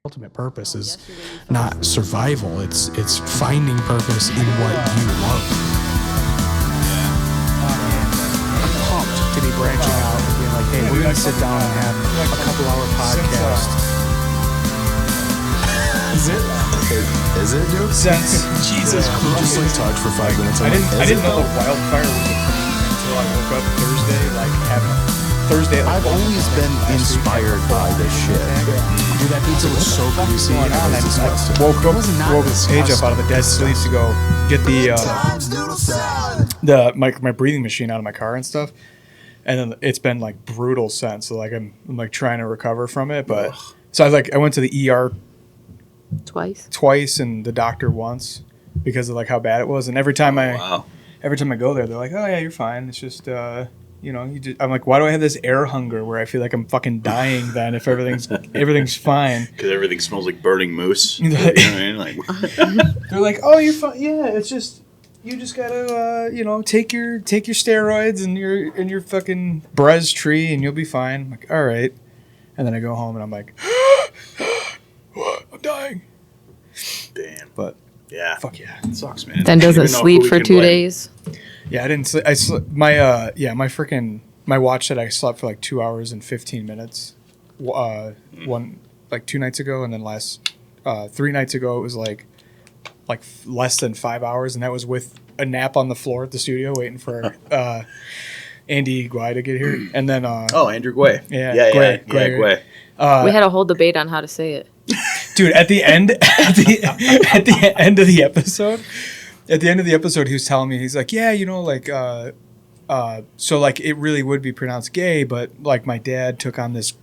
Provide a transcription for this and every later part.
ultimate purpose is not survival. It's finding purpose in what you love. I'm pumped to be branching out and being like, hey, we're going to sit down and have a couple-hour podcast. Is it? Is it, dude? Since Jesus Christ. Just like talk for 5 minutes. I didn't know the wildfire was a thing until I woke up Thursday, like having Thursday. I've always been inspired by this shit. Dude, that pizza was so greasy. going on? I Disgusting. woke Paige up out of the dead sleep to go get my breathing machine out of my car and stuff. And then it's been like brutal since. So like I'm like trying to recover from it, but so I went to the ER twice and the doctor once because of like how bad it was. And every time I go there, they're like, "Oh yeah, you're fine. It's just I'm like, why do I have this air hunger where I feel like I'm fucking dying then if everything's fine?" Because everything smells like burning moose. You know what I mean? Like, they're like, "Oh, you're fine. Yeah, it's just you just gotta take your steroids and your fucking Brez tree and you'll be fine." I'm like, all right. And then I go home and I'm like, what? I'm dying. damn. But Yeah. fuck yeah. It sucks, man. Then I don't doesn't even know sleep who we for can 2 blame. days. Yeah, I didn't sleep. My watch said I slept for like 2 hours and 15 minutes. One like 2 nights ago, and then 3 nights ago it was like less than 5 hours, and that was with a nap on the floor at the studio waiting for Andy Guay to get here, and then Andrew Guay. Yeah, Guay. Guay. We had a whole debate on how to say it. Dude, at the end of the episode, he was telling me, he's like, yeah, so like it really would be pronounced gay, but like my dad took on this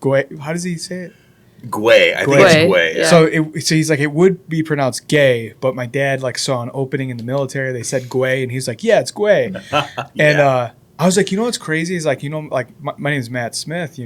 Guay. How does he say it? Guay. I think Guay. it's Guay. Yeah. So he's like, it would be pronounced gay, but my dad like saw an opening in the military. They said Guay, and he's like, yeah, it's Guay. And I was like, what's crazy is like, like my name's Matt Smith,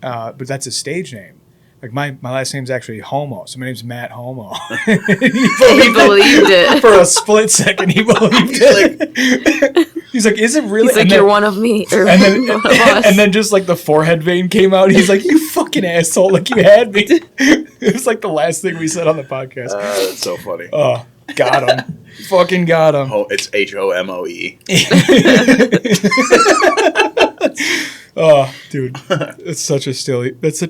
but that's a stage name. Like my last name's actually Homo, so my name's Matt Homo. He believed it. For a split second, he believed it. He's like, is it really? He's like, you're one of me. Or And then, one of us. and then just like the forehead vein came out. He's like, you fucking asshole. Like you had me. It was like the last thing we said on the podcast. That's so funny. Oh, got him. Fucking got him. Oh, it's HOMOE. Oh, dude. That's such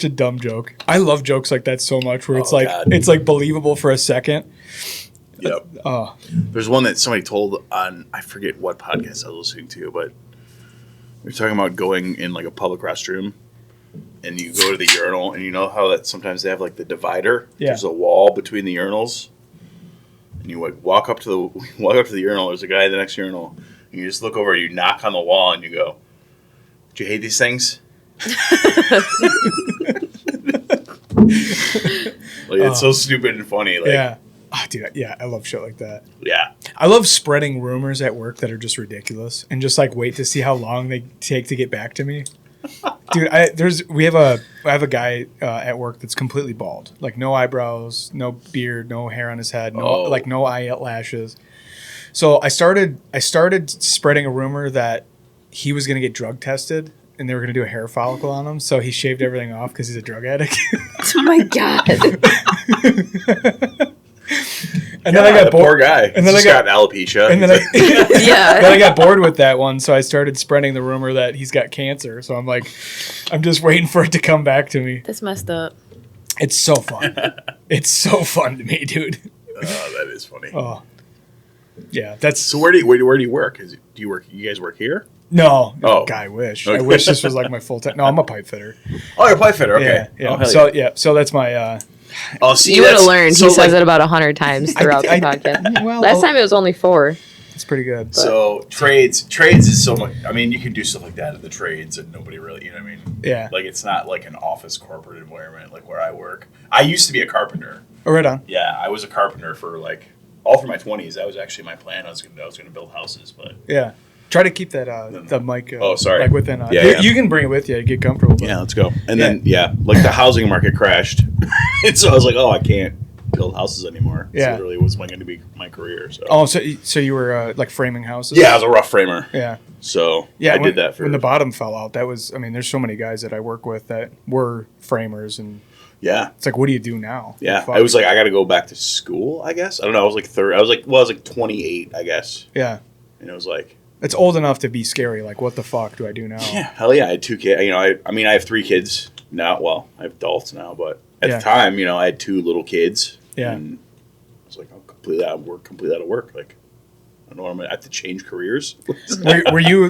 a dumb joke. I love jokes like that so much where it's like, God. it's like believable for a second. Yep. Oh, There's one that somebody told on, I forget what podcast I was listening to, but we were talking about going in like a public restroom and you go to the urinal and you know how that sometimes they have like the divider? Yeah. There's a wall between the urinals and you like walk up to the urinal. There's a guy in the next urinal and you just look over, you knock on the wall and you go, "Do you hate these things?" Like it's so stupid and funny. Like, yeah. Oh, dude, yeah, I love shit like that. yeah. I love spreading rumors at work that are just ridiculous and just like wait to see how long they take to get back to me. Dude, I have a guy at work that's completely bald, like no eyebrows, no beard, no hair on his head, no eyelashes. So I started spreading a rumor that he was gonna get drug tested and they were gonna do a hair follicle on him. So he shaved everything off because he's a drug addict. Oh my God. And then I got bored. Poor guy. And then He's got alopecia. And then Yeah. then I got bored with that one, so I started spreading the rumor that he's got cancer. So I'm like, I'm just waiting for it to come back to me. That's messed up. It's so fun. It's so fun to me, dude. That is funny. Oh, yeah. That's So where do you work? You guys work here? no. Oh. God, I wish. Okay. I wish this was like my full time. No, I'm a pipe fitter. Oh, you're a pipe fitter. Okay. Yeah. Oh, hell So so that's my. Oh, see, You would have that's- learned. so, He says like, it about 100 times throughout the podcast. Well, Last time it was only 4. it's pretty good. So trades is so much. I mean, you can do stuff like that in the trades, and nobody really, you know what I mean? Yeah. Like it's not like an office corporate environment like where I work. I used to be a carpenter. Oh, right on. Yeah, I was a carpenter for like all through my 20s. That was actually my plan. I was gonna build houses, but Yeah. Try to keep that the mic. Oh, sorry. Like within. You can bring it with you. Get comfortable. But yeah, let's go. And then like the housing market crashed, and so I was like, oh, I can't build houses anymore. Yeah. So literally was going to be my career. So. Oh, so you were like framing houses? Yeah, I was a rough framer. Yeah. So Yeah, I did that for when the bottom fell out. That was, I mean, there's so many guys that I work with that were framers, and Yeah. It's like, what do you do now? Yeah. Fuck. I was like, I got to go back to school, I guess. I don't know. I was like 30. I was like 28, I guess. Yeah. And it was like, it's old enough to be scary. Like, what the fuck do I do now? yeah, hell yeah. I had 2 kids. You know, I mean, I have 3 kids now. Well, I have adults now, but at the time, you know, I had 2 little kids. Yeah. And I was like, I'm completely out of work. Like, I don't know, I have to change careers. were you,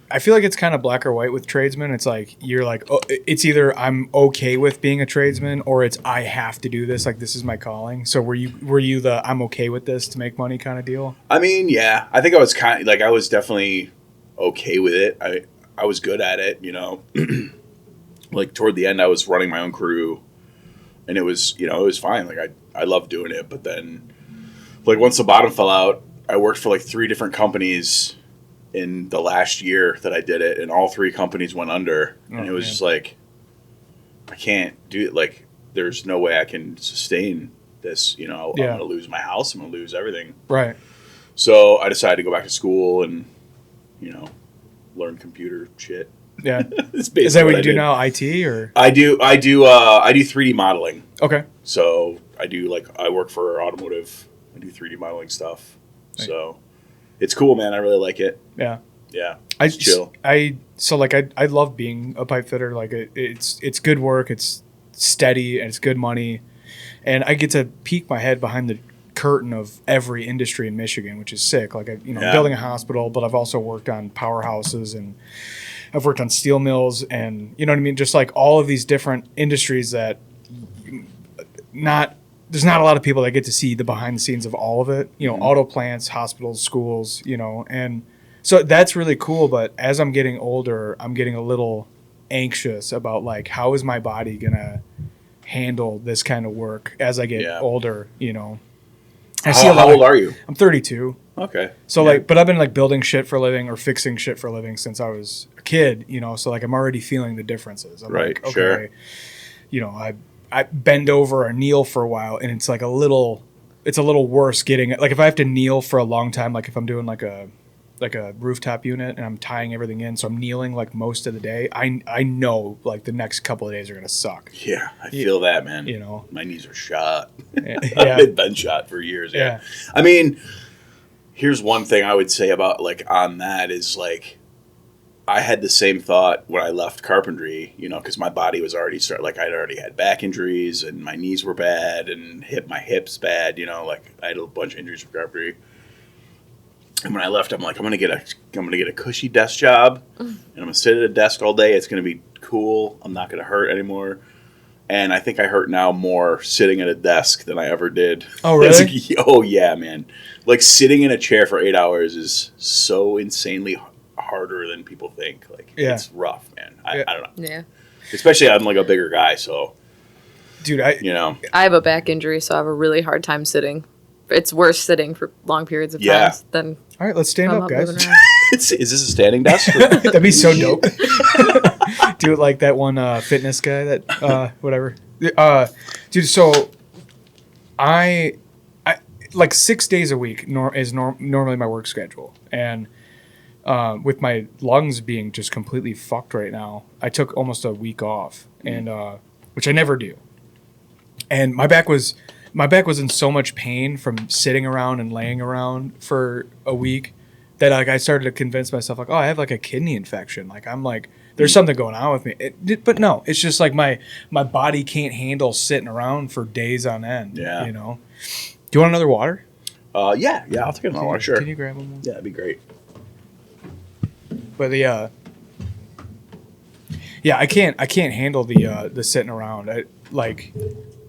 I feel like it's kind of black or white with tradesmen. It's like, you're like, oh, it's either I'm okay with being a tradesman or it's I have to do this. Like, this is my calling. So were you the I'm okay with this to make money kind of deal? I mean, yeah, I think I was kind of like, I was definitely okay with it. I was good at it, you know. Like toward the end, I was running my own crew, and it was, you know, it was fine. Like I loved doing it, but then, like once the bottom fell out, I worked for like 3 different companies in the last year that I did it, and all 3 companies went under, and it was just like, I can't do it. Like, there's no way I can sustain this. You know, I'm going to lose my house. I'm going to lose everything. Right. So I decided to go back to school and, you know, learn computer shit. Yeah. Is that what you do now? IT or? I do 3D modeling. Okay. So I work for automotive. I do 3D modeling stuff. Right. So it's cool, man. I really like it. Yeah. Yeah. It's chill. I love being a pipe fitter. Like it's good work. It's steady and it's good money. And I get to peek my head behind the curtain of every industry in Michigan, which is sick. Like, building a hospital, but I've also worked on powerhouses and I've worked on steel mills and, you know what I mean? Just like all of these different industries that there's not a lot of people that get to see the behind the scenes of all of it, you know, auto plants, hospitals, schools, you know, and so that's really cool. But as I'm getting older, I'm getting a little anxious about like, how is my body going to handle this kind of work as I get older, you know? How old are you? I'm 32. Okay. So but I've been like building shit for a living or fixing shit for a living since I was a kid, you know, so like I'm already feeling the differences. I'm right. Like, okay, sure. You know, I bend over or kneel for a while and it's like it's a little worse getting it. Like if I have to kneel for a long time, like if I'm doing like a rooftop unit and I'm tying everything in, so I'm kneeling like most of the day, I know like the next couple of days are going to suck. Yeah, I feel that, man. You know, my knees are shot. Yeah. I've been shot for years. Yeah. I mean, here's one thing I would say about like on that is like, I had the same thought when I left carpentry, you know, because my body was already I'd already had back injuries and my knees were bad and my hips bad, you know, like I had a bunch of injuries from carpentry. And when I left, I'm like, I'm gonna get a cushy desk job, and I'm gonna sit at a desk all day. It's gonna be cool. I'm not gonna hurt anymore. And I think I hurt now more sitting at a desk than I ever did. Oh really? Oh yeah, man. Like sitting in a chair for 8 hours is so insanely harder than people think. Like it's rough, man. I don't know. Yeah. Especially I'm like a bigger guy, so dude, I have a back injury, so I have a really hard time sitting. It's worse sitting for long periods of time than. All right, let's stand up, guys. Is this a standing desk? That'd be so dope. Do it like that one fitness guy that whatever. Dude, so I like 6 days a week is normally my work schedule, and with my lungs being just completely fucked right now, I took almost a week off, and which I never do. And my back was in so much pain from sitting around and laying around for a week that like I started to convince myself like, oh, I have like a kidney infection. Like I'm like, there's something going on with me. But no, it's just like my body can't handle sitting around for days on end. Yeah. You know. Do you want another water? Yeah, I'll take another water. Sure. Can you grab one more? Yeah, that'd be great. But I can't handle the sitting around.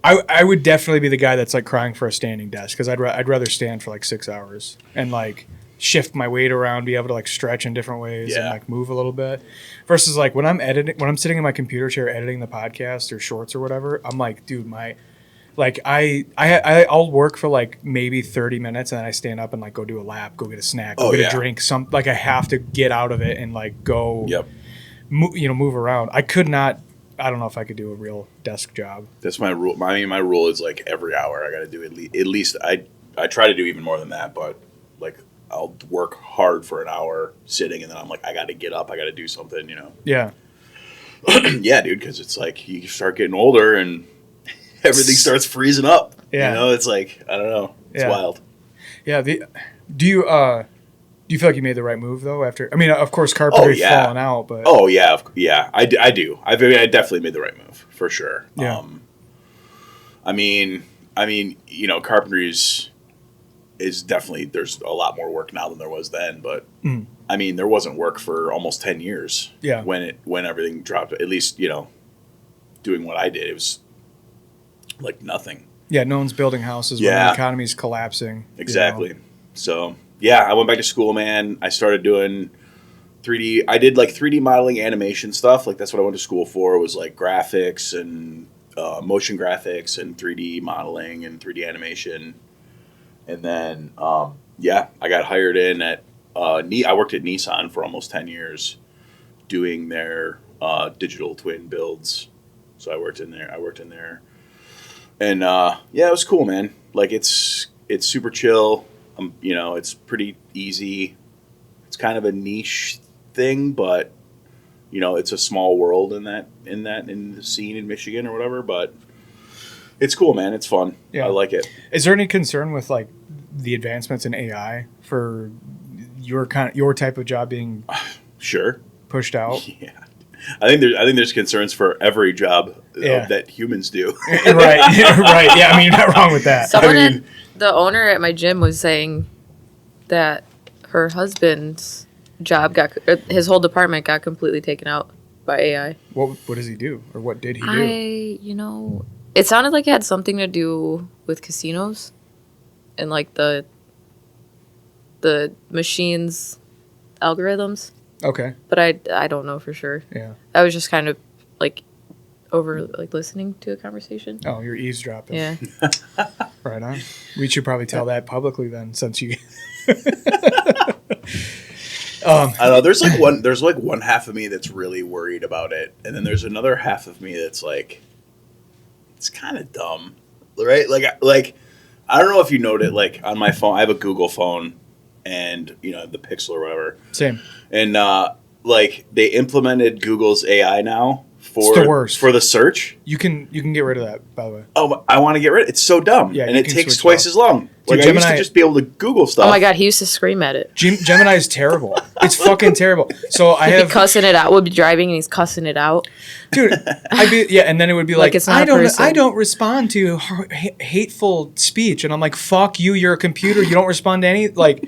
I would definitely be the guy that's like crying for a standing desk because I'd rather stand for like 6 hours and like shift my weight around, be able to like stretch in different ways and like move a little bit. Versus like when I'm sitting in my computer chair editing the podcast or shorts or whatever, I'm like, dude, I'll work for like maybe 30 minutes and then I stand up and like go do a lap, go get a snack, go get a drink. I have to get out of it and like go, move around. I could not. I don't know if I could do a real desk job. That's my rule. I mean, my rule is like every hour I got to do at least. I try to do even more than that, but like I'll work hard for an hour sitting, and then I'm like, I got to get up. I got to do something, you know. Yeah. Yeah, dude. Because it's like you start getting older, and everything starts freezing up. Yeah. You know, it's like, I don't know. It's Yeah. wild. Yeah. Do you feel like you made the right move though? After, I mean, of course, carpentry falling out, but Oh yeah, yeah. I do. I definitely made the right move for sure. Yeah. I mean, you know, carpentry is definitely, there's a lot more work now than there was then, but I mean, there wasn't work for almost 10 years. Yeah. When everything dropped, at least, you know, doing what I did, it was like nothing. yeah, no one's building houses when the economy's collapsing. Exactly. So yeah, I went back to school, man. I started doing 3D. I did like 3D modeling, animation stuff. Like that's what I went to school for. It was like graphics and motion graphics and 3D modeling and 3D animation. And then I got hired in at I worked at Nissan for almost 10 years, doing their digital twin builds. So I worked in there. And it was cool, man. Like it's super chill. You know, it's pretty easy. It's kind of a niche thing, but you know, it's a small world in the scene in Michigan or whatever. But it's cool, man. It's fun. Yeah. I like it. Is there any concern with like the advancements in AI for your type of job being Sure. pushed out? Yeah. I think there's concerns for every job that humans do. Right. Right. Yeah. I mean, you're not wrong with that. Someone the owner at my gym was saying that her husband's job his whole department got completely taken out by AI. What does he do, or what did he do? It sounded like it had something to do with casinos and like the machine's algorithms. Okay. But I don't know for sure. Yeah. I was just kind of like listening to a conversation. Oh, you're eavesdropping. Yeah. Right on. We should probably tell that publicly then, since you. I don't know. There's like one half of me that's really worried about it, and then there's another half of me that's like, it's kind of dumb, right? Like I don't know if you noted, like on my phone, I have a Google phone, and you know the Pixel or whatever. Same. And like they implemented Google's AI now It's the worst. for the search. You can get rid of that, by the way. Oh, I want to get rid of it. It's so dumb. Yeah, and you it can takes switch twice off. as long. Dude, Like I used to just be able to Google stuff. Oh my god, he used to scream at it. Gemini is terrible. It's fucking terrible. So I He'd have be cussing it out. We'd be driving and he's cussing it out. dude. And then it would be like it's not a person. I don't respond to hateful speech, and I'm like, fuck you. You're a computer. You don't respond to any like.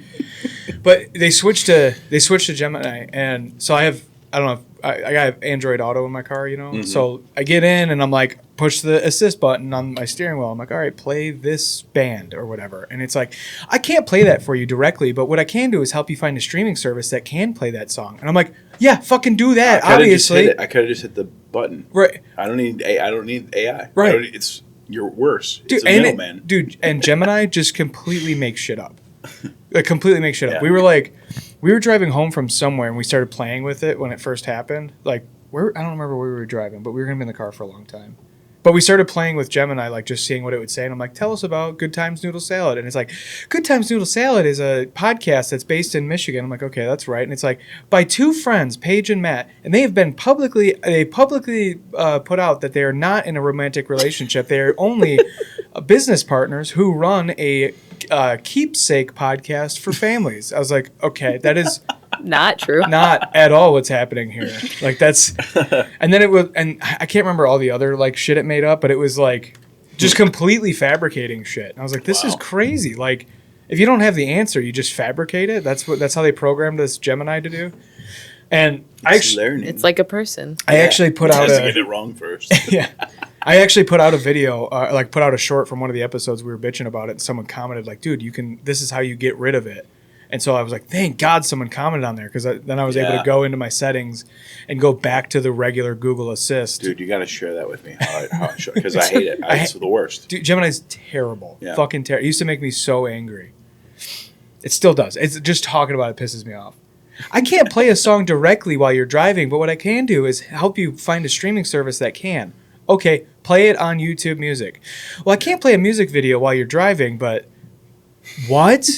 But they switched to Gemini, and so I don't know. I got Android Auto in my car, you know. Mm-hmm. So I get in and I'm like, push the assist button on my steering wheel. I'm like, all right, play this band or whatever. And it's like, I can't play that for you directly, but what I can do is help you find a streaming service that can play that song. And I'm like, yeah, fucking do that. Obviously, I could have just hit the button. Right. I don't need AI. Right. You're worse. Dude, It's a middleman. And Gemini just completely makes shit up. Like completely makes shit up. Yeah. We were driving home from somewhere and we started playing with it when it first happened. Like I don't remember where we were driving, but we were gonna be in the car for a long time. But we started playing with Gemini, like just seeing what it would say, and I'm like, tell us about Good Times Noodle Salad. And it's like, Good Times Noodle Salad is a podcast that's based in Michigan. I'm like, okay, that's right. And it's like, by two friends, Paige and Matt, and they have been publicly put out that they are not in a romantic relationship. They are only business partners who run a keepsake podcast for families. I was like, okay, that is Not true. not at all what's happening here. Like that's, and then it was, and I can't remember all the other like shit it made up, but it was like just completely fabricating shit. And I was like, this is crazy. Like, if you don't have the answer, you just fabricate it. That's how they programmed this Gemini to do. And learning. It's like a person. I actually put out to get it wrong first. yeah. I actually put out a video, put out a short from one of the episodes we were bitching about it, and someone commented like, dude, this is how you get rid of it. And so I was like, thank God someone commented on there, because then I was able to go into my settings and go back to the regular Google Assist. Dude, you got to share that with me. Because I hate it. It's the worst. Dude, Gemini's terrible. Yeah. Fucking terrible. It used to make me so angry. It still does. It's just talking about it pisses me off. I can't play a song directly while you're driving, but what I can do is help you find a streaming service that can. Okay, play it on YouTube Music. Well, I can't play a music video while you're driving, but what?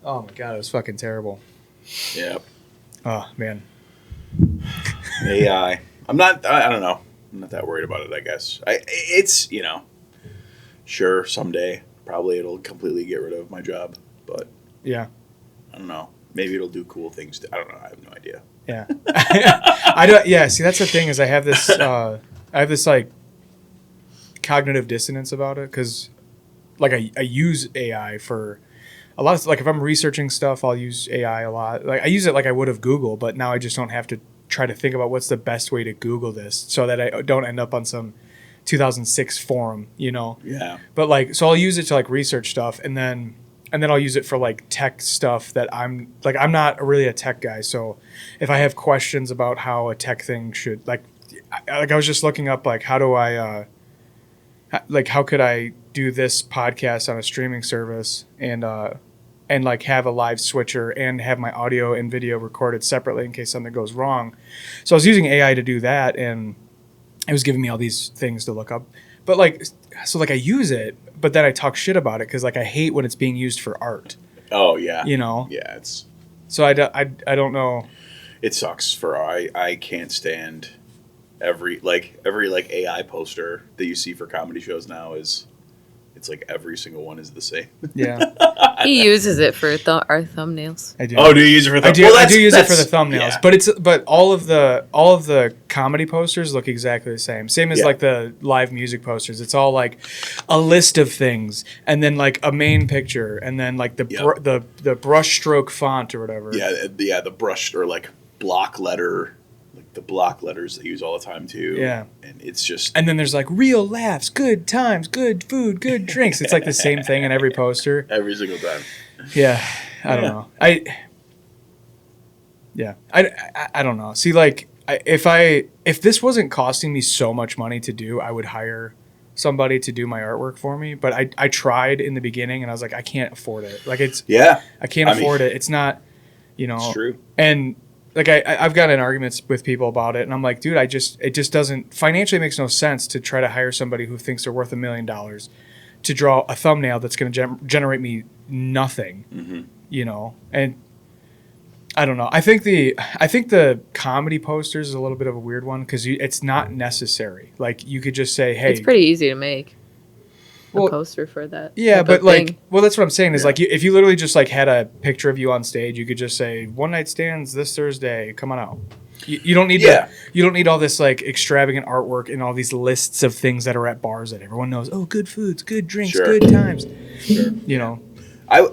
Oh my God, it was fucking terrible. Yeah. Oh man. AI. I don't know. I'm not that worried about it, I guess. It's, sure, someday probably it'll completely get rid of my job, but Yeah. I don't know. Maybe it'll do cool things. I don't know. I have no idea. Yeah. I don't. Yeah. See, that's the thing is I have this like cognitive dissonance about it because like I use AI for a lot of like if I'm researching stuff, I'll use AI a lot. Like I use it like I would have Google, but now I just don't have to try to think about what's the best way to Google this so that I don't end up on some 2006 forum, Yeah. But like, so I'll use it to like research stuff, and then I'll use it for like tech stuff that I'm not really a tech guy. So if I have questions about how a tech thing should I was just looking up like how do I how could I do this podcast on a streaming service and like have a live switcher and have my audio and video recorded separately in case something goes wrong. So I was using AI to do that, and it was giving me all these things to look up. But like, so like I use it, but then I talk shit about it because like I hate when it's being used for art. Oh yeah. Yeah, it's. So I don't know. It sucks I can't stand every AI poster that you see for comedy shows now is. It's like every single one is the same. Yeah. He uses it for our thumbnails. I do. Oh, do you use it for the? I do use it for the thumbnails, yeah. but all of the comedy posters look exactly the same. Same as like the live music posters. It's all like a list of things, and then like a main picture, and then like the brush stroke font or whatever. Yeah, the brush or like block letter. Like the block letters they use all the time too. Yeah. And it's just. And then there's like real laughs, good times, good food, good drinks. It's like the same thing in every poster. Every single time. Yeah. I don't know. I don't know. See, like if this wasn't costing me so much money to do, I would hire somebody to do my artwork for me. But I tried in the beginning and I was like, I can't afford it. Like I can't afford it. It's not, It's true. And like I've gotten in arguments with people about it, and I'm like, dude, it just doesn't financially makes no sense to try to hire somebody who thinks they're worth $1 million to draw a thumbnail that's going to generate me nothing, And I don't know. I think the comedy posters is a little bit of a weird one because it's not necessary. Like you could just say, hey, it's pretty easy to make. A poster for that. Yeah, but like, well, that's what I'm saying is like, if you literally just like had a picture of you on stage, you could just say one night stands this Thursday, come on out. You don't need you don't need all this like extravagant artwork and all these lists of things that are at bars that everyone knows. Oh, good foods, good drinks, good times. Sure. I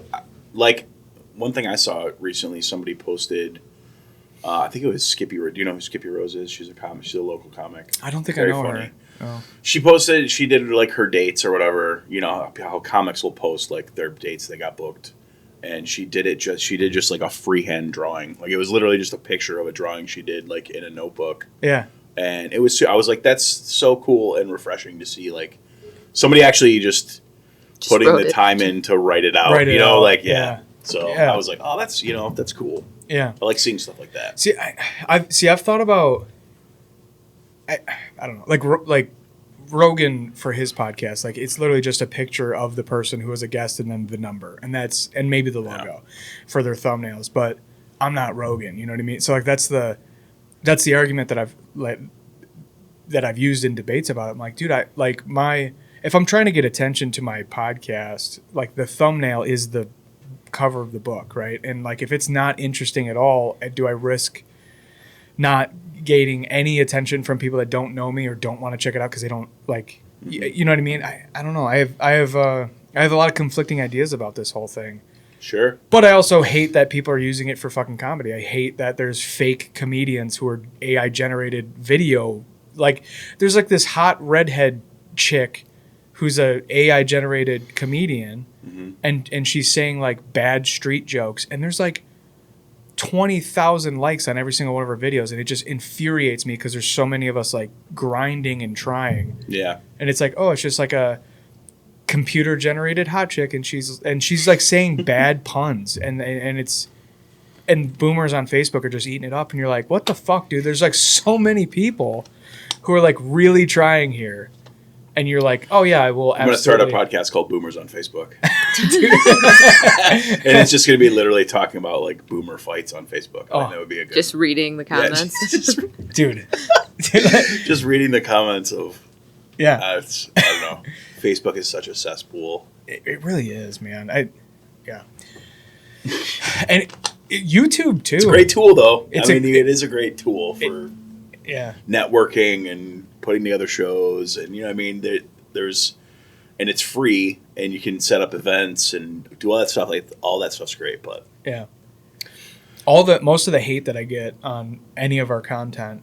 like one thing I saw recently. Somebody posted. I think it was Skippy. Do you know who Skippy Rose is? She's a comic. She's a local comic. I don't think Very I know funny. her. Oh. She posted. She did like her dates or whatever. How comics will post like their dates they got booked, and she did just like a freehand drawing. Like it was literally just a picture of a drawing she did like in a notebook. Yeah. And I was like, that's so cool and refreshing to see like somebody actually just putting the time in to write it out. So I was like, oh, that's that's cool. Yeah. I like seeing stuff like that. See, I've thought about. I don't know, like Rogan for his podcast, like it's literally just a picture of the person who was a guest and then the number, and maybe the logo for their thumbnails. But I'm not Rogan, you know what I mean? So like that's the argument that I've used in debates about it. I'm like, dude, if I'm trying to get attention to my podcast, like the thumbnail is the cover of the book, right? And like if it's not interesting at all, do I risk not gaining any attention from people that don't know me or don't want to check it out because they don't like, you know what I mean? I don't know. I have a lot of conflicting ideas about this whole thing. Sure. But I also hate that people are using it for fucking comedy. I hate that there's fake comedians who are AI generated video. Like there's like this hot redhead chick who's a AI generated comedian, and she's saying like bad street jokes, and there's like 20,000 likes on every single one of her videos, and it just infuriates me because there's so many of us like grinding and trying. Yeah. And it's like, oh, it's just like a computer generated hot chick, and she's like saying bad puns, and boomers on Facebook are just eating it up, and you're like, what the fuck, dude? There's like so many people who are like really trying here. And you're like, oh yeah, I will. I'm going to start a podcast called Boomers on Facebook, and it's just going to be literally talking about like boomer fights on Facebook. I think that would be a good. Just reading the comments, dude. Just reading the comments of Yeah, I don't know. Facebook is such a cesspool. it really is, man. And YouTube too. It's a great tool, though. It is a great tool for Yeah, networking and putting together shows, and you know, what I mean, there's and it's free, and you can set up events and do all that stuff. Like all that stuff's great, but yeah. Most of the hate that I get on any of our content,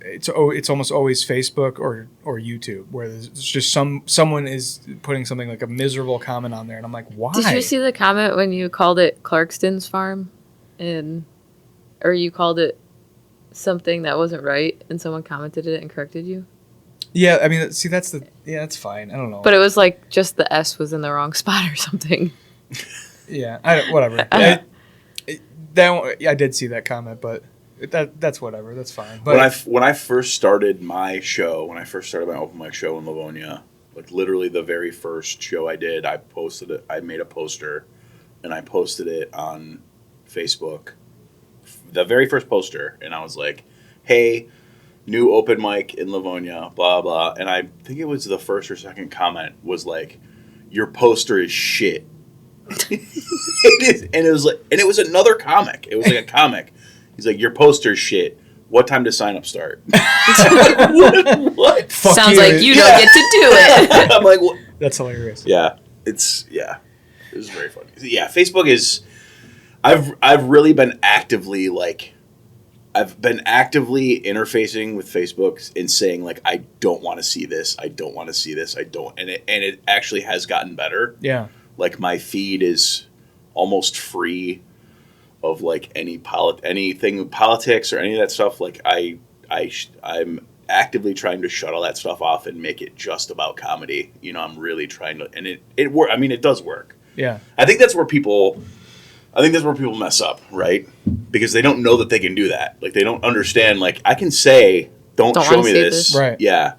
it's almost always Facebook or YouTube, where there's just someone is putting something like a miserable comment on there, and I'm like, why? Did you see the comment when you called it Clarkston's farm, or you called it something that wasn't right, and someone commented it and corrected you? Yeah, I mean, see, that's fine. I don't know, But it was like just the S was in the wrong spot or something. yeah, whatever. I did see that comment, but that's whatever. That's fine. But when I first started my open mic show in Livonia, like literally the very first show I did, I posted it. I made a poster, and I posted it on Facebook. The very first poster, and I was like, "Hey, new open mic in Livonia, blah blah." And I think it was the first or second comment was like, "Your poster is shit." And it was another comic. It was like a comic. He's like, "Your poster's shit. What time does sign up start?" Like, what? fuck Sounds like you don't get to do it. I'm like, what? That's hilarious. Yeah, it was very funny. Yeah, Facebook is. I've really been actively interfacing with Facebook and saying like, I don't want to see this. I don't want to see this. I don't. And it actually has gotten better. Yeah. Like my feed is almost free of like anything with politics or any of that stuff. Like I'm actively trying to shut all that stuff off and make it just about comedy. You know, I'm really trying to, and it work. I mean, it does work. Yeah. I think that's where people mess up, right? Because they don't know that they can do that. Like they don't understand. Like I can say, don't show me this. Right. Yeah.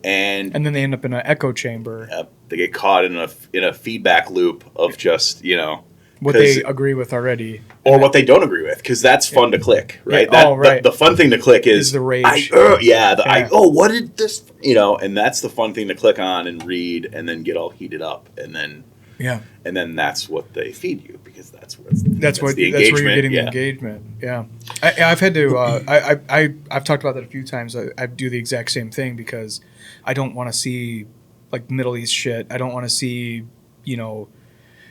And then they end up in an echo chamber. They get caught in a feedback loop of just, you know, What they agree with already. or what they don't agree with, because that's fun to click, right? Yeah. Right. The fun thing to click is the rage. What did this, you know, and that's the fun thing to click on and read and then get all heated up, and then that's what they feed you, because that's where you're getting the engagement. Yeah, I've had to. I've talked about that a few times. I do the exact same thing because I don't want to see like Middle East shit. I don't want to see, you know,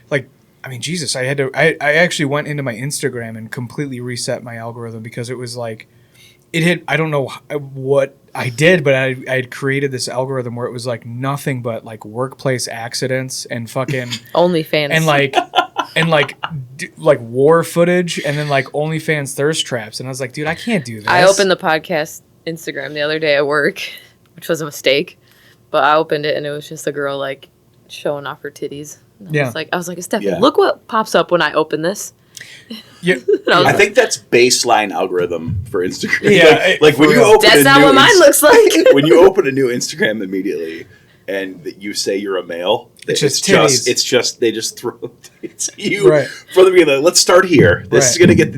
like. I mean, Jesus, I actually went into my Instagram and completely reset my algorithm because it was like, I don't know what I did, but I had created this algorithm where it was like nothing but like workplace accidents and fucking OnlyFans and like war footage and then like OnlyFans thirst traps. And I was like, dude, I can't do this. I opened the podcast Instagram the other day at work, which was a mistake, but I opened it and it was just a girl like showing off her titties. I was like, Stephanie, look what pops up when I open this. Yeah, I think that's baseline algorithm for Instagram. Yeah, like when you open that's not what mine looks like. When you open a new Instagram immediately and you say you're a male, it's just they just throw it's you for the beginning. Let's start here. This is gonna get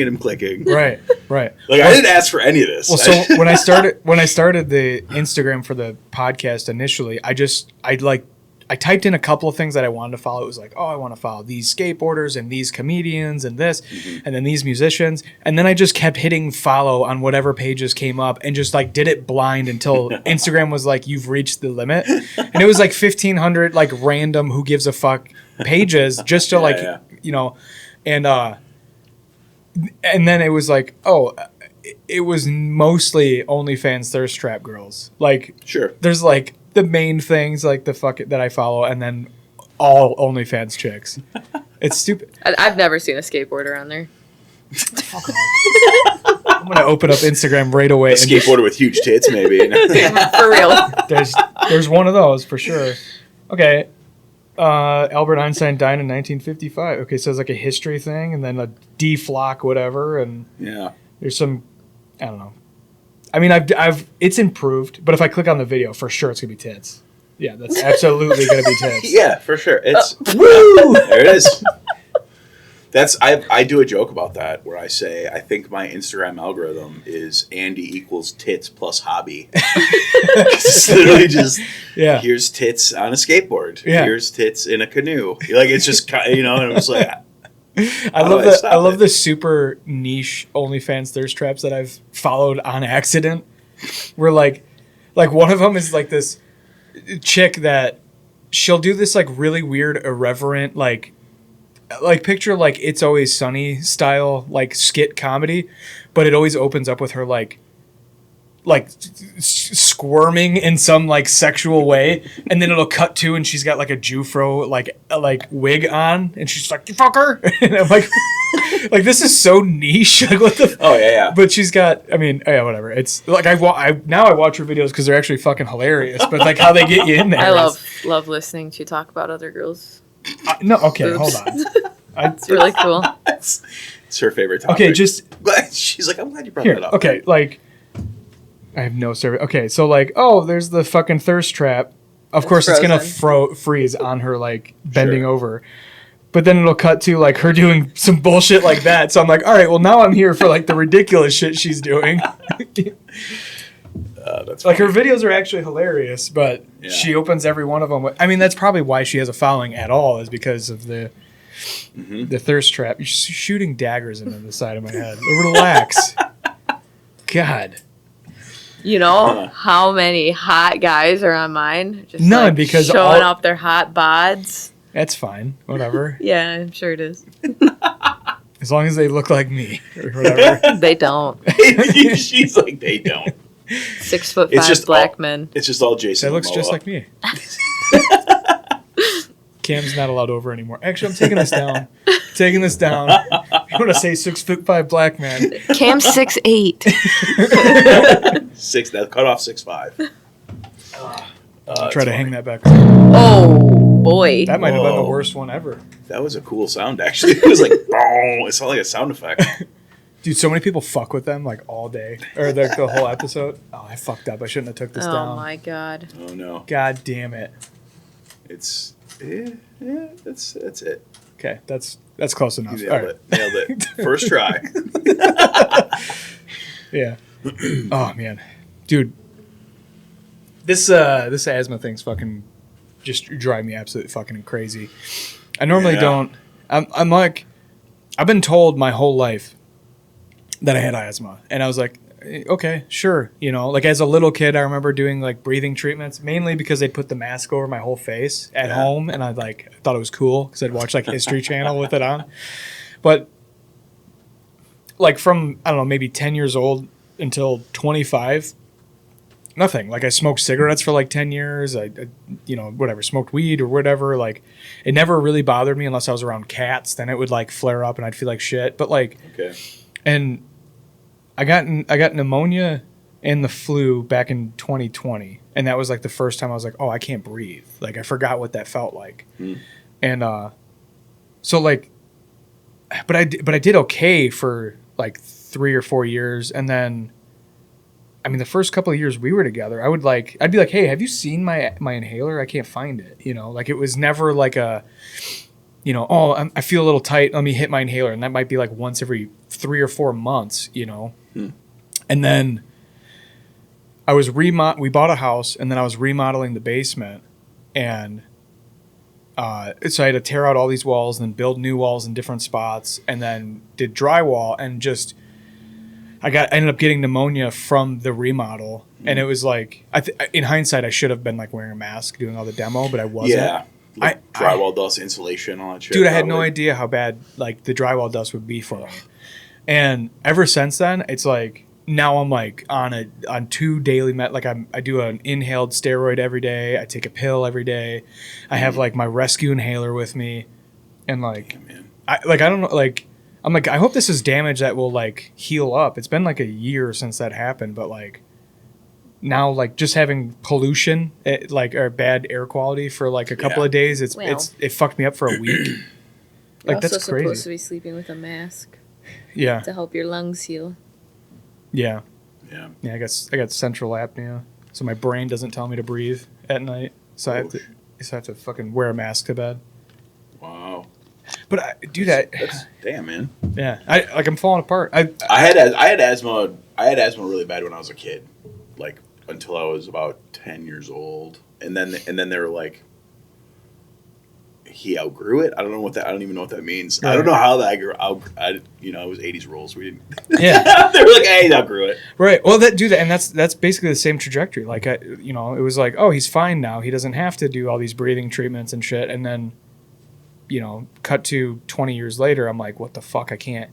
him clicking. Right. Like I didn't ask for any of this. Well, so when I started the Instagram for the podcast initially, I typed in a couple of things that I wanted to follow. It was like, oh, I want to follow these skateboarders and these comedians and this, and then these musicians. And then I just kept hitting follow on whatever pages came up and just like did it blind until Instagram was like, you've reached the limit. And it was like 1,500 like random who gives a fuck pages just to you know, and then it was like, oh, it was mostly OnlyFans thirst trap girls. Like, sure. There's like the main things like the fuck that I follow, and then all OnlyFans chicks. It's stupid. I've never seen a skateboarder on there. I'm gonna open up Instagram right away. A skateboarder with huge tits, maybe. For real. There's one of those for sure. Okay. Albert Einstein died in 1955. Okay, so it's like a history thing, and then a D flock whatever, and there's some, I don't know. I mean, it's improved, but if I click on the video, for sure it's gonna be tits. Yeah, that's absolutely gonna be tits. Yeah, for sure. It's woo. There it is. I do a joke about that where I say I think my Instagram algorithm is Andy equals tits plus hobby. It's literally just here's tits on a skateboard. Here's tits in a canoe. Like it's just and I'm just like I love the super niche OnlyFans thirst traps that I've followed on accident. Where like one of them is like this chick that she'll do this like really weird irreverent like picture like It's Always Sunny style like skit comedy, but it always opens up with her like squirming in some like sexual way, and then it'll cut to and she's got like a Jufro like wig on, and she's like, "You fucker," and I'm like, this is so niche. Like what the? Oh yeah. But she's got. I mean, yeah, whatever. It's like I watch her videos because they're actually fucking hilarious. But like how they get you in there. I love listening to you talk about other girls. No, okay, Boobs. hold on. It's really cool. It's her favorite topic. Okay, she's like, I'm glad you brought that up. Okay, like I have no service. Okay, so like, there's the fucking thirst trap. Of course, it's gonna freeze on her like bending over, but then it'll cut to like her doing some bullshit like that. So I'm like, all right, well now I'm here for like the ridiculous shit she's doing. That's like her videos are actually hilarious, but she opens every one of them. I mean, that's probably why she has a following at all, is because of the thirst trap. You're shooting daggers into the side of my head. Relax. God. You know how many hot guys are on mine? Just none, like because showing off their hot bods. That's fine. Whatever. Yeah, I'm sure it is. As long as they look like me or whatever. They don't. She's like, they don't. 6'5" black men. It's just all Jason. That looks just like me. Cam's not allowed over anymore. Actually, I'm taking this down. You want to say 6'5" black man? Cam's 6'8". That cut off 6'5". Try to hang that back. Oh boy, that might have been the worst one ever. That was a cool sound. Actually, it was like boom. It sounded like a sound effect. Dude, so many people fuck with them like all day or the whole episode. Oh, I fucked up. I shouldn't have took this down. Oh my god. Oh no. God damn it. It's that's it. Okay, that's close enough. Nailed it. First try. Yeah. Oh man, dude. This asthma thing's fucking just drive me absolutely fucking crazy. I normally don't. I'm like, I've been told my whole life that I had asthma, and I was like, okay, sure. You know, like as a little kid, I remember doing like breathing treatments, mainly because they'd put the mask over my whole face at home, and I thought it was cool because I'd watch like History Channel with it on. But like from, I don't know, maybe 10 years old until 25, nothing. Like I smoked cigarettes for like 10 years. I smoked weed or whatever. Like it never really bothered me unless I was around cats. Then it would like flare up and I'd feel like shit. But like, and I got pneumonia and the flu back in 2020, and that was like the first time I was like, oh, I can't breathe. Like I forgot what that felt like, and so like, but I did okay for like 3 or 4 years, and then, I mean, the first couple of years we were together, I'd be like, hey, have you seen my inhaler? I can't find it. You know, like it was never like a, you know, I feel a little tight. Let me hit my inhaler, and that might be like once every 3 or 4 months. You know. And then we bought a house, and then I was remodeling the basement, and so I had to tear out all these walls and then build new walls in different spots, and then did drywall, and just I ended up getting pneumonia from the remodel, and it was like in hindsight I should have been like wearing a mask doing all the demo, but I wasn't. Yeah. Like drywall dust, insulation, all that shit. Dude, I had no idea how bad like the drywall dust would be for me. And ever since then, it's like now I'm like on 2 daily I do an inhaled steroid every day. I take a pill every day. I have like my rescue inhaler with me, and like I don't know, like I'm like I hope this is damage that will like heal up. It's been like a year since that happened, but like now like just having pollution or bad air quality for like a couple of days, it fucked me up for a week. You're like that's also crazy. supposed to be sleeping with a mask. Yeah. To help your lungs heal. Yeah. Yeah. Yeah. I got central apnea, so my brain doesn't tell me to breathe at night. So I have to fucking wear a mask to bed. Wow. But dude, That's damn, man. yeah, I'm falling apart. I had asthma. I had asthma really bad when I was a kid, like until I was about 10 years old, and then they were like, he outgrew it. I don't even know what that means. Right. I don't know how that I grew. It was 80s rules. We didn't. Yeah, they were like, hey, he outgrew it. Right. Well, and that's basically the same trajectory. Like, it was like, oh, he's fine now. He doesn't have to do all these breathing treatments and shit. And then, cut to 20 years later, I'm like, what the fuck? I can't.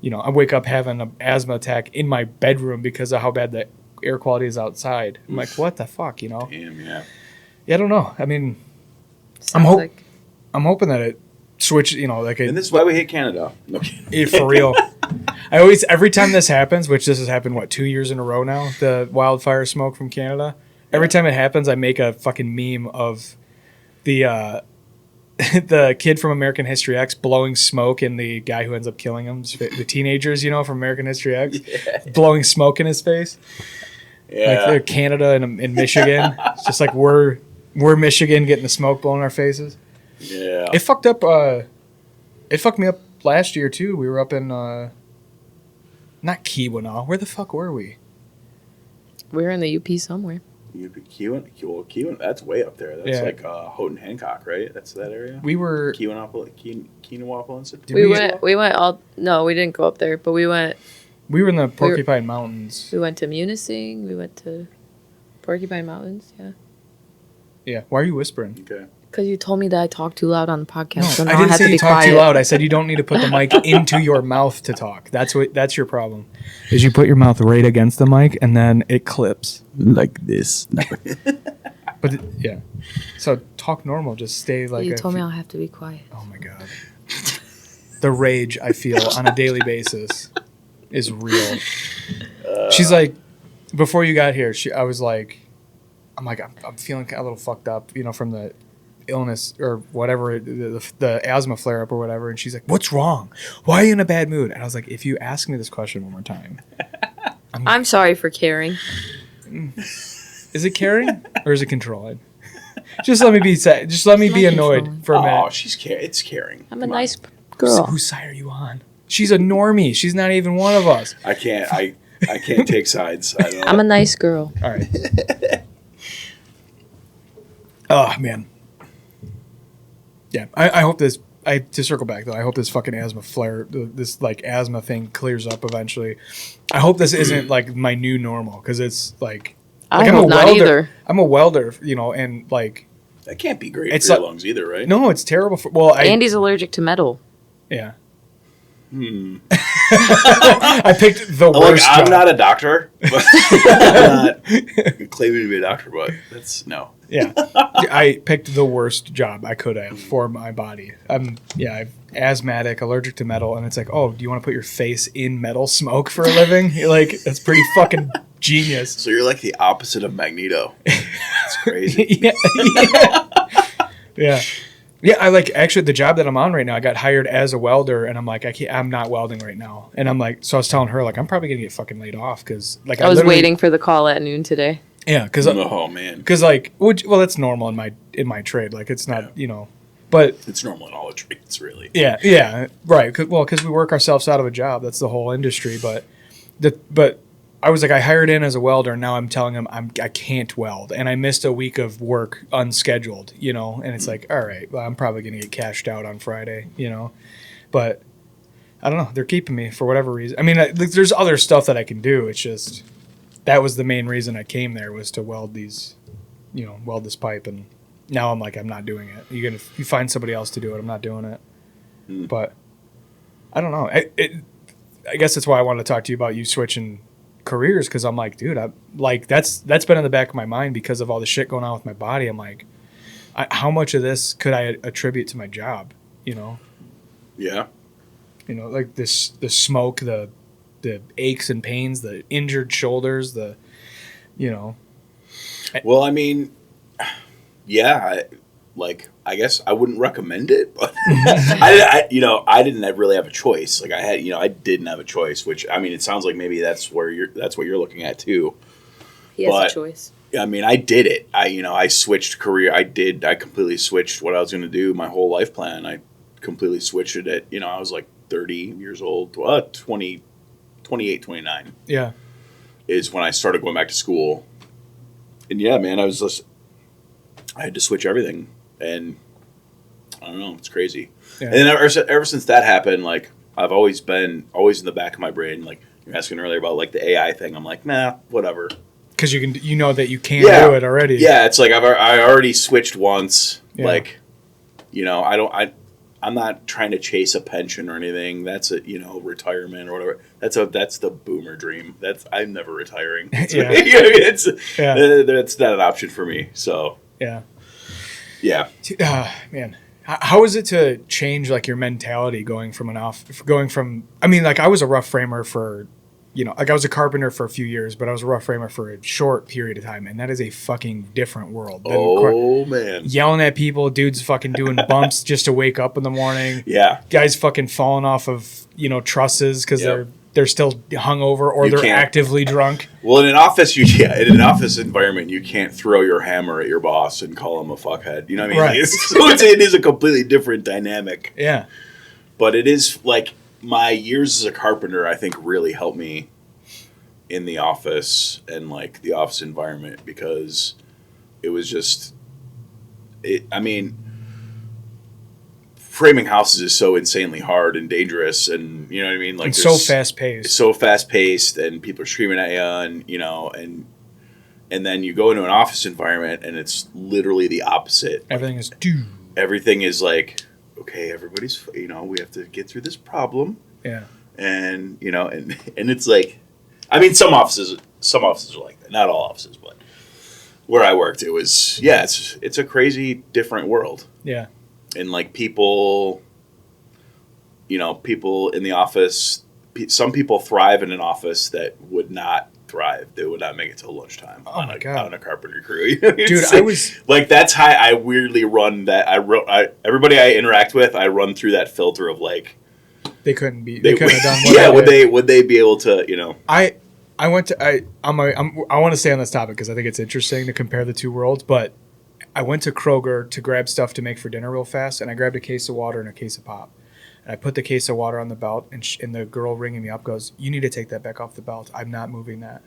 I wake up having an asthma attack in my bedroom because of how bad the air quality is outside. I'm like, what the fuck? Damn, yeah. Yeah, I don't know. I mean, Sounds I'm hoping that it switch. And this is why we hate Canada. No. For real. Every time this happens, which this has happened 2 years in a row now, the wildfire smoke from Canada. Every time it happens, I make a fucking meme of the the kid from American History X blowing smoke and the guy who ends up killing him, the teenagers, from American History X, blowing smoke in his face. Yeah. Like they're Canada and Michigan. It's just like we're Michigan getting the smoke blown in our faces. Yeah. It fucked up. It fucked me up last year too. We were up in not Keweenaw. Where the fuck were we? We're in the UP somewhere. Keweenaw, that's way up there. That's like Houghton Hancock, right? That's that area. We were Keweenaw. We went all. No, we didn't go up there, but we went. We were in the Porcupine Mountains. We went to Munising. We went to Porcupine Mountains. Yeah. Yeah. Why are you whispering? Okay. Because you told me that I talk too loud on the podcast. No, so now I didn't have say to you be talk quiet. too loud. I said you don't need to put the mic into your mouth to talk. That's your problem. Is you put your mouth right against the mic and then it clips like this. But yeah. So talk normal. Just stay like. You told me I'll have to be quiet. Oh my god. The rage I feel on a daily basis is real. She's like, before you got here, I'm feeling a little fucked up, from the illness or whatever, the asthma flare up or whatever. And she's like, what's wrong? Why are you in a bad mood? And I was like, if you ask me this question one more time. I'm sorry for caring. Is it caring or is it controlling? Just let me be sad. Just let me be annoyed for a minute. Oh, it's caring. I'm a nice girl. Whose side are you on? She's a normie. She's not even one of us. I can't take sides. I'm a nice girl. All right. Oh, man. Yeah, I hope this... to circle back, though, I hope this fucking asthma flare, this, asthma thing clears up eventually. I hope this isn't, my new normal, because it's, I I'm hope a not welder. either. I'm a welder, and, That can't be great it's for your lungs either, right? No, it's terrible for... Well, Andy's allergic to metal. Yeah. I picked the worst I'm job. not a doctor. But I'm not claiming to be a doctor, but that's no. Yeah. I picked the worst job I could have for my body. I'm asthmatic, allergic to metal, and it's like, oh, do you want to put your face in metal smoke for a living? That's pretty fucking genius. So you're like the opposite of Magneto. It's crazy. Yeah. Yeah, actually the job that I'm on right now, I got hired as a welder, and I'm like, I'm not welding right now. And I'm like, so I was telling her, I'm probably going to get fucking laid off because, I was waiting for the call at noon today. Yeah, because oh man, because well, that's normal in my trade. It's not, but it's normal in all the trades, really. Yeah, right. Because we work ourselves out of a job. That's the whole industry. But I was I hired in as a welder, and now I'm telling him I can't weld, and I missed a week of work unscheduled, and it's all right, well, I'm probably gonna get cashed out on Friday, but I don't know, they're keeping me for whatever reason. I mean, there's other stuff that I can do. It's just that was the main reason I came there, was to weld these, weld this pipe, and now I'm I'm not doing it. You find somebody else to do it. I'm not doing it, but I don't know. I guess that's why I wanted to talk to you about you switching careers, because I'm dude, that's been in the back of my mind because of all the shit going on with my body. I'm how much of this could I attribute to my job? Yeah. The smoke, the aches and pains, the injured shoulders, Well, I mean, yeah, I guess I wouldn't recommend it, but I didn't really have a choice. I didn't have a choice, which, I mean, it sounds like maybe that's what you're looking at too. He has a choice. I mean, I did it. I switched career. I completely switched what I was going to do, my whole life plan. I completely switched it at, I was like 30 years old, 28, 29 Yeah. is when I started going back to school. And yeah, man, I had to switch everything. And I don't know, it's crazy. Yeah. And then ever since that happened, like, I've always in the back of my brain, like, you're asking earlier about like the AI thing. I'm like, nah, whatever. Because you know that you can't do it already. Yeah, it's like I already switched once. Yeah. Like, I'm not trying to chase a pension or anything. That's retirement or whatever. That's the boomer dream. I'm never retiring. That's not an option for me. So yeah. Man, how is it to change like your mentality going from I mean, like, I was a rough framer for, like, I was a carpenter for a few years, but I was a rough framer for a short period of time, and that is a fucking different world. Man. Yelling at people, dudes fucking doing bumps just to wake up in the morning. Yeah. Guys fucking falling off of, trusses because they're still hungover or they're actively drunk. Well, in an office environment, you can't throw your hammer at your boss and call him a fuckhead. You know what I mean? Right. Like, it is a completely different dynamic. Yeah. But it is like, my years as a carpenter, I think, really helped me in the office and like the office environment, because it was just, framing houses is so insanely hard and dangerous, and you know what I mean? Like, it's so fast paced. It's so fast paced, and people are screaming at you, and then you go into an office environment and it's literally the opposite. Everything is like, okay, everybody's, we have to get through this problem. Yeah. And, and it's like, some offices are like that. Not all offices, but where I worked, it was, it's a crazy different world. Yeah. And like people in the office, some people thrive in an office that would not thrive. They would not make it till lunchtime on a carpenter crew. Dude, I was like, that's how I weirdly run that. Everybody I interact with, I run through that filter of like, they couldn't have done what yeah, would they be able to, I want to stay on this topic because I think it's interesting to compare the two worlds, but I went to Kroger to grab stuff to make for dinner real fast, and I grabbed a case of water and a case of pop. And I put the case of water on the belt, and the girl ringing me up goes, "You need to take that back off the belt. I'm not moving that."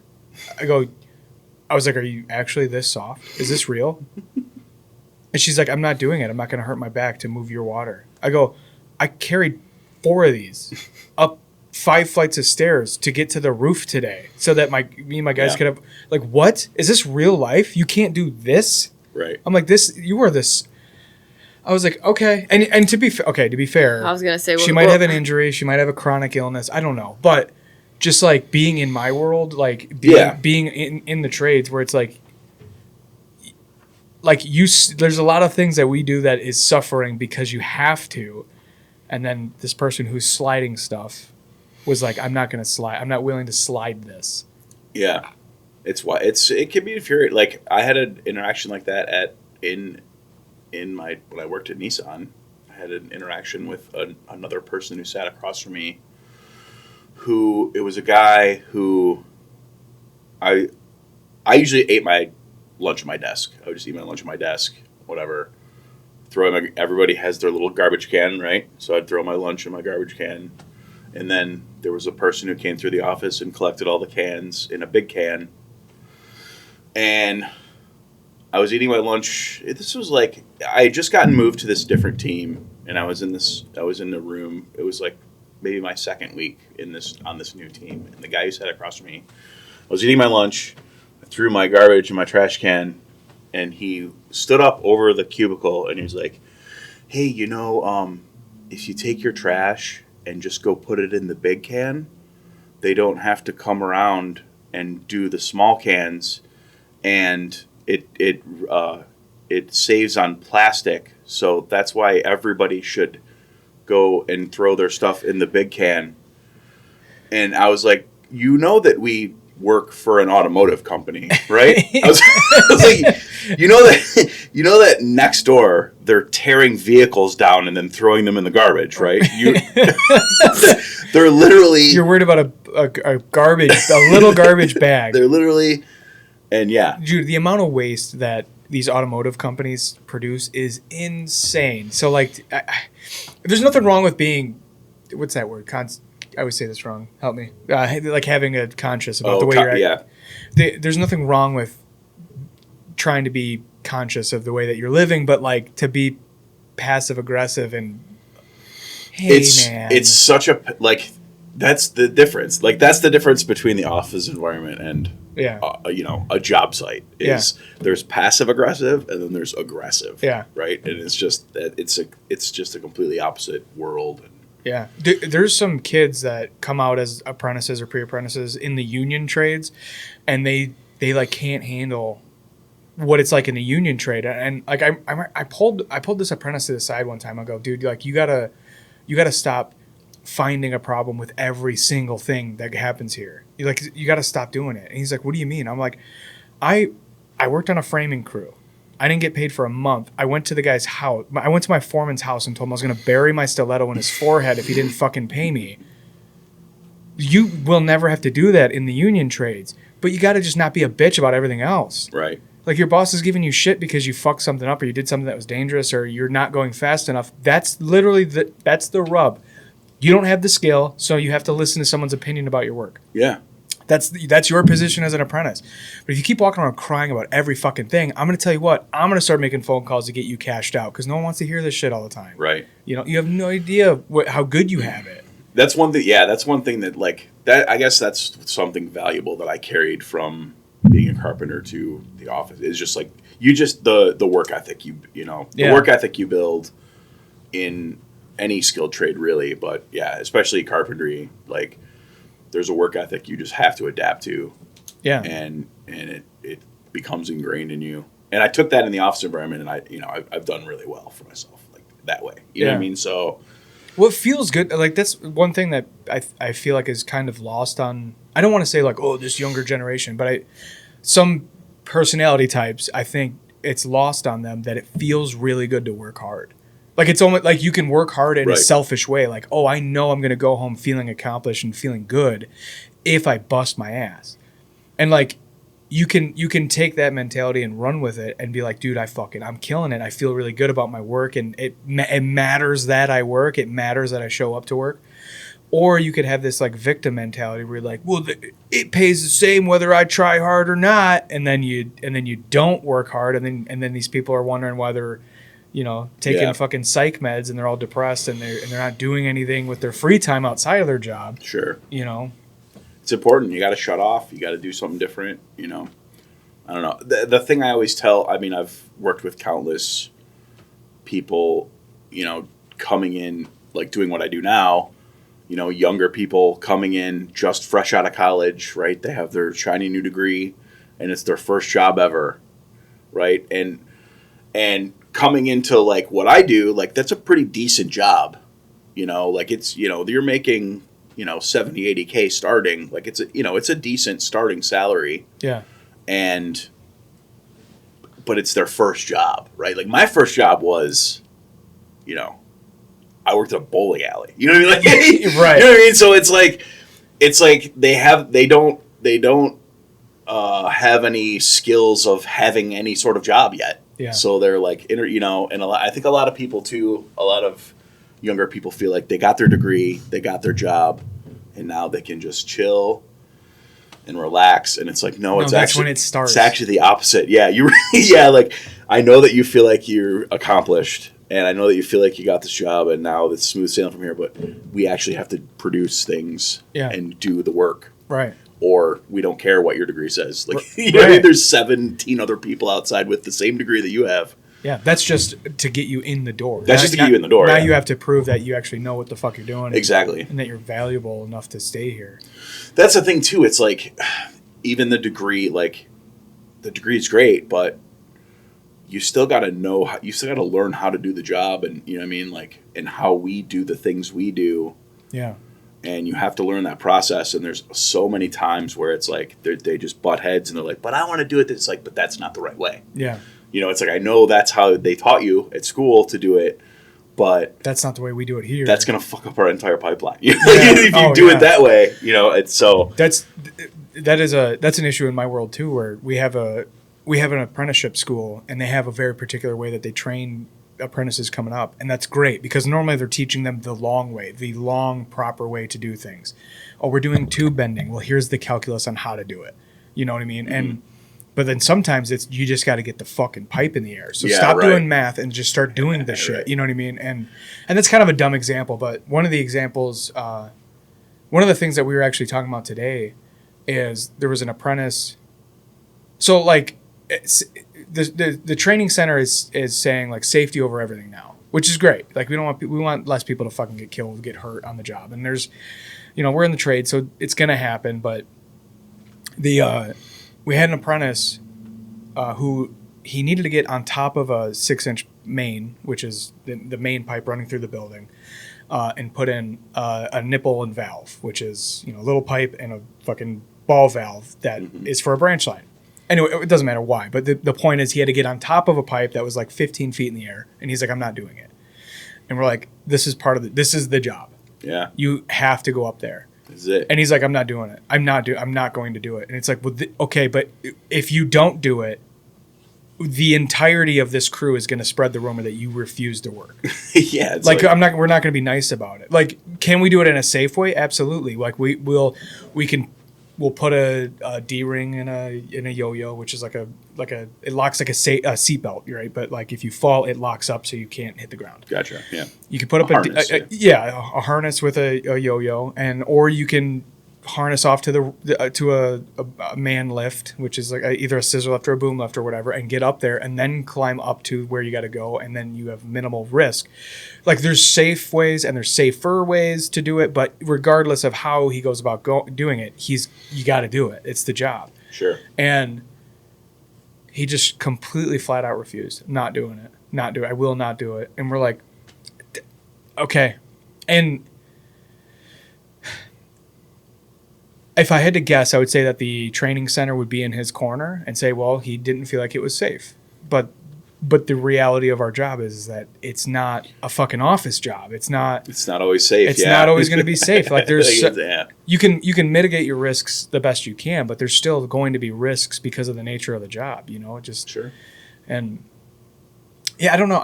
I was like, "Are you actually this soft? Is this real?" And she's like, "I'm not doing it. I'm not going to hurt my back to move your water." I go, "I carried 4 of these up 5 flights of stairs to get to the roof today so that me and my guys could have, like, what? Is this real life? You can't do this?" Right. I'm like, you are this. I was like, okay. And to be fair, I was going to say, she might have an injury. She might have a chronic illness. I don't know. But just like being in my world, like being in the trades where it's like there's a lot of things that we do that is suffering because you have to. And then this person who's sliding stuff was like, I'm not going to slide. I'm not willing to slide this. Yeah. It can be infuriating. Like, I had an interaction like that when I worked at Nissan. I had an interaction with another person who sat across from me. It was a guy who I usually ate my lunch at my desk. I would just eat my lunch at my desk, whatever. Everybody has their little garbage can, right? So I'd throw my lunch in my garbage can, and then there was a person who came through the office and collected all the cans in a big can. And I was eating my lunch. This was like, I had just gotten moved to this different team, and I was in the room. It was like maybe my second week on this new team. And the guy who sat across from me, I was eating my lunch. I threw my garbage in my trash can, and he stood up over the cubicle, and he was like, "Hey, if you take your trash and just go put it in the big can, they don't have to come around and do the small cans, and it saves on plastic. So that's why everybody should go and throw their stuff in the big can." And I was like, that we work for an automotive company, right? I was like, that next door they're tearing vehicles down and then throwing them in the garbage, right? They're literally. You're worried about a little garbage bag. They're literally, and yeah, dude, the amount of waste that these automotive companies produce is insane. So like, There's nothing wrong with being, what's that word? I always say this wrong. Help me. Like having a conscious about the way you're acting. Yeah. There's nothing wrong with trying to be conscious of the way that you're living, but like to be passive aggressive and it's such a like that's the difference. Like that's the difference between the office environment and a job site is there's passive aggressive and then there's aggressive. Yeah. Right. And it's just that it's just a completely opposite world. Yeah. There's some kids that come out as apprentices or pre-apprentices in the union trades, and they like can't handle what it's like in the union trade. And like I pulled this apprentice to the side one time. I go, dude, like you gotta stop finding a problem with every single thing that happens here. You got to stop doing it. And he's like, what do you mean? I'm like, I worked on a framing crew. I didn't get paid for a month. I went to the guy's house. I went to my foreman's house and told him I was going to bury my stiletto in his forehead if he didn't fucking pay me. You will never have to do that in the union trades, but you got to just not be a bitch about everything else. Right. Like your boss is giving you shit because you fucked something up or you did something that was dangerous or you're not going fast enough. That's literally that's the rub. You don't have the skill, so you have to listen to someone's opinion about your work. Yeah. That's your position as an apprentice. But if you keep walking around crying about every fucking thing, I'm going to tell you what, I'm going to start making phone calls to get you cashed out because no one wants to hear this shit all the time. Right. You know, you have no idea how good you have it. That's one thing. Yeah, that's one thing that like that. I guess that's something valuable that I carried from being a carpenter to the office. Is just like the work ethic the work ethic you build in any skilled trade really, but yeah, especially carpentry. Like there's a work ethic you just have to adapt to. Yeah, and it becomes ingrained in you. And I took that in the office environment, and I've done really well for myself like that way. You know what I mean? So. Well, it feels good. Like that's one thing that I feel like is kind of lost on. I don't want to say like, oh, this younger generation, but some personality types, I think it's lost on them that it feels really good to work hard. Like it's almost like you can work hard in a selfish way. Like, oh, I know I'm going to go home feeling accomplished and feeling good if I bust my ass. And like you can take that mentality and run with it and be like, dude, I'm killing it. I feel really good about my work, and it matters that I work. It matters that I show up to work. Or you could have this like victim mentality where you're like, well, it pays the same whether I try hard or not, and then you don't work hard, and then these people are wondering why they're, taking fucking psych meds and they're all depressed and they're not doing anything with their free time outside of their job. Sure. It's important. You got to shut off. You got to do something different. I don't know. The thing I always tell, I mean, I've worked with countless people, coming in, like doing what I do now, younger people coming in just fresh out of college, right? They have their shiny new degree and it's their first job ever, right? And coming into like what I do, like that's a pretty decent job, like it's, you're making, 70, 80K starting, like it's a decent starting salary. Yeah. But it's their first job, right? Like my first job was, I worked at a bowling alley. You know what I mean? Like, right. You know what I mean? So it's like they don't have any skills of having any sort of job yet. Yeah. So they're like, and I think a lot of people too, a lot of younger people feel like they got their degree, they got their job, and now they can just chill and relax. And it's like, no, it's that's actually when it starts. It's actually the opposite. Yeah, like I know that you feel like you're accomplished, and I know that you feel like you got this job, and now it's smooth sailing from here. But we actually have to produce things and do the work, right? Or we don't care what your degree says. Like, what I mean? There's 17 other people outside with the same degree that you have. Yeah, that's just to get you in the door. That's just to get you in the door. Now you have to prove that you actually know what the fuck you're doing. Exactly. And that you're valuable enough to stay here. That's the thing, too. It's like, even the degree, like, the degree is great, but you still got to know, you still got to learn how to do the job, and, you know what I mean? Like, and how we do the things we do. Yeah. And you have to learn that process, and there's so many times where it's like, they just butt heads, and they're like, but I want to do it. It's like, but that's not the right way. Yeah. It's like, I know that's how they taught you at school to do it, but that's not the way we do it here. That's going to fuck up our entire pipeline. If you do it that way, it's so. That's an issue in my world too, where we have an apprenticeship school, and they have a very particular way that they train apprentices coming up, and that's great because normally they're teaching them the long way, the long proper way to do things. Oh, we're doing tube bending. Well, here's the calculus on how to do it. You know what I mean? And but then sometimes it's you just got to get the fucking pipe in the air. So stop doing math and just start doing the shit. You know what I mean? And that's kind of a dumb example, but one of the examples, one of the things that we were actually talking about today is there was an apprentice. So like the training center is saying like safety over everything now, which is great. Like we want less people to fucking get killed, get hurt on the job. And there's, we're in the trade, so it's gonna happen. But we had an apprentice who he needed to get on top of a 6-inch main, which is the main pipe running through the building, and put in a nipple and valve, which is a little pipe and a fucking ball valve that is for a branch line. Anyway, it doesn't matter why, but the point is he had to get on top of a pipe that was like 15 feet in the air, and he's like, I'm not doing it. And we're like, this is the job. Yeah. You have to go up there. This is it. And he's like, I'm not doing it. I'm not going to do it. And it's like, well, okay, but if you don't do it, the entirety of this crew is going to spread the rumor that you refuse to work. Yeah. It's like we're not going to be nice about it. Like, can we do it in a safe way? Absolutely. Like we'll put a D-ring in a yo-yo, which is it locks like a seatbelt, right? But like if you fall, it locks up so you can't hit the ground. Gotcha. Yeah. You can put up a harness with a yo-yo, or you can harness off to a man lift, which is like either a scissor lift or a boom lift or whatever, and get up there and then climb up to where you got to go, and then you have minimal risk. Like there's safe ways and there's safer ways to do it, but regardless of how he goes about doing it, you got to do it. It's the job. Sure. And he just completely flat out refused. Not doing it. Not do it. I will not do it. And we're like, okay. And if I had to guess, I would say that the training center would be in his corner and say, well, he didn't feel like it was safe. But the reality of our job is that it's not a fucking office job. It's not always safe. It's not always going to be safe. Like there's you can mitigate your risks the best you can, but there's still going to be risks because of the nature of the job, Sure. And yeah, I don't know.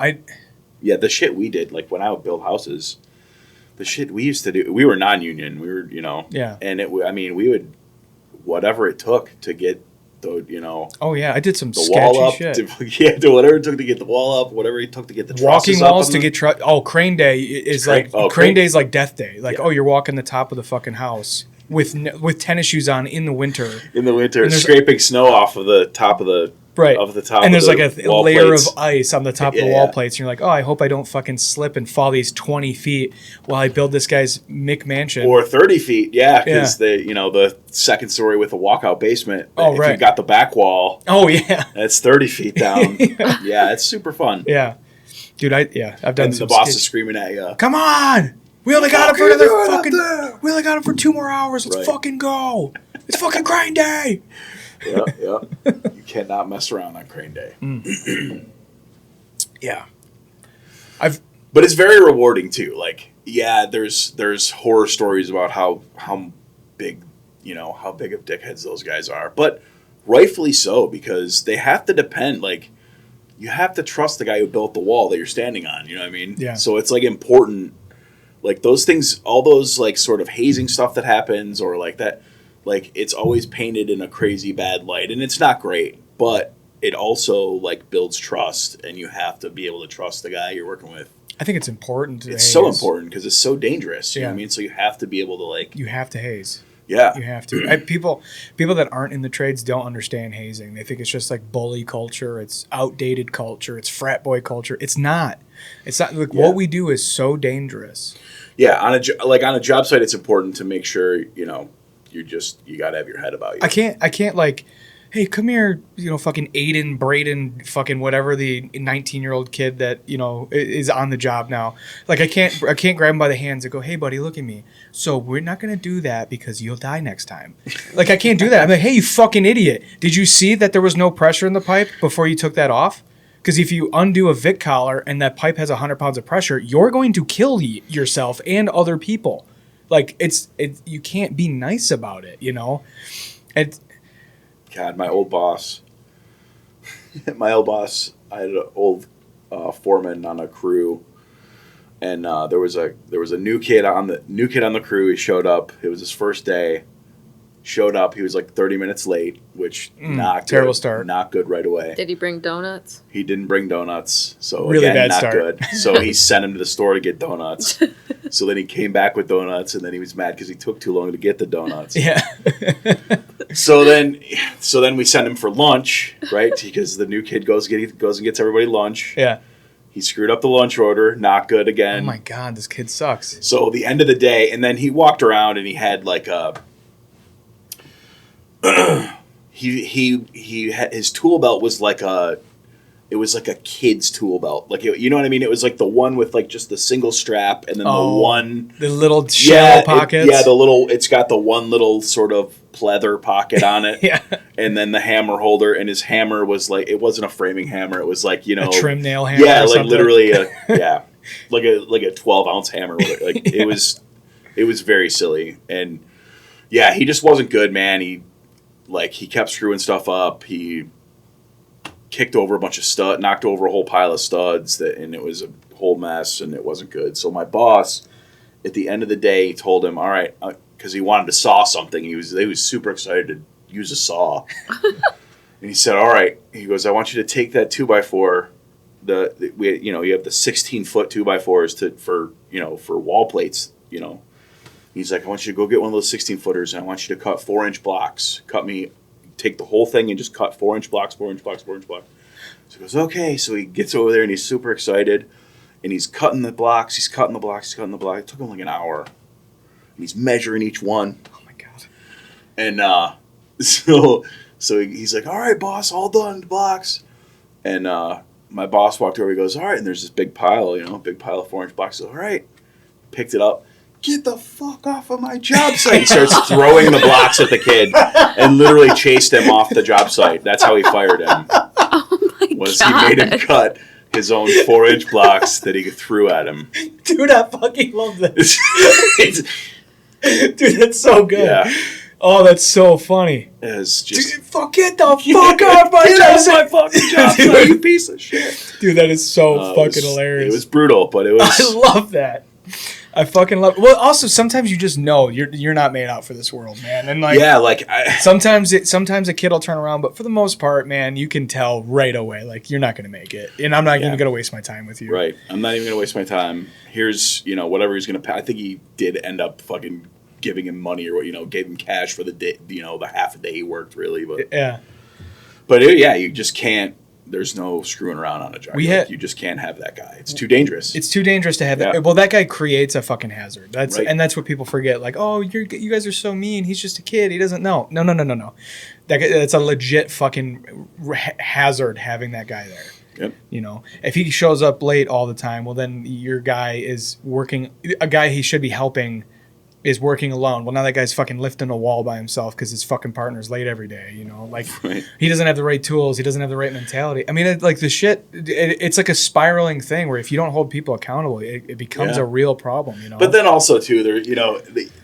The shit we did, like when I would build houses, the shit we used to do, we were non-union. We were, and we would, whatever it took to get the, Oh yeah, I did some the sketchy wall up. shit. To whatever it took to get the wall up, whatever it took to get the walking walls to get crane day is crane day is like death day. Like you're walking the top of the fucking house with tennis shoes on in the winter. Scraping snow off of the top of the. Right. Of the top, and there's like a layer plates. of ice on the top of the wall plates, and you're like, oh, I hope I don't fucking slip and fall these 20 feet while I build this guy's McMansion. Or 30 feet, because the second story with a walkout basement. Oh, if right. you got the back wall. Oh yeah. That's 30 feet down. Yeah, it's super fun. Yeah, dude. I've done. And the boss is screaming at you. Come on, we only got him for another fucking. We only got him for 2 more hours. Let's fucking go. It's fucking crane day. Yep. You cannot mess around on crane day. Yeah. But it's very rewarding too. Like, there's horror stories about how big, how big of dickheads those guys are. But rightfully so, because they have to depend, like, you have to trust the guy who built the wall that you're standing on, you know what I mean? Yeah. So it's like important, like those things, all those like sort of hazing stuff that happens or like that, like it's always painted in a crazy bad light, and it's not great, but it also like builds trust, and you have to be able to trust the guy you're working with. I think it's important to It's haze. so important because it's so dangerous. You know what I Yeah. mean? So you have to be able to like. You have to haze. Yeah. You have to. People that aren't in the trades don't understand hazing. They think it's just like bully culture. It's outdated culture. It's frat boy culture. It's not. It's not. Like, what we do is so dangerous. Yeah, on a job site, it's important to make sure you got to have your head about you. I can't like, hey, come here, fucking Aiden, Braden, fucking whatever the 19-year-old kid that is on the job now. Like I can't grab him by the hands and go, hey buddy, look at me. So we're not gonna do that because you'll die next time. Like I can't do that. I'm like, hey, you fucking idiot! Did you see that there was no pressure in the pipe before you took that off? Because if you undo a Vic collar and that pipe has 100 pounds of pressure, you're going to kill yourself and other people. Like you can't be nice about it, God, my old boss, I had an old foreman on a crew, and there was a new kid on the crew. He showed up. It was his first day. Showed up. He was like 30 minutes late, which not terrible good, start. Not good right away. Did he bring donuts? He didn't bring donuts, so really again, bad not start. good. So he sent him to the store to get donuts. So then he came back with donuts, and then he was mad because he took too long to get the donuts. Yeah. So then we send him for lunch, right? Because the new kid goes and gets everybody lunch. Yeah. He screwed up the lunch order. Not good again. Oh my God, this kid sucks. So the end of the day, and then he walked around and he had like a. he had, his tool belt was like a kid's tool belt, like you know what I mean. It was like the one with like just the single strap, and then the little shell pockets. It's got the one little sort of pleather pocket on it. Yeah. And then the hammer holder, and his hammer was like, it wasn't a framing hammer. It was like, a trim nail hammer. Yeah, or like something. literally like a 12-ounce hammer. Like it was very silly, and yeah, he just wasn't good, man. He kept screwing stuff up. He kicked over a bunch of knocked over a whole pile of studs, and it was a whole mess, and it wasn't good. So my boss, at the end of the day, told him, all right, because he wanted to saw something. He was super excited to use a saw. And he said, all right. He goes, I want you to take that 2x4. You have the 16-foot 2x4s for wall plates, He's like, I want you to go get one of those 16-footers, and I want you to cut 4-inch blocks. Take the whole thing and just cut 4-inch blocks. So he goes, okay. So he gets over there, and he's super excited, and he's cutting the blocks. It took him like an hour. And he's measuring each one. Oh, my God. And so he's like, all right, boss, all done, blocks. And my boss walked over. He goes, all right. And there's this big pile, of 4-inch blocks. So, all right. Picked it up. Get the fuck off of my job site. He starts throwing the blocks at the kid and literally chased him off the job site. That's how he fired him. Oh my God. He made him cut his own 4-inch blocks that he threw at him. Dude, I fucking love this. Dude, that's so good. Yeah. Oh, that's so funny. It's just... Dude, get the fuck off my job site. fucking job site, you piece of shit. Dude, that is so fucking hilarious. It was brutal, but it was... I love that. I fucking love. Well, also sometimes you just know you're not made out for this world, man. And sometimes a kid will turn around, but for the most part, man, you can tell right away, like you're not gonna make it, and I'm not even gonna waste my time with you. Right, I'm not even gonna waste my time. Here's whatever he's gonna pay. I think he did end up fucking giving him money or gave him cash for the day, the half a day he worked, really. But yeah, you just can't. There's no screwing around on a job. You just can't have that guy. It's too dangerous. It's too dangerous to have that. Well, that guy creates a fucking hazard. That's what people forget. Like, oh, you guys are so mean. He's just a kid. He doesn't know. No. That's a legit fucking hazard having that guy there. Yep. If he shows up late all the time, well, then your guy is working. A guy he should be helping is working alone. Well, now that guy's fucking lifting a wall by himself because his fucking partner's late every day, He doesn't have the right tools. He doesn't have the right mentality. I mean, it's like a spiraling thing where if you don't hold people accountable, it becomes a real problem, But then also, too,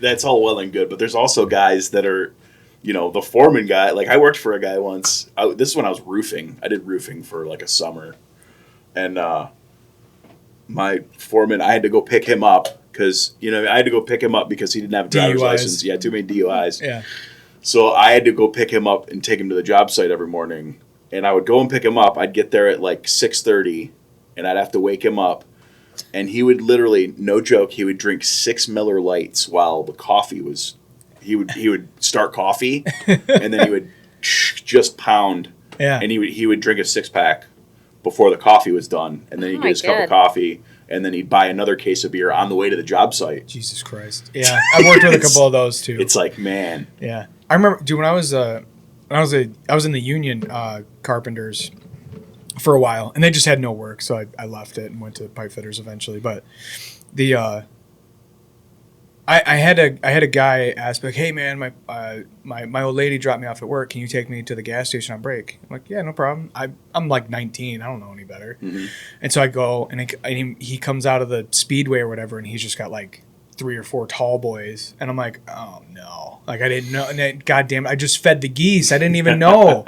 that's all well and good, but there's also guys that are, the foreman guy. Like, I worked for a guy once. This is when I was roofing. I did roofing for, like, a summer. And my foreman, I had to go pick him up. Because, I had to go pick him up because he didn't have a driver's license. Yeah, too many DUIs. Yeah. So I had to go pick him up and take him to the job site every morning. And I would go and pick him up. I'd get there at like 6:30, and I'd have to wake him up. And he would literally, no joke, he would drink 6 Miller Lights while the coffee was... He would start coffee, and then he would just pound. Yeah. And he would drink a 6-pack before the coffee was done. And then he'd get his cup of coffee. And then he'd buy another case of beer on the way to the job site. Jesus Christ! Yeah, I worked with a couple of those too. It's like, man. Yeah, I remember, dude. When I was in the union carpenters for a while, and they just had no work, so I left it and went to pipe fitters eventually. But I had a guy ask me, like, hey man, my old lady dropped me off at work. Can you take me to the gas station on break? I'm like, yeah, no problem. I'm like 19. I don't know any better. Mm-hmm. And so I go, and he comes out of the speedway or whatever, and he's just got like 3 or 4 tall boys. And I'm like, oh no. Like, I didn't know. And God damn it, I just fed the geese. I didn't even know.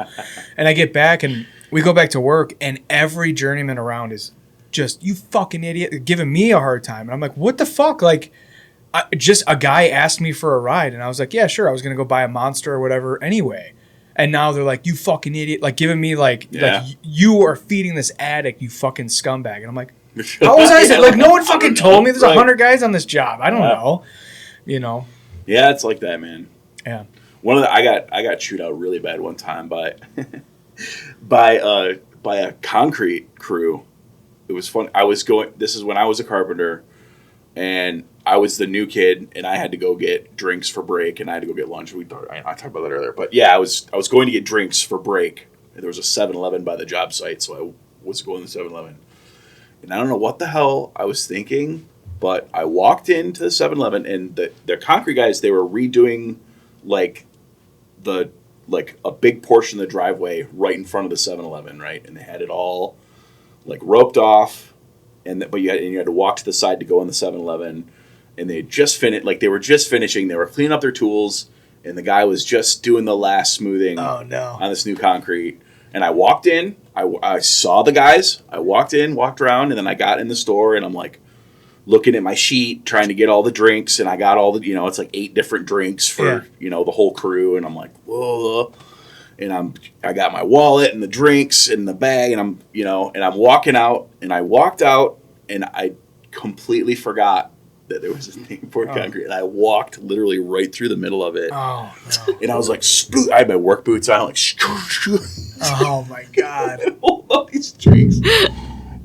And I get back, and we go back to work, and every journeyman around is just, you fucking idiot, giving me a hard time. And I'm like, what the fuck? Like, just a guy asked me for a ride, and I was like, yeah, sure. I was going to go buy a Monster or whatever anyway. And now they're like, you fucking idiot. Like, giving me, like you are feeding this addict, you fucking scumbag. And I'm like, how was I? Like, no one fucking told me there's 100 guys on this job. I don't know. You know? Yeah, it's like that, man. Yeah. I got chewed out really bad one time by a concrete crew. It was fun. This is when I was a carpenter, and I was the new kid, and I had to go get drinks for break, and I had to go get lunch. I talked about that earlier, but yeah, I was going to get drinks for break. There was a 7-Eleven by the job site, so I was going to the 7-Eleven, and I don't know what the hell I was thinking, but I walked into the 7-Eleven, and the concrete guys, they were redoing a big portion of the driveway right in front of the 7-Eleven, right, and they had it all like roped off, but you had to walk to the side to go in the 7-Eleven. And they just finished, they were just finishing. They were cleaning up their tools, and the guy was just doing the last smoothing on this new concrete. And I walked in. I saw the guys. I walked in, walked around, and then I got in the store, and I'm like looking at my sheet, trying to get all the drinks. And I got all the, it's like 8 different drinks for, the whole crew. And I'm like, whoa. And I got my wallet and the drinks and the bag, and I'm walking out. And I walked out, and I completely forgot that there was a thing for concrete, and I walked literally right through the middle of it. Oh, no. And I was like, I had my work boots on, like, oh my God. And hold up these drinks.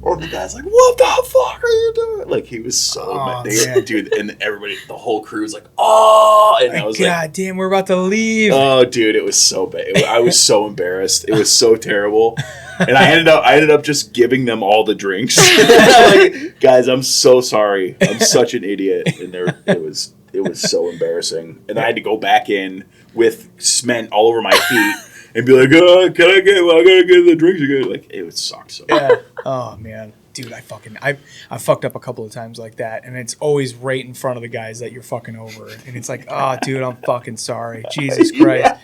Or the guy's like, what the fuck are you doing? Like, he was so mad. Dude, and everybody, the whole crew was like, oh, and I was like, God damn, we're about to leave. Oh, dude, it was so bad. I was so embarrassed. It was so terrible. And I ended up just giving them all the drinks. Like, guys, I'm so sorry. I'm such an idiot. And it was so embarrassing. And I had to go back in with cement all over my feet and be like, I gotta get the drinks again. Like, it would suck so bad. Yeah. Oh man. Dude, I fucked up a couple of times like that, and it's always right in front of the guys that you're fucking over. And it's like, oh dude, I'm fucking sorry. Jesus Christ.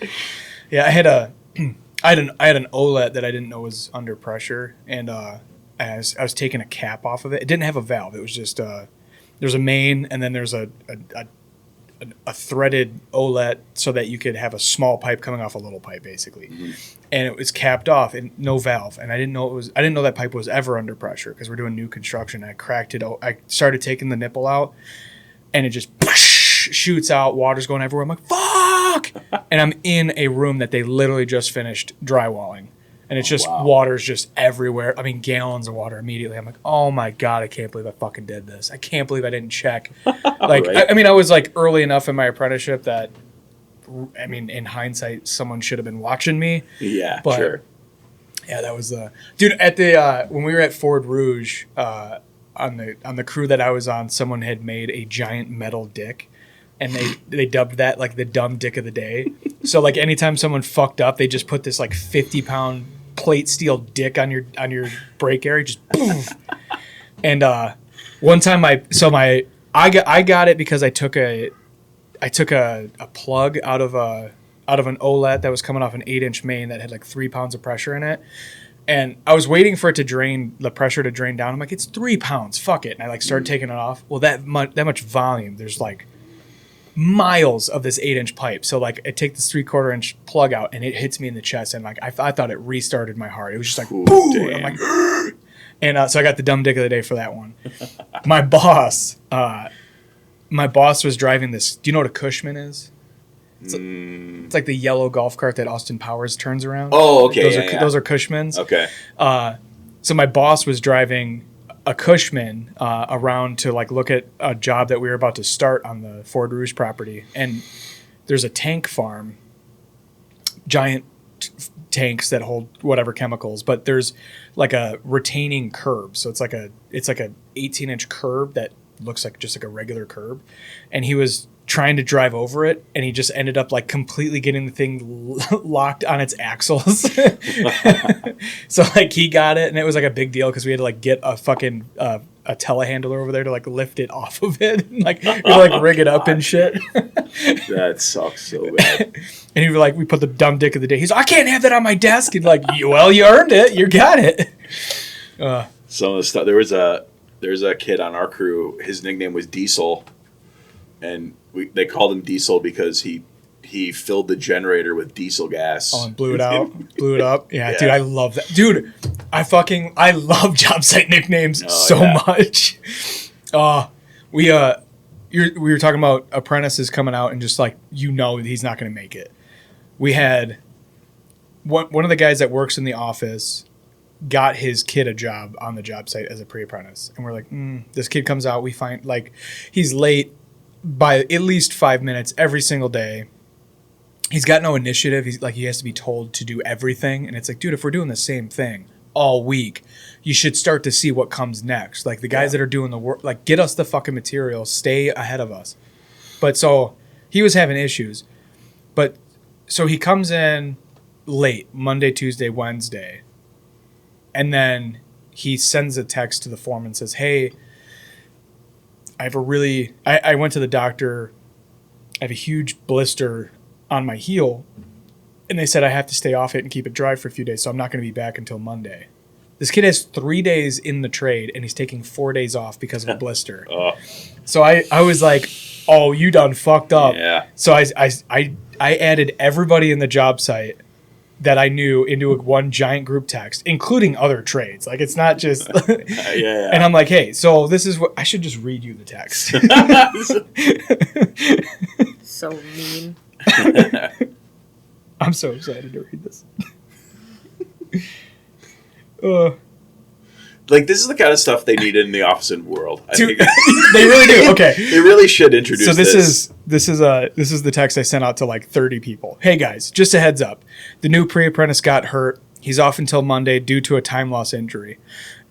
Yeah, I had an OLED that I didn't know was under pressure, and I was taking a cap off of it. It didn't have a valve. It was just there's a main, and then there's a threaded OLED so that you could have a small pipe coming off a little pipe, basically. Mm-hmm. And it was capped off and no valve. And I didn't know that pipe was ever under pressure because we're doing new construction. I cracked it. I started taking the nipple out, and it just shoots out. Water's going everywhere. I'm like, fuck! And I'm in a room that they literally just finished drywalling. And it's just water's just everywhere. I mean, gallons of water immediately. I'm like, oh my God, I can't believe I fucking did this. I can't believe I didn't check. Like, right. I mean, I was like early enough in my apprenticeship that, I mean, in hindsight, someone should have been watching me. Yeah, but, sure. Yeah, that was dude. At the when we were at Ford Rouge, on the crew that I was on, someone had made a giant metal dick. And they dubbed that like the dumb dick of the day. So like anytime someone fucked up, they just put this like 50-pound plate steel dick on your brake area, just boom. And one time I got it because I took a plug out of an OLED that was coming off an 8-inch main that had like 3 pounds of pressure in it. And I was waiting for it to drain, the pressure to drain down. I'm like, it's 3 pounds, fuck it. And I like started taking it off. Well, that much volume, there's like miles of this 8-inch pipe. So like I take this 3/4 inch plug out and it hits me in the chest, and like I thought it restarted my heart. It was just like boom. I'm like, and so I got the dumb dick of the day for that one. My boss was driving this. Do you know what a Cushman is? It's like the yellow golf cart that Austin Powers turns around. Oh, okay. Those are Cushmans. Okay. So my boss was driving a Cushman around to like look at a job that we were about to start on the Ford Rouge property, and there's a tank farm, giant tanks that hold whatever chemicals, but there's like a retaining curb, so it's like a 18-inch curb that looks like just like a regular curb, and he was trying to drive over it, and he just ended up like completely getting the thing locked on its axles. So like he got it, and it was like a big deal because we had to like get a fucking a telehandler over there to like lift it off of it, and like we like rig it up and shit. That sucks so bad. And he was like, we put the dumb dick of the day. He's like, I can't have that on my desk. And like, well, you earned it. You got it. some of the stuff. There's a kid on our crew. His nickname was Diesel, and they called him Diesel because he filled the generator with diesel gas. Oh, and blew it out, blew it up. Yeah, dude, I love that, dude. I love job site nicknames much. We were talking about apprentices coming out and just like he's not going to make it. We had one of the guys that works in the office got his kid a job on the job site as a pre-apprentice, and we're like, this kid comes out, we find like he's late by at least 5 minutes every single day. He's got no initiative. He's like, he has to be told to do everything, and it's like, dude, if we're doing the same thing all week, you should start to see what comes next. Like the guys that are doing the work, like get us the fucking material, stay ahead of us. But so he was having issues, but so he comes in late Monday, Tuesday, Wednesday, and then he sends a text to the foreman and says, hey, I went to the doctor. I have a huge blister on my heel, and they said I have to stay off it and keep it dry for a few days, so I'm not going to be back until Monday. This kid has 3 days in the trade, and he's taking 4 days off because of a blister. So I was like, oh, you done fucked up. Yeah. So I added everybody in the job site that I knew into one giant group text, including other trades. Like, it's not just... yeah. And I'm like, hey, so this is what... I should just read you the text. So mean. I'm so excited to read this. Like, this is the kind of stuff they need in the office and world. Dude, they really do. Okay, they really should introduce. So this is the text I sent out to like 30 people. Hey guys, just a heads up. The new pre-apprentice got hurt. He's off until Monday due to a time loss injury.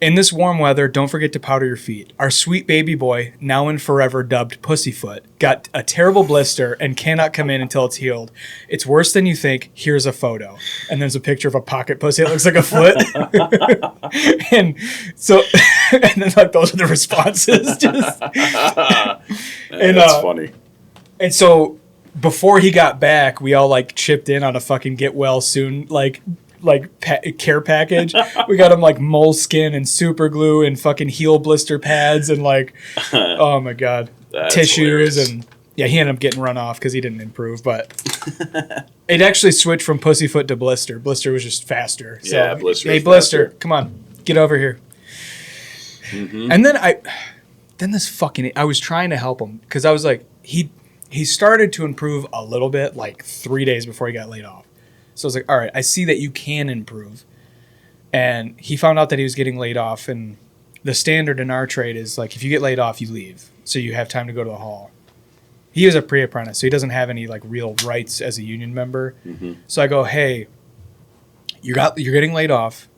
In this warm weather, don't forget to powder your feet. Our sweet baby boy, now and forever dubbed Pussyfoot, got a terrible blister and cannot come in until it's healed. It's worse than you think. Here's a photo. And there's a picture of a pocket pussy. It looks like a foot. And so, and then like those are the responses. Just, and that's funny. And so before he got back, we all like chipped in on a fucking get well soon care package. We got him like moleskin and super glue and fucking heel blister pads and like oh my god, tissues hilarious. And yeah, he ended up getting run off because he didn't improve. But it actually switched from Pussyfoot to Blister. Blister was just faster. So, yeah, Blister. Hey, Blister, come on, get over here. Mm-hmm. And then I was trying to help him because I was like, he started to improve a little bit like 3 days before he got laid off. So I was like, all right, I see that you can improve. And he found out that he was getting laid off. And the standard in our trade is like, if you get laid off, you leave. So you have time to go to the hall. He is a pre-apprentice, so he doesn't have any like real rights as a union member. Mm-hmm. So I go, hey, you're getting laid off.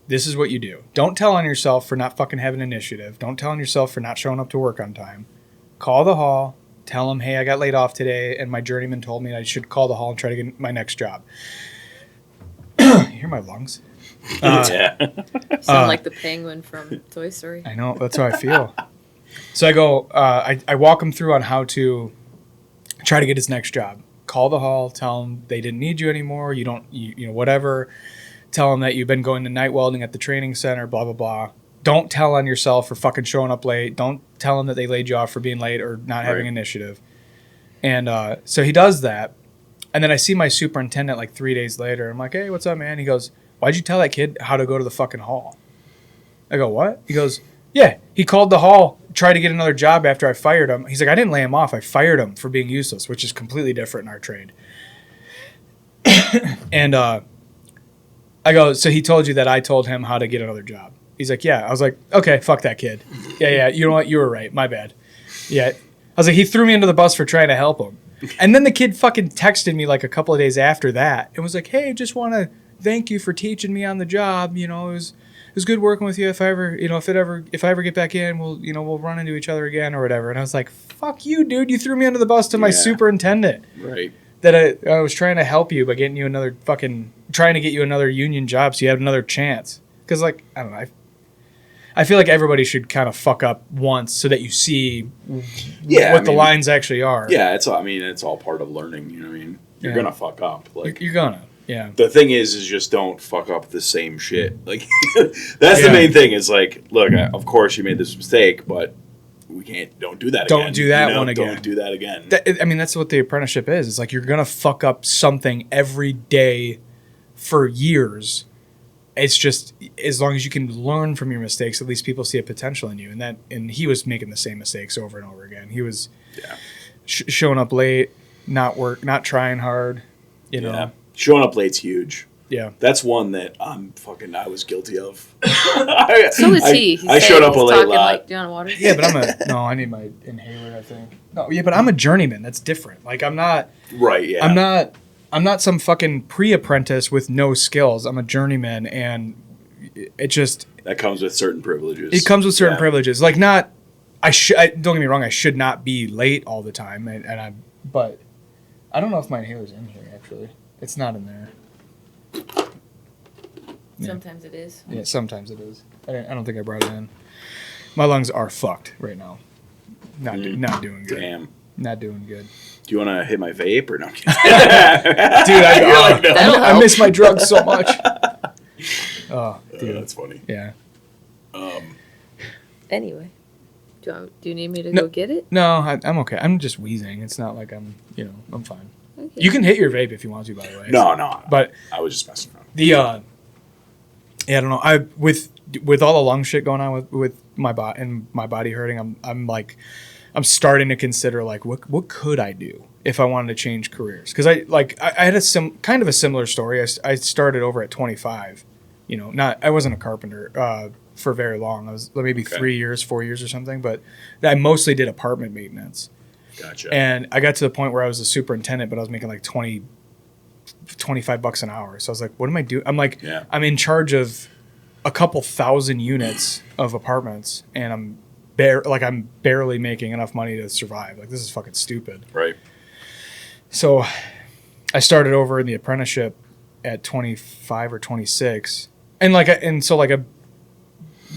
This is what you do. Don't tell on yourself for not fucking having initiative. Don't tell on yourself for not showing up to work on time. Call the hall. Tell them, hey, I got laid off today, and my journeyman told me I should call the hall and try to get my next job. You hear my lungs? Yeah. Sound like the penguin from Toy Story. I know. That's how I feel. So I go, I walk him through on how to try to get his next job. Call the hall. Tell them they didn't need you anymore. You don't, you know, whatever. Tell them that you've been going to night welding at the training center, blah, blah, blah. Don't tell on yourself for fucking showing up late. Don't tell them that they laid you off for being late or not having initiative. And so he does that. And then I see my superintendent like 3 days later. I'm like, hey, what's up, man? He goes, why'd you tell that kid how to go to the fucking hall? I go, what? He goes, yeah, he called the hall, tried to get another job after I fired him. He's like, I didn't lay him off. I fired him for being useless, which is completely different in our trade. And I go, so he told you that I told him how to get another job? He's like, yeah. I was like, okay, fuck that kid. Yeah, you know what? You were right. My bad. Yeah. I was like, he threw me under the bus for trying to help him. And then the kid fucking texted me like a couple of days after that and was like, hey, just want to thank you for teaching me on the job. You know, it was good working with you. If I ever get back in, we'll run into each other again or whatever. And I was like, fuck you, dude. You threw me under the bus to my superintendent. Right. That I was trying to help you by getting you trying to get you another union job so you had another chance. Because, like, I don't know, I feel like everybody should kind of fuck up once so that you see what the lines actually are. Yeah, it's all part of learning. You know what I mean? You're gonna fuck up. Like you're gonna. Yeah. The thing is just don't fuck up the same shit. Like, that's the main thing. Is like, look, of course you made this mistake, but don't do that again. Don't do that one again. Don't do that again. I mean, that's what the apprenticeship is. It's like you're going to fuck up something every day for years. It's just, as long as you can learn from your mistakes, at least people see a potential in you. And he was making the same mistakes over and over again. He was showing up late, not trying hard, you know. Showing up late's huge. Yeah. That's one that I was guilty of. So was he. I showed up a late lot. Like, do you want water? Yeah, but I need my inhaler, I think. No, yeah, but I'm a journeyman. That's different. Like, I'm not. Right, yeah. I'm not some fucking pre-apprentice with no skills. I'm a journeyman, and it just. That comes with certain privileges. It comes with certain privileges. Like, not. Don't get me wrong, I should not be late all the time, but I don't know if my inhaler's in here, actually. It's not in there. Sometimes it is. Yeah, sometimes it is. I don't think I brought it in. My lungs are fucked right now. Not doing good. Damn. Not doing good. Do you want to hit my vape or no? Dude, I miss my drugs so much. Oh, dude. That's funny. Yeah. Anyway, do you need me to go get it? No, I'm okay. I'm just wheezing. It's not like I'm fine. Okay. You can hit your vape if you want to, by the way. No. But I was just messing around. I don't know. With all the lung shit going on with my body and my body hurting, I'm starting to consider like what could I do if I wanted to change careers? Because I had kind of a similar story. I started over at 25. I wasn't a carpenter for very long. I was maybe 4 years or something. But I mostly did apartment maintenance. Gotcha. And I got to the point where I was a superintendent, but I was making like $25 an hour. So I was like, what am I doing? I'm like, I'm in charge of a couple thousand units of apartments, and I'm barely making enough money to survive. Like, this is fucking stupid. Right. So I started over in the apprenticeship at 25 or 26. And the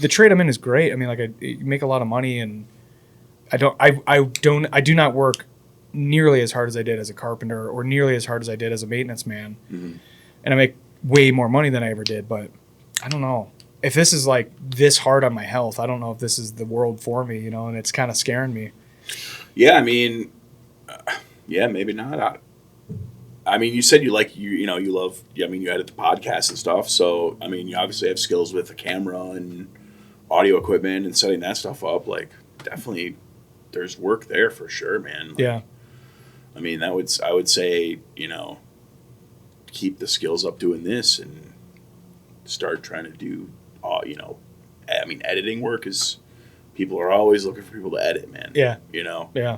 trade I'm in is great. I mean, like, I make a lot of money, and I do not work nearly as hard as I did as a carpenter or nearly as hard as I did as a maintenance man. Mm-hmm. And I make way more money than I ever did, but I don't know. If this is like this hard on my health, I don't know if this is the world for me, and it's kind of scaring me. Yeah, I mean, maybe not. I mean, you said you love, I mean, you edit the podcast and stuff. So, I mean, you obviously have skills with the camera and audio equipment and setting that stuff up. Like, definitely there's work there for sure, man. Like, yeah. I mean, I would say, keep the skills up doing this and start trying to do, I mean, editing work is, people are always looking for people to edit, man. Yeah. Yeah.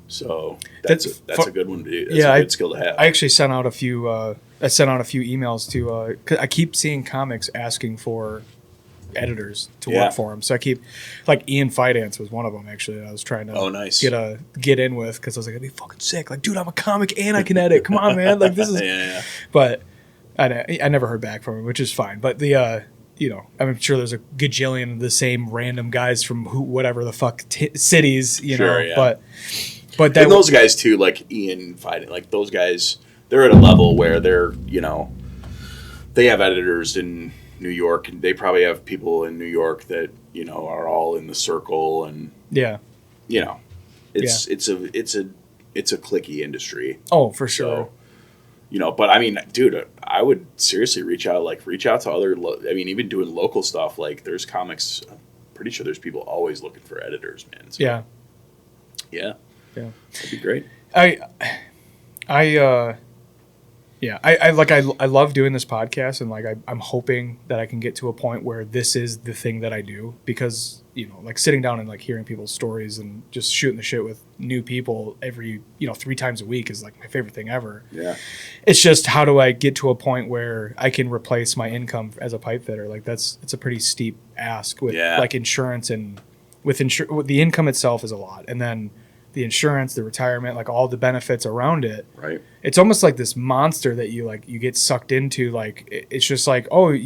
So that's a good one to do. That's a good skill to have. I actually sent out a few emails to, 'cause I keep seeing comics asking for editors to work for them. So I keep, like, Ian Fidance was one of them, actually, that I was trying to get in with, because I was like, I'd be fucking sick. Like, dude, I'm a comic and I can edit. Come on, man. Like, this is... Yeah. But I never heard back from him, which is fine. But I'm sure there's a gajillion of the same random guys from whatever the fuck cities, Sure, yeah. But and those guys too, like Ian Fidance, like those guys, they're at a level where they're, they have editors in New York, and they probably have people in New York that are all in the circle, and it's a cliquey industry. Oh, for sure. So, but I mean, dude, I would seriously reach out to other. I mean, even doing local stuff. Like, there's comics. I'm pretty sure there's people always looking for editors, man. So, yeah, that'd be great. I love doing this podcast, and like I'm hoping that I can get to a point where this is the thing that I do, because like sitting down and like hearing people's stories and just shooting the shit with new people every 3 times a week is like my favorite thing ever. Yeah, it's just, how do I get to a point where I can replace my income as a pipe fitter? Like, it's a pretty steep ask with like insurance, and with the income itself is a lot, and then the insurance, the retirement, like all the benefits around it. Right. It's almost like this monster that you get sucked into. Like it's just like, oh,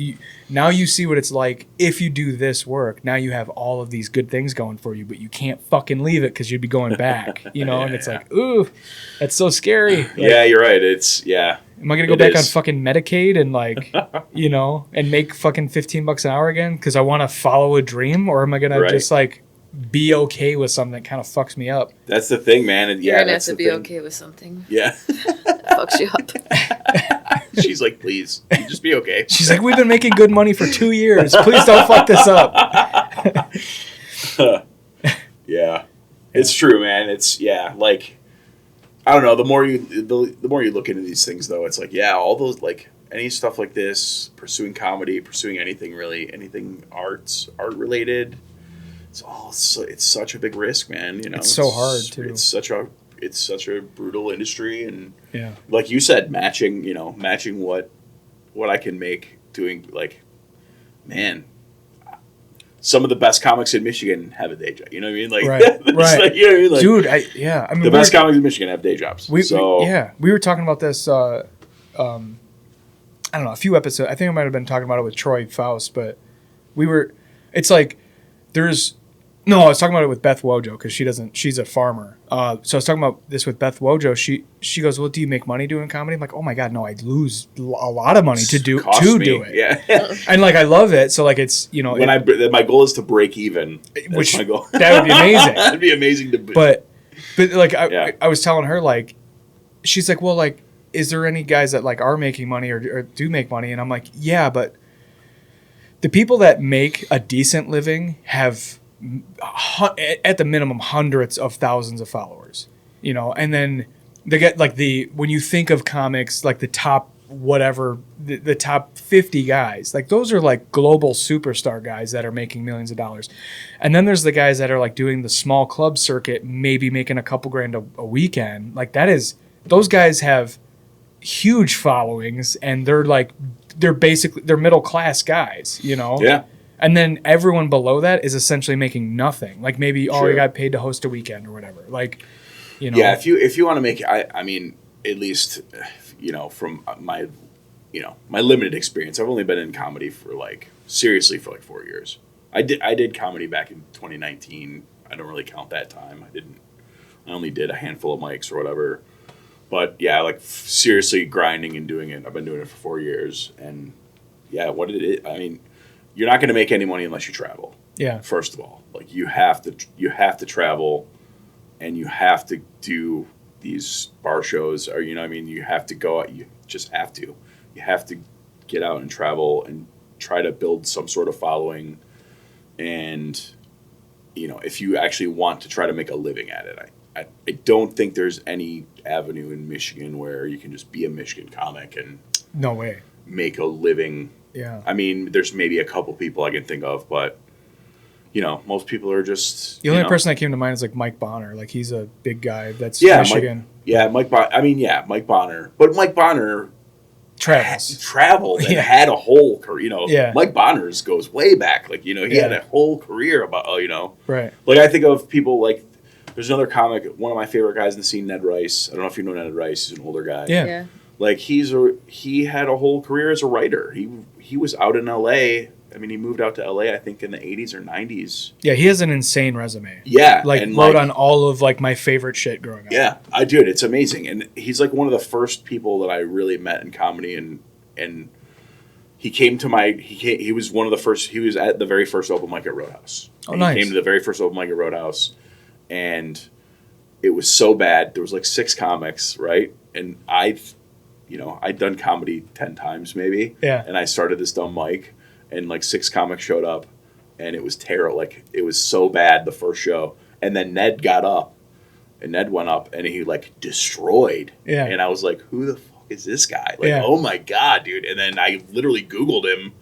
now you see what it's like if you do this work. Now you have all of these good things going for you, but you can't fucking leave it because you'd be going back, you know. And it's like, ooh, that's so scary. Like, yeah, you're right. It's Am I gonna go back on fucking Medicaid and like, you know, and make fucking $15 an hour again because I want to follow a dream, or am I gonna just like be okay with something that kind of fucks me up? That's the thing, man. And, You're gonna have to be okay with something. Yeah. That fucks you up. She's like, please, you just be okay. She's like, we've been making good money for 2 years. Please don't fuck this up. Yeah. It's true, man. It's like, I don't know. The more you look into these things, though, it's like, all those like any stuff like this, pursuing comedy, pursuing anything really, anything art related. It's such a big risk, man. You know, it's so hard too. It's such a brutal industry, and yeah, like you said, matching what I can make doing, like, man, some of the best comics in Michigan have a day job. You know what I mean? Like, right. Like, you know what I mean? Like, dude, I mean, the best comics in Michigan have day jobs. We were talking about this. I don't know, a few episodes. I think I might have been talking about it with Troy Faust, but it's like I was talking about it with Beth Wojo because she's a farmer. So I was talking about this with Beth Wojo. She goes, well, do you make money doing comedy? I'm like, oh my God, no, I'd lose a lot of money to do it. Yeah. And like, I love it. So like, it's, you know, my goal is to break even. That's my goal. That would be amazing. That'd be amazing but like, I was telling her, like, she's like, well, like, is there any guys that like are making money or do make money? And I'm like, yeah, but the people that make a decent living have at the minimum hundreds of thousands of followers, you know, and then they get like when you think of comics, like the top the top 50 guys, like those are like global superstar guys that are making millions of dollars. And then there's the guys that are like doing the small club circuit, maybe making a couple grand a weekend. Like those guys have huge followings, and they're basically middle class guys, you know? Yeah. And then everyone below that is essentially making nothing. Like maybe you got paid to host a weekend or whatever. Like, you know. Yeah, if you want to make, I mean, at least, you know, from my limited experience, I've only been in comedy for seriously for 4 years. I did comedy back in 2019. I don't really count that time. I only did a handful of mics or whatever. But yeah, like seriously grinding and doing it. I've been doing it for 4 years, and yeah, I mean, you're not going to make any money unless you travel. Yeah. First of all, like you have to travel, and you have to do these bar shows, or you know what I mean, you have to go out. You just have to. You have to get out and travel and try to build some sort of following, and you know, if you actually want to try to make a living at it, I don't think there's any avenue in Michigan where you can just be a Michigan comic and no way make a living. Yeah. I mean, there's maybe a couple people I can think of, but you know, most people are just the only person that came to mind is like Mike Bonner. Like he's a big guy that's Michigan. Mike Bonner. But Mike Bonner traveled and had a whole career. You know, Mike Bonner's goes way back. Like, you know, he had a whole career about, you know. Right. Like I think of people like, there's another comic, one of my favorite guys in the scene, Ned Rice. I don't know if you know Ned Rice. He's an older guy. Yeah. Like he had a whole career as a writer. He was out in L.A. I mean, he moved out to L.A. I think in the 80s or 90s. Yeah, he has an insane resume. Yeah, like and wrote on all of like my favorite shit growing up. Yeah, I do. It's amazing, and he's like one of the first people that I really met in comedy, and he came to he was one of the first. He was at the very first open mic at Roadhouse. Oh, nice. He came to the very first open mic at Roadhouse, and it was so bad. There was like 6 comics, right? And I'd done comedy 10 times maybe. Yeah. And I started this dumb mic, and like 6 comics showed up, and it was terrible. Like it was so bad the first show. And then Ned got up, and Ned went up, and he like destroyed. Yeah. And I was like, who the fuck is this guy? Like, oh my God, dude. And then I literally Googled him,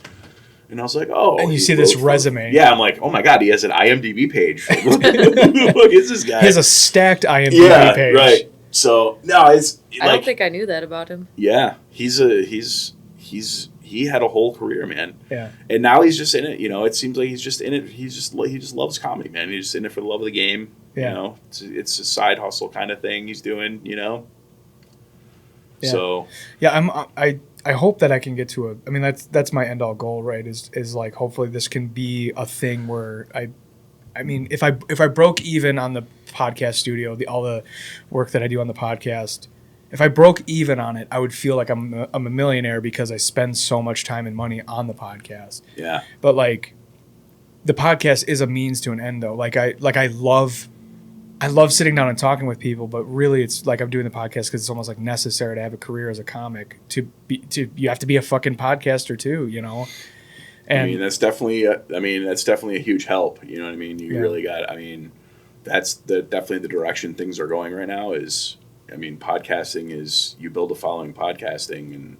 and I was like, oh. And you see this resume. Yeah, I'm like, oh my God, he has an IMDb page. Who the fuck is this guy? He has a stacked IMDb page. Right. So no, it's. I don't think I knew that about him. Yeah, he he had a whole career, man. Yeah. And now he's just in it. You know, it seems like he's just in it. He just loves comedy, man. He's just in it for the love of the game. Yeah. You know, it's a side hustle kind of thing he's doing. You know. Yeah. So. Yeah, I hope that I can get to I mean, that's my end all goal, right? Is like hopefully this can be a thing where I mean, if I broke even on the podcast studio, all the work that I do on the podcast, if I broke even on it, I would feel like I'm a millionaire because I spend so much time and money on the podcast. Yeah. But like, the podcast is a means to an end, though. I love sitting down and talking with people, but really it's like I'm doing the podcast because it's almost like necessary to have a career as a comic you have to be a fucking podcaster too, you know? And I mean, that's definitely a huge help. You know what I mean? You really got, I mean, that's definitely the direction things are going right now is, I mean, podcasting is, you build a following podcasting and,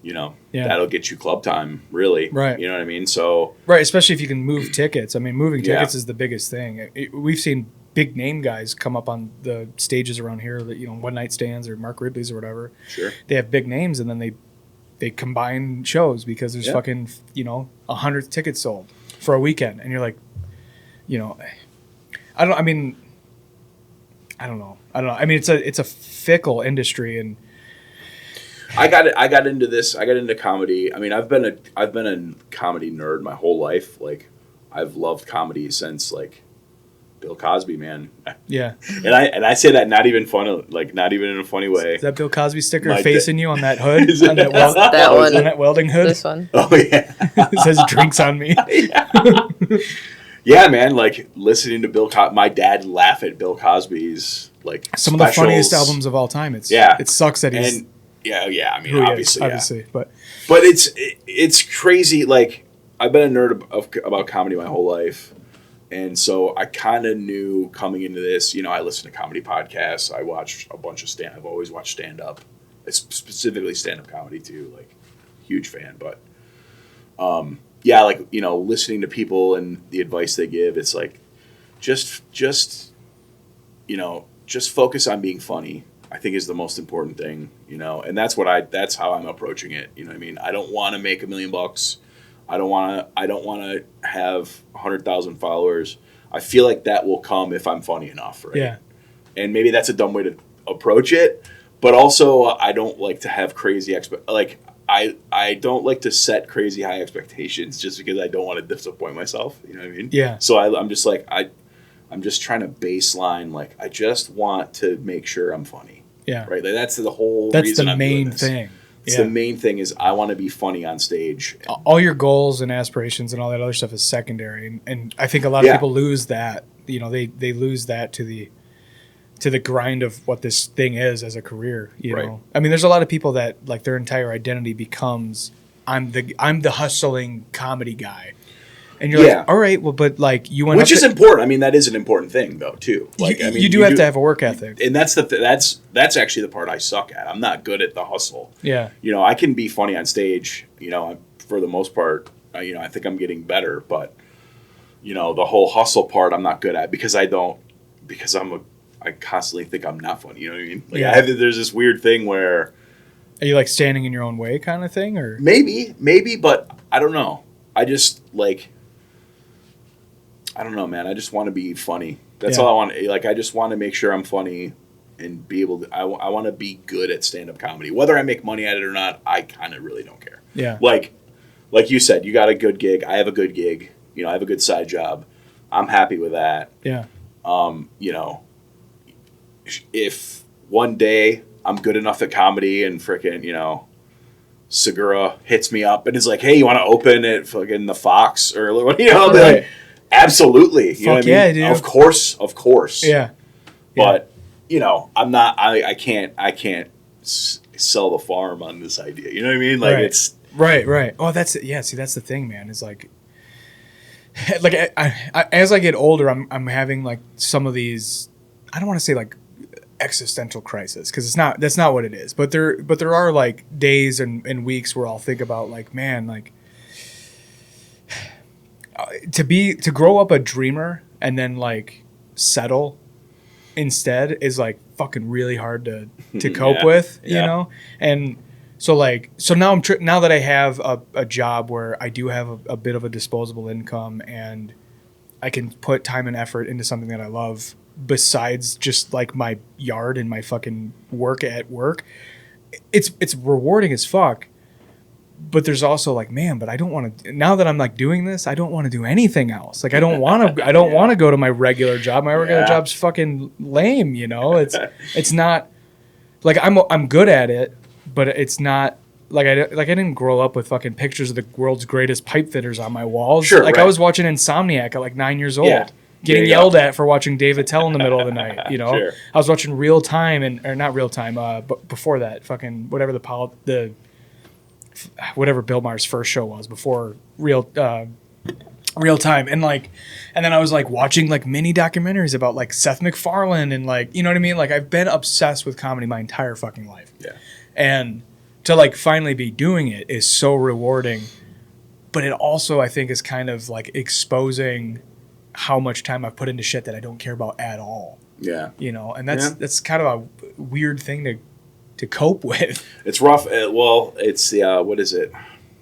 you know, that'll get you club time, really. Right. You know what I mean? So. Right, especially if you can move tickets. I mean, moving tickets is the biggest thing. We've seen big name guys come up on the stages around here that, you know, One Night Stands or Mark Ridley's or whatever. Sure. They have big names and then they combine shows because there's fucking, you know, 100 tickets sold for a weekend. And you're like, you know, I don't know. I mean, it's a fickle industry, and I got into comedy. I mean, I've been a comedy nerd my whole life. Like, I've loved comedy since like Bill Cosby, man. Yeah. And I say that not even in a funny way. Is that Bill Cosby sticker facing you on that hood? On that welding hood? This one. Oh yeah. It says drinks on me. Yeah, man. Like listening to my dad laugh at Bill Cosby's like some specials. of the funniest albums of all time. It sucks that he's I mean, obviously, but it's crazy. Like, I've been a nerd about comedy my whole life. And so I kind of knew coming into this, you know, I listen to comedy podcasts. I watch a bunch of I've always watched stand-up, specifically stand-up comedy too, like huge fan. But yeah, like, you know, listening to people and the advice they give, it's like just you know, just focus on being funny, I think is the most important thing, you know. And that's how I'm approaching it. You know what I mean? I don't want to make $1 million. I don't want to have 100,000 followers. I feel like that will come if I'm funny enough, right? Yeah. And maybe that's a dumb way to approach it, but also I don't like to have crazy I don't like to set crazy high expectations just because I don't want to disappoint myself. You know what I mean? Yeah. So I'm just like I'm just trying to baseline. Like, I just want to make sure I'm funny. Yeah. Right. Like, that's the whole. That's reason the I'm main doing this. thing. The main thing is I want to be funny on stage. All your goals and aspirations and all that other stuff is secondary, and I think a lot of people lose that. You know, they lose that to the grind of what this thing is as a career. You know, I mean, there's a lot of people that like their entire identity becomes I'm the hustling comedy guy, and you're like, all right, well, but like you went, which is important. I mean, that is an important thing though too. Like, you do have to have a work ethic, and that's actually the part I suck at. I'm not good at the hustle. Yeah, you know, I can be funny on stage. You know, for the most part, you know, I think I'm getting better, but you know, the whole hustle part I'm not good at because I constantly think I'm not funny. You know what I mean? Like, there's this weird thing where. Are you like standing in your own way kind of thing, or maybe, but I don't know. I just like. I don't know, man. I just want to be funny. That's all I want. Like, I just want to make sure I'm funny and be able to. I want to be good at stand-up comedy. Whether I make money at it or not, I kind of really don't care. Yeah. Like you said, you got a good gig. I have a good gig. You know, I have a good side job. I'm happy with that. Yeah. You know, if one day I'm good enough at comedy and frickin', you know, Segura hits me up and is like, "Hey, you want to open at fucking the Fox or you know?" Like, absolutely. You know what I mean? Dude. Of course. Yeah. But, you know, I'm not, I can't sell the farm on this idea. You know what I mean? Like, it's. Right. Oh, see, that's the thing, man. Is like I as I get older, I'm having like some of these, I don't want to say like existential crisis because that's not what it is. But there are like days and weeks where I'll think about like, man, like, to grow up a dreamer and then like settle instead is like fucking really hard to cope with, you know? And So now now that I have a job where I do have a bit of a disposable income and I can put time and effort into something that I love besides just like my yard and my fucking work at work, it's rewarding as fuck. But there's also like, man, but I don't want to, now that I'm like doing this, I don't want to do anything else. Like I don't want to go to my regular job. My regular job's fucking lame, you know? It's not like I'm good at it, but it's not like I didn't grow up with fucking pictures of the world's greatest pipe fitters on my walls. Sure, like right. I was watching Insomniac at like 9 years old. Yeah. Getting yelled at for watching David Tell in the middle of the night, you know. Sure. I was watching Real Time or not Real Time, but before that, fucking whatever whatever Bill Maher's first show was before Real Time, and then I was like watching like mini documentaries about like Seth MacFarlane and like, you know what I mean? Like I've been obsessed with comedy my entire fucking life. Yeah. And to like finally be doing it is so rewarding, but it also I think is kind of like exposing how much time I've put into shit that I don't care about at all. Yeah. You know, and that's kind of a weird thing to cope with. It's rough. Well, it's the what is it?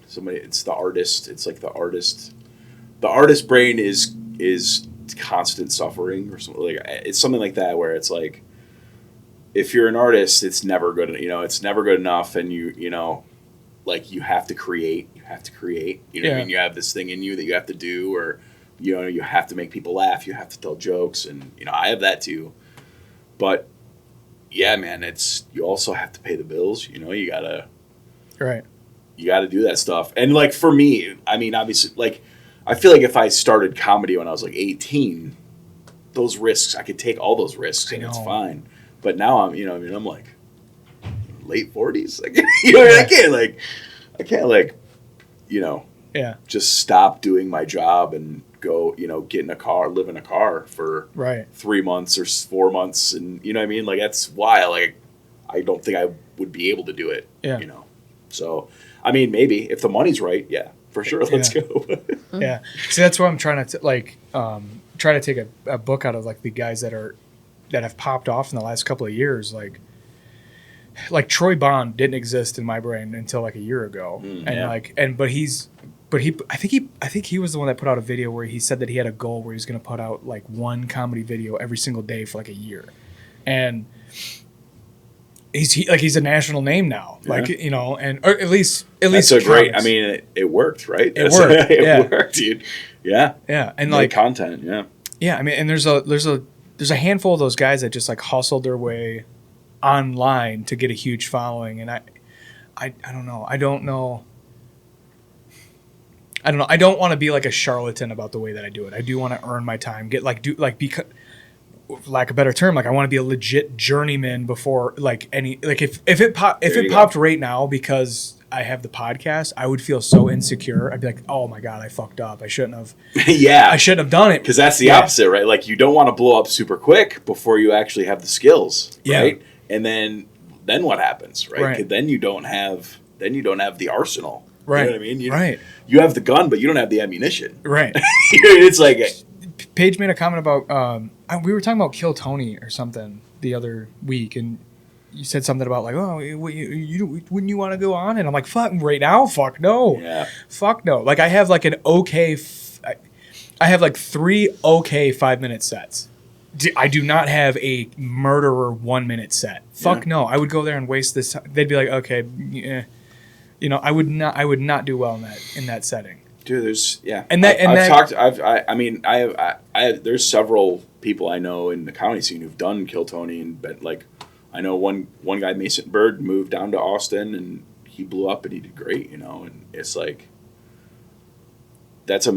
It's the artist. It's like the artist. The artist brain is constant suffering or something like it's something like that where it's like if you're an artist, it's never good. You know, it's never good enough, and you know, like you have to create. You know, what I mean, you have this thing in you that you have to do, or you know, you have to make people laugh. You have to tell jokes, and you know, I have that too. But yeah, man, you also have to pay the bills. You know, you gotta do that stuff. And like for me, I mean, obviously, like I feel like if I started comedy when I was like 18, those risks I could take all those risks and it's fine. But now I'm like late 40s. Like, you know, I can't just stop doing my job and go, you know, get in a car, live in a car for 3 months or 4 months. And you know what I mean? Like, that's why, like, I don't think I would be able to do it, you know? So, I mean, maybe if the money's right. Yeah, for sure. Let's go. Yeah. See, that's why I'm trying to take a book out of like the guys that have popped off in the last couple of years. Like Troy Bond didn't exist in my brain until like a year ago. I think he was the one that put out a video where he said that he had a goal where he was going to put out like one comedy video every single day for like a year. And he's a national name now, like, you know, or at least so great. I mean, it worked, right? It worked, dude. Yeah. Yeah. And like content. Yeah. Yeah. I mean, and there's a handful of those guys that just like hustled their way online to get a huge following. And I don't know. I don't want to be like a charlatan about the way that I do it. I do want to earn my time, because, lack of a better term, like I want to be a legit journeyman before like if it popped right now because I have the podcast, I would feel so insecure. I'd be like, oh my God, I fucked up. I shouldn't have. Yeah. I shouldn't have done it. Because that's the opposite, right? Like you don't want to blow up super quick before you actually have the skills, right? And then what happens, right? 'Cause then you don't have the arsenal. Right. You know what I mean? You have the gun, but you don't have the ammunition. Right. It's like Paige made a comment about we were talking about Kill Tony or something the other week, and you said something about like, oh, wouldn't you want to go on? And I'm like, fuck, right now, fuck no, fuck no. Like I have like I have like 3 okay 5-minute sets. I do not have a murderer 1-minute set. Fuck no. I would go there and waste this. They'd be like, okay, yeah. You know, I would not do well in that setting. Dude, there's there's several people I know in the comedy scene who've done Kill Tony and been like, I know one guy, Mason Bird, moved down to Austin and he blew up and he did great, you know, and it's like that's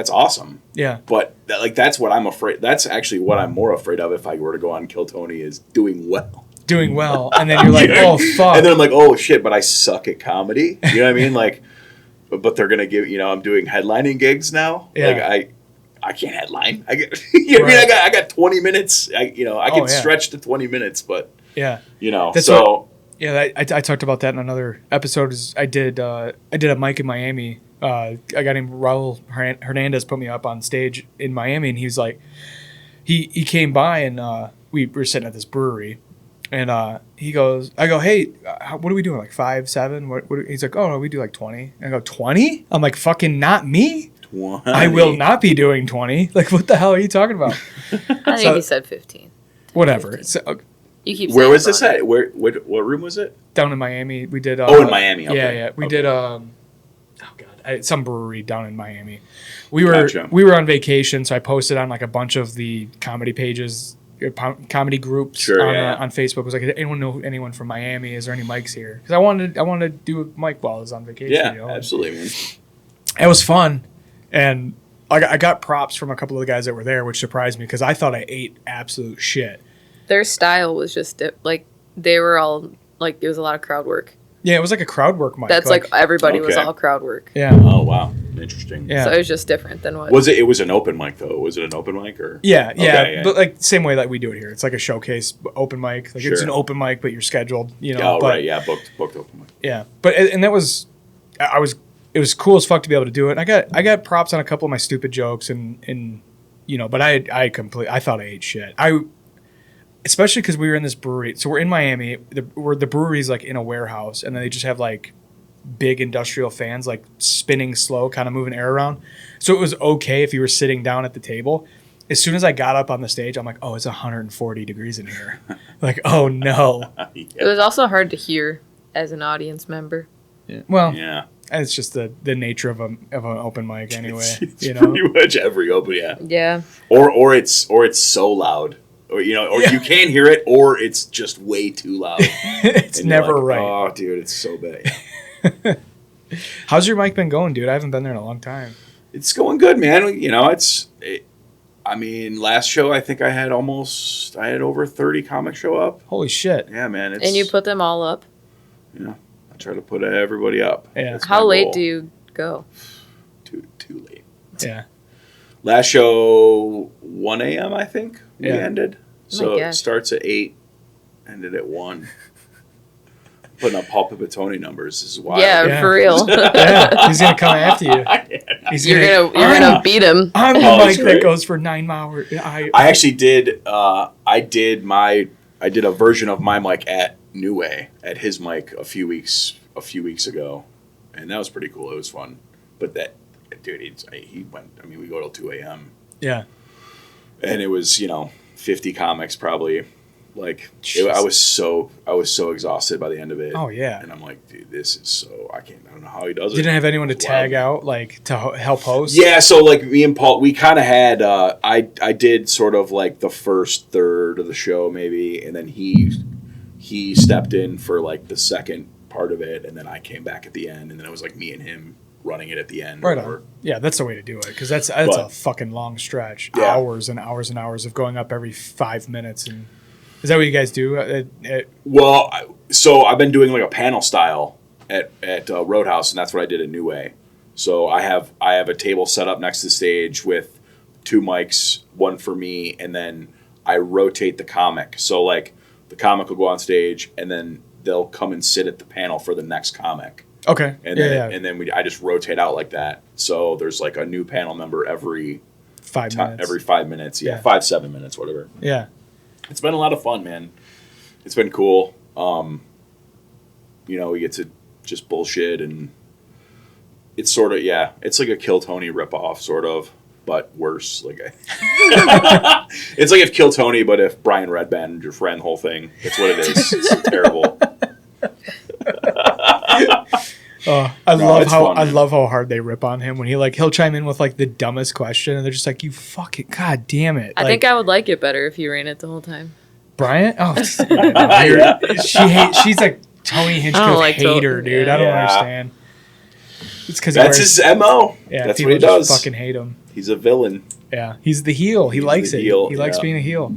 awesome. Yeah. But that's what I'm afraid. That's actually what I'm more afraid of if I were to go on Kill Tony is doing well. And then you're like, oh fuck, and then I'm like, oh shit, but I suck at comedy. You know what I mean? Like, but they're gonna give, you know, I'm doing headlining gigs now. Like I can't headline. I get, you know, right. I got 20 minutes. I can stretch to 20 minutes, but you know, that's so I talked about that in another episode. I did a mic in Miami. A guy named Raul Hernandez put me up on stage in Miami, and he was like, he came by and we were sitting at this brewery. And he goes, I go, hey, what are we doing? Like 5, 7? What? He's like, oh no, we do like 20. I go, 20? I'm like, fucking not me. 20. I will not be doing 20. Like, what the hell are you talking about? I think he said 15. Whatever. 15. So, You keep Where saying was this funny. at? What room was it? down in Miami, we did. In Miami. Okay. Yeah. We Okay. did. Oh god, some brewery down in Miami. We were Gotcha. we were on vacation, so I posted on like a bunch of the comedy pages, comedy groups Sure, on, yeah. On Facebook. It was like, anyone know anyone from Miami? Is there any mics here? Because I wanted to do a mic while I was on vacation. Yeah, you know? absolutely, man. It was fun, and I got props from a couple of the guys that were there, which surprised me because I thought I ate absolute shit. Their style was just like they were all like it was a lot of crowd work. Yeah, it was like a crowd work mic. That's like everybody was Okay. all crowd work. Yeah. Oh wow, interesting. Yeah. So it was just different than what. Was it? It was an open mic though. Was it an open mic or? Yeah, Okay, yeah. but like same way that we do it here. It's like a showcase open mic. Like it's Sure. an open mic, but you're scheduled. You know. Oh but, right, yeah, booked open mic. Yeah, but and that was, it was cool as fuck to be able to do it. I got props on a couple of my stupid jokes and you know, but I thought I ate shit. Especially because we were in this brewery. So we're in Miami. The brewery's like in a warehouse, and then they just have like big industrial fans like spinning slow, kind of moving air around. So it was okay if you were sitting down at the table. As soon as I got up on the stage, I'm like, oh, it's 140 degrees in here. Like, oh no. It was also hard to hear as an audience member. Yeah. Well, Yeah. and it's just the nature of an open mic anyway. It's you know. pretty much every open, yeah. Yeah. Or it's so loud, or you know, or you can't hear it, or it's just way too loud. It's And you're never like, right. Oh, dude, it's so bad. How's your mic been going, dude? I haven't been there in a long time. It's going good, man. You know, I mean, last show I think I had over 30 comics show up. Holy shit. Yeah, man. And you put them all up. Yeah, I try to put everybody up. Yeah. That's How my late goal. do you go? Too late. Yeah. Last show 1 a.m. I think we Yeah. ended. my So it gosh. starts at 8, ended at 1. Putting up Paul Pipitone numbers is wild. Yeah, Yeah. for real. Yeah. He's gonna come after you. He's You're gonna beat him. I'm the Oh, mic that's that great. goes for 9 hours. I actually did. I did a version of my mic at New Way at his mic a few weeks ago, and that was pretty cool. It was fun, but that dude, he went. I mean, we go till 2 a.m. Yeah. and it was 50 comics probably. Like Jesus. I was so exhausted by the end of it. Oh yeah. And I'm like, dude, this is so I don't know how he does it. Didn't have anyone to It's tag wild. to help host. Yeah, so like me and Paul, we kind of had. I did sort of like the first third of the show maybe, and then he stepped in for like the second part of it, and then I came back at the end, and then it was like me and him running it at the end. Right or whatever. on. Yeah, that's the way to do it because that's But- a fucking long stretch. Yeah. Hours and hours and hours of going up every 5 minutes. And is that what you guys do? Well, so I've been doing like a panel style at Roadhouse, and that's what I did at New Way. So I have a table set up next to the stage with 2 mics, one for me, and then I rotate the comic. So like the comic will go on stage, and then they'll come and sit at the panel for the next comic. Okay. And yeah. then and then I just rotate out like that. So there's like a new panel member every 5 minutes. every 5 minutes. Yeah, Yeah. 5-7 minutes, whatever. Yeah. It's been a lot of fun, man. It's been cool. We get to just bullshit, and it's sort of it's like a Kill Tony ripoff, sort of, but worse. Like it's like if Kill Tony, but if Brian Redband, your friend, whole thing. That's what it is. It's terrible. I it's fun, man. love how hard they rip on him when he'll chime in with like the dumbest question, and they're just like, you fucking god damn it. I think I would like it better if you ran it the whole time. Brian. Oh, Yeah. she's like Tony I don't Hinchcliffe like hater, dude. I don't Yeah. understand. It's because That's his MO. Yeah, That's people what he just does. fucking hate him. He's a villain. Yeah, he's the heel. He He's likes the it. heel, He likes yeah. being a heel.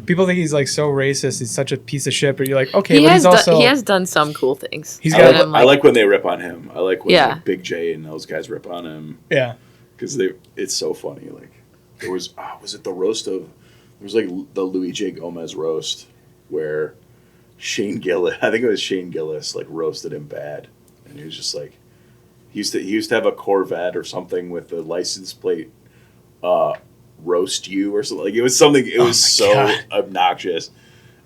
People think he's like so racist. He's such a piece of shit. But you're like, okay, He but has he's also he has done some cool things. He's I got- like, I'm I like when they rip on him. I like when Yeah. like, Big J and those guys rip on him. yeah. Because it's so funny. Like there was it the roast of there was like the Louis J. Gomez roast where Shane Gillis, I think it was Shane Gillis, like roasted him bad, and he was just like he used to have a Corvette or something with the license plate roast you or something. Like it was something. It was so God. obnoxious,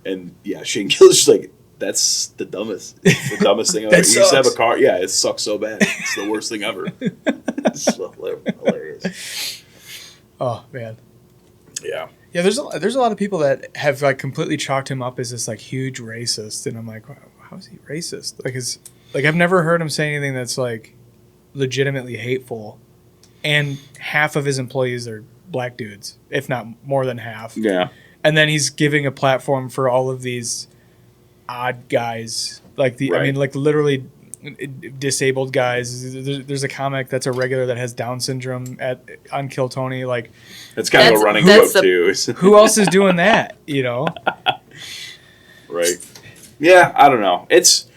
And yeah, Shane Gillis is like, that's the dumbest. It's the dumbest thing ever. You used to have a car. Yeah, it sucks so bad. It's the worst thing ever. It's so hilarious. Oh man. Yeah. Yeah, there's a lot of people that have like completely chalked him up as this like huge racist, and I'm like, wow, how is he racist? Like I've never heard him say anything that's like legitimately hateful, and half of his employees are black dudes, if not more than half. Yeah. And then he's giving a platform for all of these odd guys, like I mean, like literally disabled guys. There's a comic that's a regular that has Down syndrome on Kill Tony. Like that's kind of a running joke too. Who else is doing that? You know? Right. Yeah, I don't know. It's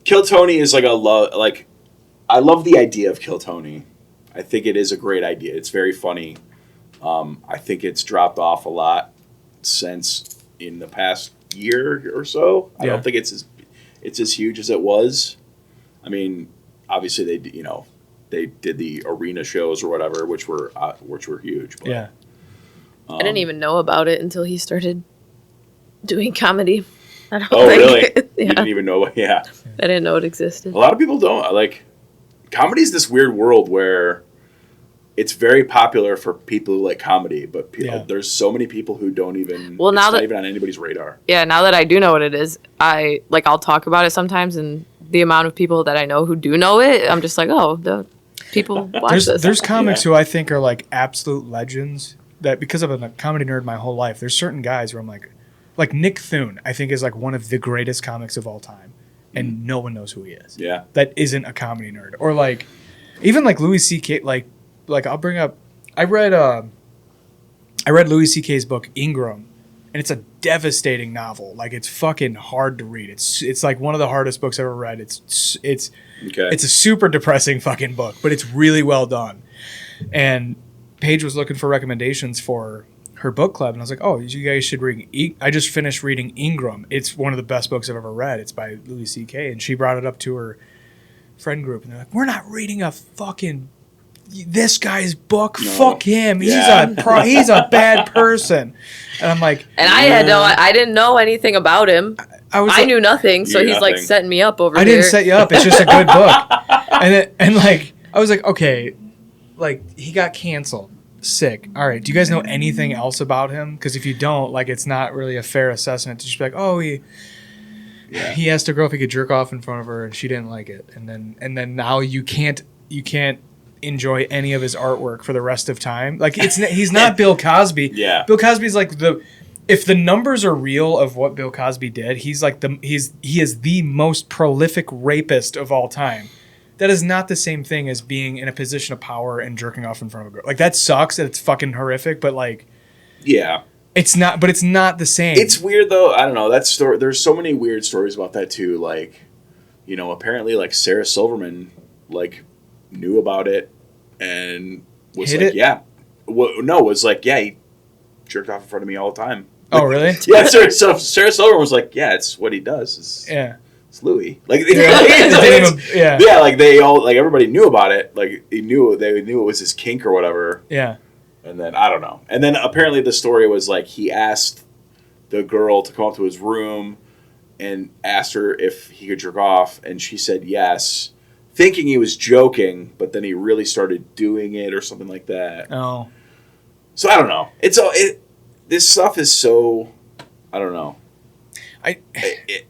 Kill Tony is like I love the idea of Kill Tony. I think it is a great idea. It's very funny. I think it's dropped off a lot since in the past year or so. I don't think it's as huge as it was. I mean, obviously they did the arena shows or whatever, which were huge. But, yeah. I didn't even know about it until he started doing comedy. Really? Yeah. You didn't even know? Yeah. I didn't know it existed. A lot of people don't. Like, comedy's this weird world where it's very popular for people who like comedy, but there's so many people who don't even. Well, now not even on anybody's radar. Yeah, now that I do know what it is, I'll talk about it sometimes, and the amount of people that I know who do know it, I'm just like, oh, the people watch this. There's comics who I think are like absolute legends that because I'm a comedy nerd my whole life. There's certain guys where I'm like Nick Thune, I think is like one of the greatest comics of all time, and no one knows who he is. Yeah, that isn't a comedy nerd, or like even like Louis C.K. Like I'll bring up, I read Louis C.K.'s book Ingram, and it's a devastating novel. Like it's fucking hard to read. It's like one of the hardest books I've ever read. It's a super depressing fucking book, but it's really well done. And Paige was looking for recommendations for her book club, and I was like, oh, you guys should read. I just finished reading Ingram. It's one of the best books I've ever read. It's by Louis C.K. And she brought it up to her friend group, and they're like, we're not reading a fucking this guy's book. No. Fuck him. He's a bad person. And I'm like, and I didn't know anything about him. I knew nothing, so he's like setting me up over here. I didn't set you up. It's just a good book. And like I was like, okay, like he got canceled. Sick. All right. Do you guys know anything else about him? Because if you don't, like, it's not really a fair assessment to just be like, oh, he asked a girl if he could jerk off in front of her and she didn't like it, and then now you can't enjoy any of his artwork for the rest of time. Like he's not Bill Cosby. Yeah. Bill Cosby's like if the numbers are real of what Bill Cosby did, he's like he is the most prolific rapist of all time. That is not the same thing as being in a position of power and jerking off in front of a girl. Like that sucks. It's fucking horrific, but like, yeah, it's not. But it's not the same. It's weird though. I don't know. That story. There's so many weird stories about that too. Like, apparently like Sarah Silverman like knew about it and was like, yeah, was like, yeah, he jerked off in front of me all the time. Oh, really? Yeah. Sarah Silverman was like, yeah, it's what he does. It's Louis. Like, like they all, like everybody knew about it. Like they knew it was his kink or whatever. Yeah. And then I don't know. And then apparently the story was like he asked the girl to come up to his room and asked her if he could jerk off, and she said yes, thinking he was joking, but then he really started doing it or something like that. Oh. So I don't know. This stuff is so, I don't know.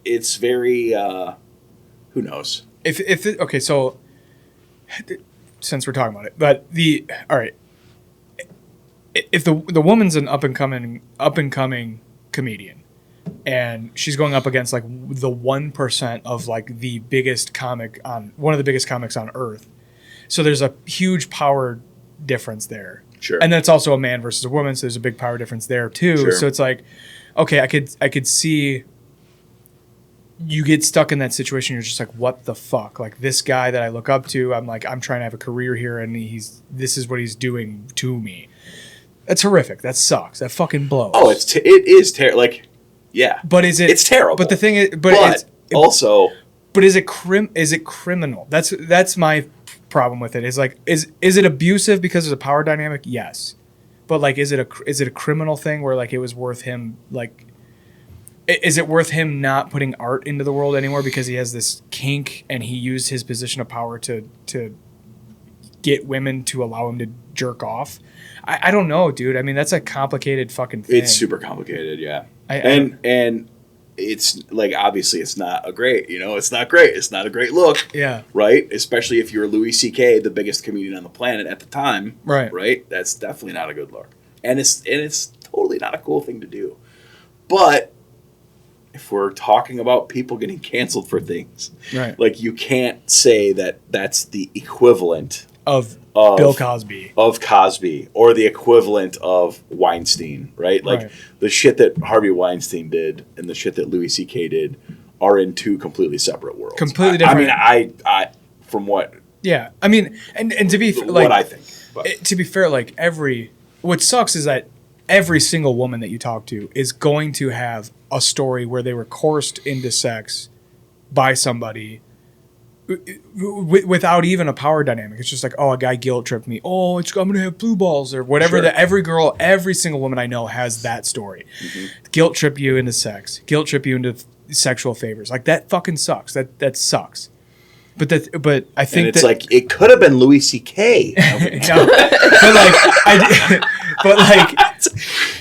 It's very who knows okay, so since we're talking about it, but if the woman's an up and coming comedian and she's going up against like the 1% of like the biggest comic on one of the biggest comics on earth, so there's a huge power difference there. Sure. And then it's also a man versus a woman, so there's a big power difference there too. Sure. So it's like, okay, I could see you get stuck in that situation. You're just like, what the fuck? Like this guy that I look up to, I'm trying to have a career here, and this is what he's doing to me. That's horrific. That sucks. That fucking blows. Oh, it is terrible. Like, yeah. But it's terrible. But the thing is, is it criminal? That's my problem with it. Is like, is it abusive because there's a power dynamic? Yes. But like, is it a criminal thing where like it was worth him like Is it worth him not putting art into the world anymore because he has this kink and he used his position of power to get women to allow him to jerk off? I don't know, dude. I mean, that's a complicated fucking thing. It's super complicated, yeah. And it's like, obviously it's not a great, it's not great. It's not a great look. Yeah. Right? Especially if you're Louis C.K., the biggest comedian on the planet at the time. Right. Right? That's definitely not a good look. And it's totally not a cool thing to do. But if we're talking about people getting canceled for things, right, like you can't say that that's the equivalent of Bill Cosby. Of Cosby, or the equivalent of Weinstein, right? Like the shit that Harvey Weinstein did and the shit that Louis C.K. did are in two completely separate worlds. Completely different. I from what... Yeah. I mean, and to be like... What I think. But. To be fair, like what sucks is that every single woman that you talk to is going to have a story where they were coerced into sex by somebody without even a power dynamic. It's just like, oh, a guy guilt tripped me. Oh, I'm going to have blue balls or whatever. Sure. That every single woman I know has that story. Mm-hmm. Guilt trip you into sex. Guilt trip you into sexual favors. Like that fucking sucks. That sucks. But I think and it's like it could have been Louis C.K. But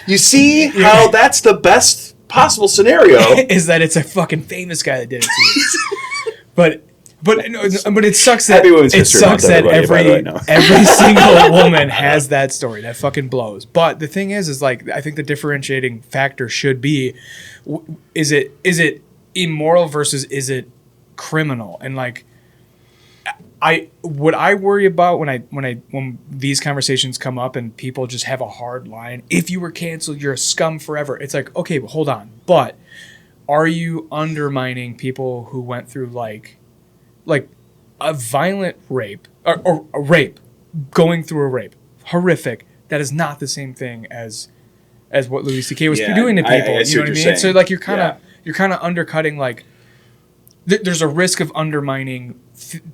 you see how that's the best possible scenario is that it's a fucking famous guy that did it to you. but it sucks that every single woman has that story that fucking blows. But the thing is like I think the differentiating factor should be is it immoral versus is it criminal? And like what I worry about when these conversations come up and people just have a hard line, if you were canceled, you're a scum forever. It's like, okay, but hold on. But are you undermining people who went through like a violent rape or a rape, going through a rape, horrific? That is not the same thing as what Louis C.K. was doing to people. I you know what I mean? Saying. So like you're kind of undercutting like. There's a risk of undermining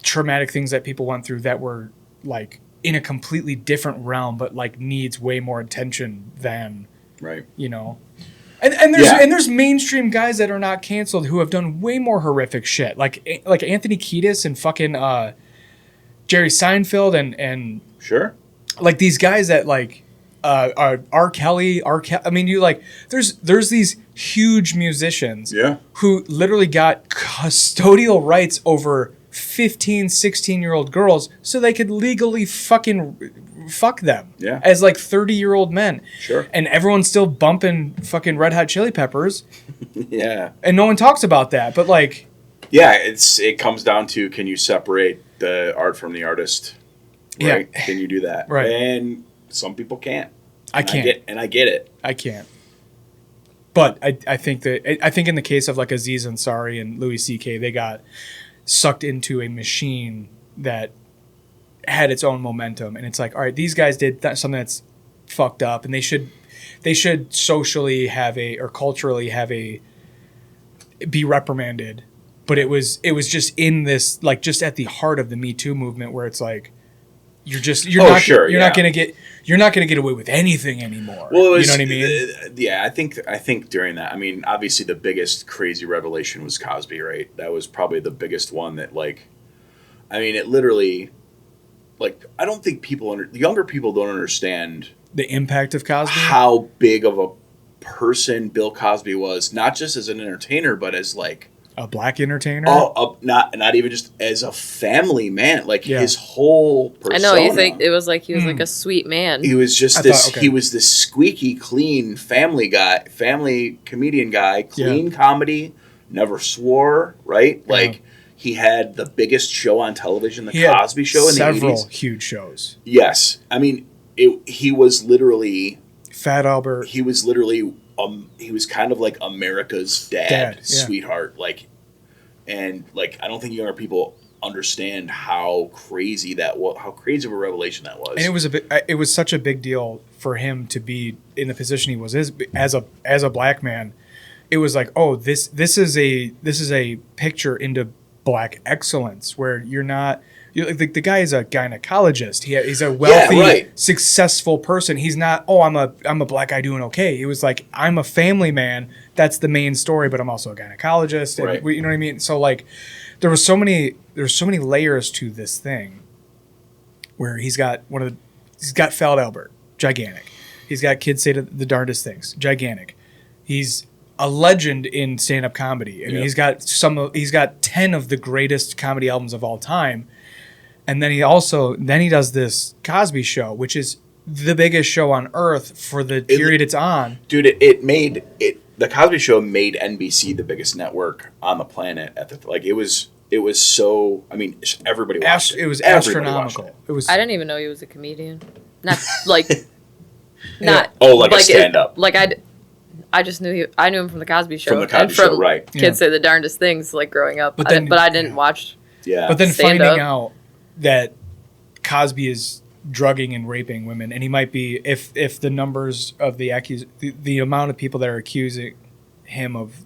traumatic things that people went through that were like in a completely different realm, but like needs way more attention than right. And there's mainstream guys that are not canceled who have done way more horrific shit, like Anthony Kiedis and fucking Jerry Seinfeld and sure, like these guys that like R. Kelly. I mean, you like there's these huge musicians who literally got custodial rights over 15, 16-year-old girls so they could legally fucking fuck them as like 30-year-old men. Sure. And everyone's still bumping fucking Red Hot Chili Peppers. Yeah. And no one talks about that, but like... Yeah, it comes down to, can you separate the art from the artist? Right? Yeah. Can you do that? Right. And some people can't. I can't. I get it. I can't. But I think in the case of like Aziz Ansari and Louis C.K., they got sucked into a machine that had its own momentum, and it's like, all right, these guys did something that's fucked up, and they should socially have or culturally be reprimanded. But it was just in this, like, just at the heart of the Me Too movement, where it's like you're not gonna get away with anything anymore. Well, you know what I mean? I think during that, I mean, obviously the biggest crazy revelation was Cosby, right? That was probably the biggest one that, like, I mean, it literally, like, I don't think younger people don't understand the impact of Cosby, how big of a person Bill Cosby was, not just as an entertainer, but as like a black entertainer. Not even just as a family man. Like his whole persona. I know, you think it was like he was like a sweet man. He was just he was this squeaky clean family comedian guy, clean comedy, never swore, right? Yeah. Like he had the biggest show on television, the Cosby Show in the 80s. Several huge shows. Yes. I mean, he was literally Fat Albert. He was literally he was kind of like America's dad sweetheart, like, and like I don't think younger people understand how crazy that was, how crazy of a revelation that was. And it was such a big deal for him to be in the position he was as a black man. It was like, oh, this is a picture into black excellence, where you're not The guy is a gynecologist. He's a wealthy, successful person. He's not, I'm a black guy doing okay. He was like, I'm a family man. That's the main story, but I'm also a gynecologist. And right. You know what I mean? So like, there's so many layers to this thing where he's got Fallon Albert, gigantic. He's got kids say the darndest things, gigantic. He's a legend in stand-up comedy. I mean, he's got 10 of the greatest comedy albums of all time. And then he does this Cosby Show, which is the biggest show on earth for the period it's on. Dude, the Cosby Show made NBC the biggest network on the planet it was so, I mean, everybody watched it. It was astronomical. I didn't even know he was a comedian. Not like a stand-up. I just knew I knew him from the Cosby Show. From the Cosby Show, right. Kids say the darndest things like growing up. But I didn't watch. Yeah. But then finding out that Cosby is drugging and raping women, and he might be, if the numbers of the amount of people that are accusing him of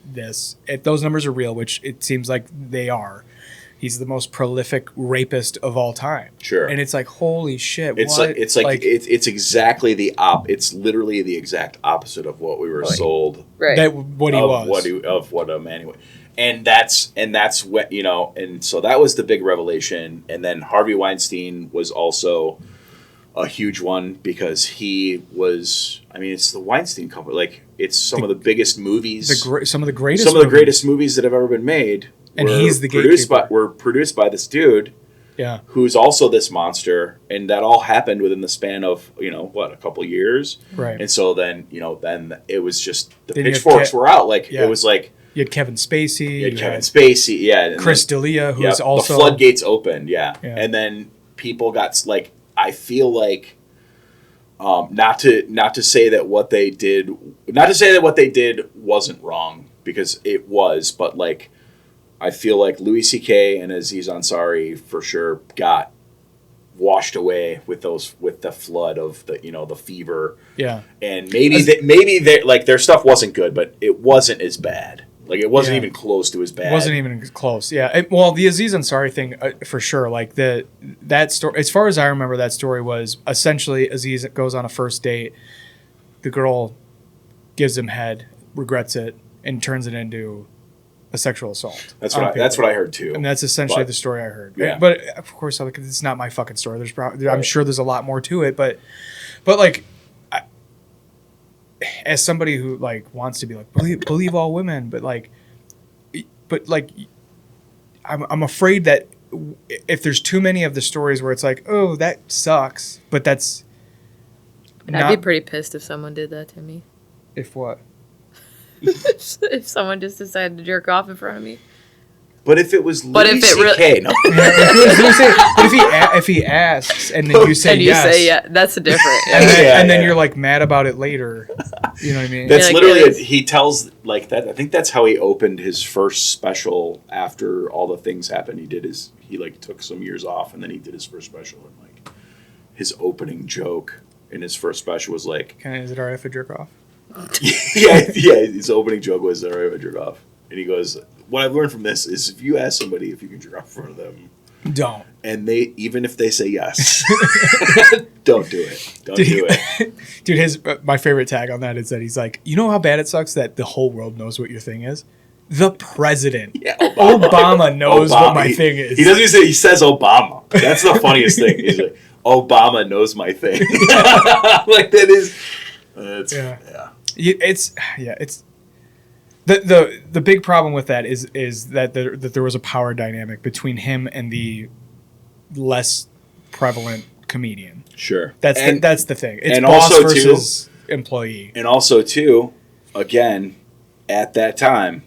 this, if those numbers are real, which it seems like they are, he's the most prolific rapist of all time. Sure. And it's like, holy shit. It's exactly it's literally the exact opposite of what we were sold. Right. What he was. Of what a man he was. And that's what, and so that was the big revelation. And then Harvey Weinstein was also a huge one because he was, I mean, it's the Weinstein Company. Like, it's some of the biggest movies. Some of the greatest movies that have ever been made. And he's the gatekeeper. Were produced by this dude. Yeah. Who's also this monster. And that all happened within the span of, a couple years. Right. And so then, then it was just, the pitchforks were out. Like, it was like, you had Kevin Spacey. Yeah. Chris D'Elia, who is also... The floodgates opened, yeah. And then people got, like, I feel like, not to say that what they did wasn't wrong, because it was, but, like, I feel like Louis C.K. and Aziz Ansari, for sure, got washed away with the flood of the fever. Yeah. And maybe their stuff wasn't good, but it wasn't as bad. Like, it wasn't even close to as bad. It wasn't even close, yeah. The Aziz Ansari thing, for sure. Like, that story, as far as I remember, that story was essentially Aziz goes on a first date. The girl gives him head, regrets it, and turns it into a sexual assault. That's what I heard, too. And that's essentially the story I heard. Yeah. But, of course, it's not my fucking story. I'm sure there's a lot more to it. But like... as somebody who like wants to be like believe all women, but I'm afraid that if there's too many of the stories where it's like, oh, that sucks, but that's I'd be pretty pissed if someone did that to me. If what? If someone just decided to jerk off in front of me. But if it was Louis C.K., no. If he asks and then you say yes. And you say yeah, that's different. And then you're like mad about it later. You know what I mean? That's literally, he tells like that. I think that's how he opened his first special after all the things happened. He like took some years off and then he did his first special, and like his opening joke in his first special was like, is it alright if I jerk off? yeah, his opening joke was, alright if I jerk off. And he goes, what I've learned from this is if you ask somebody if you can jerk off in front of them, don't. And even if they say yes, don't do it. Don't do it. Dude, my favorite tag on that is that he's like, you know how bad it sucks that the whole world knows what your thing is? The president. Yeah, Obama knows what my thing is. He doesn't even say, he says Obama. That's the funniest thing. He's like, Obama knows my thing. Like, that is... It's the big problem with that is that there was a power dynamic between him and the less prevalent comedian. Sure, that's the thing. It's and boss also versus employee. And also too, again, at that time,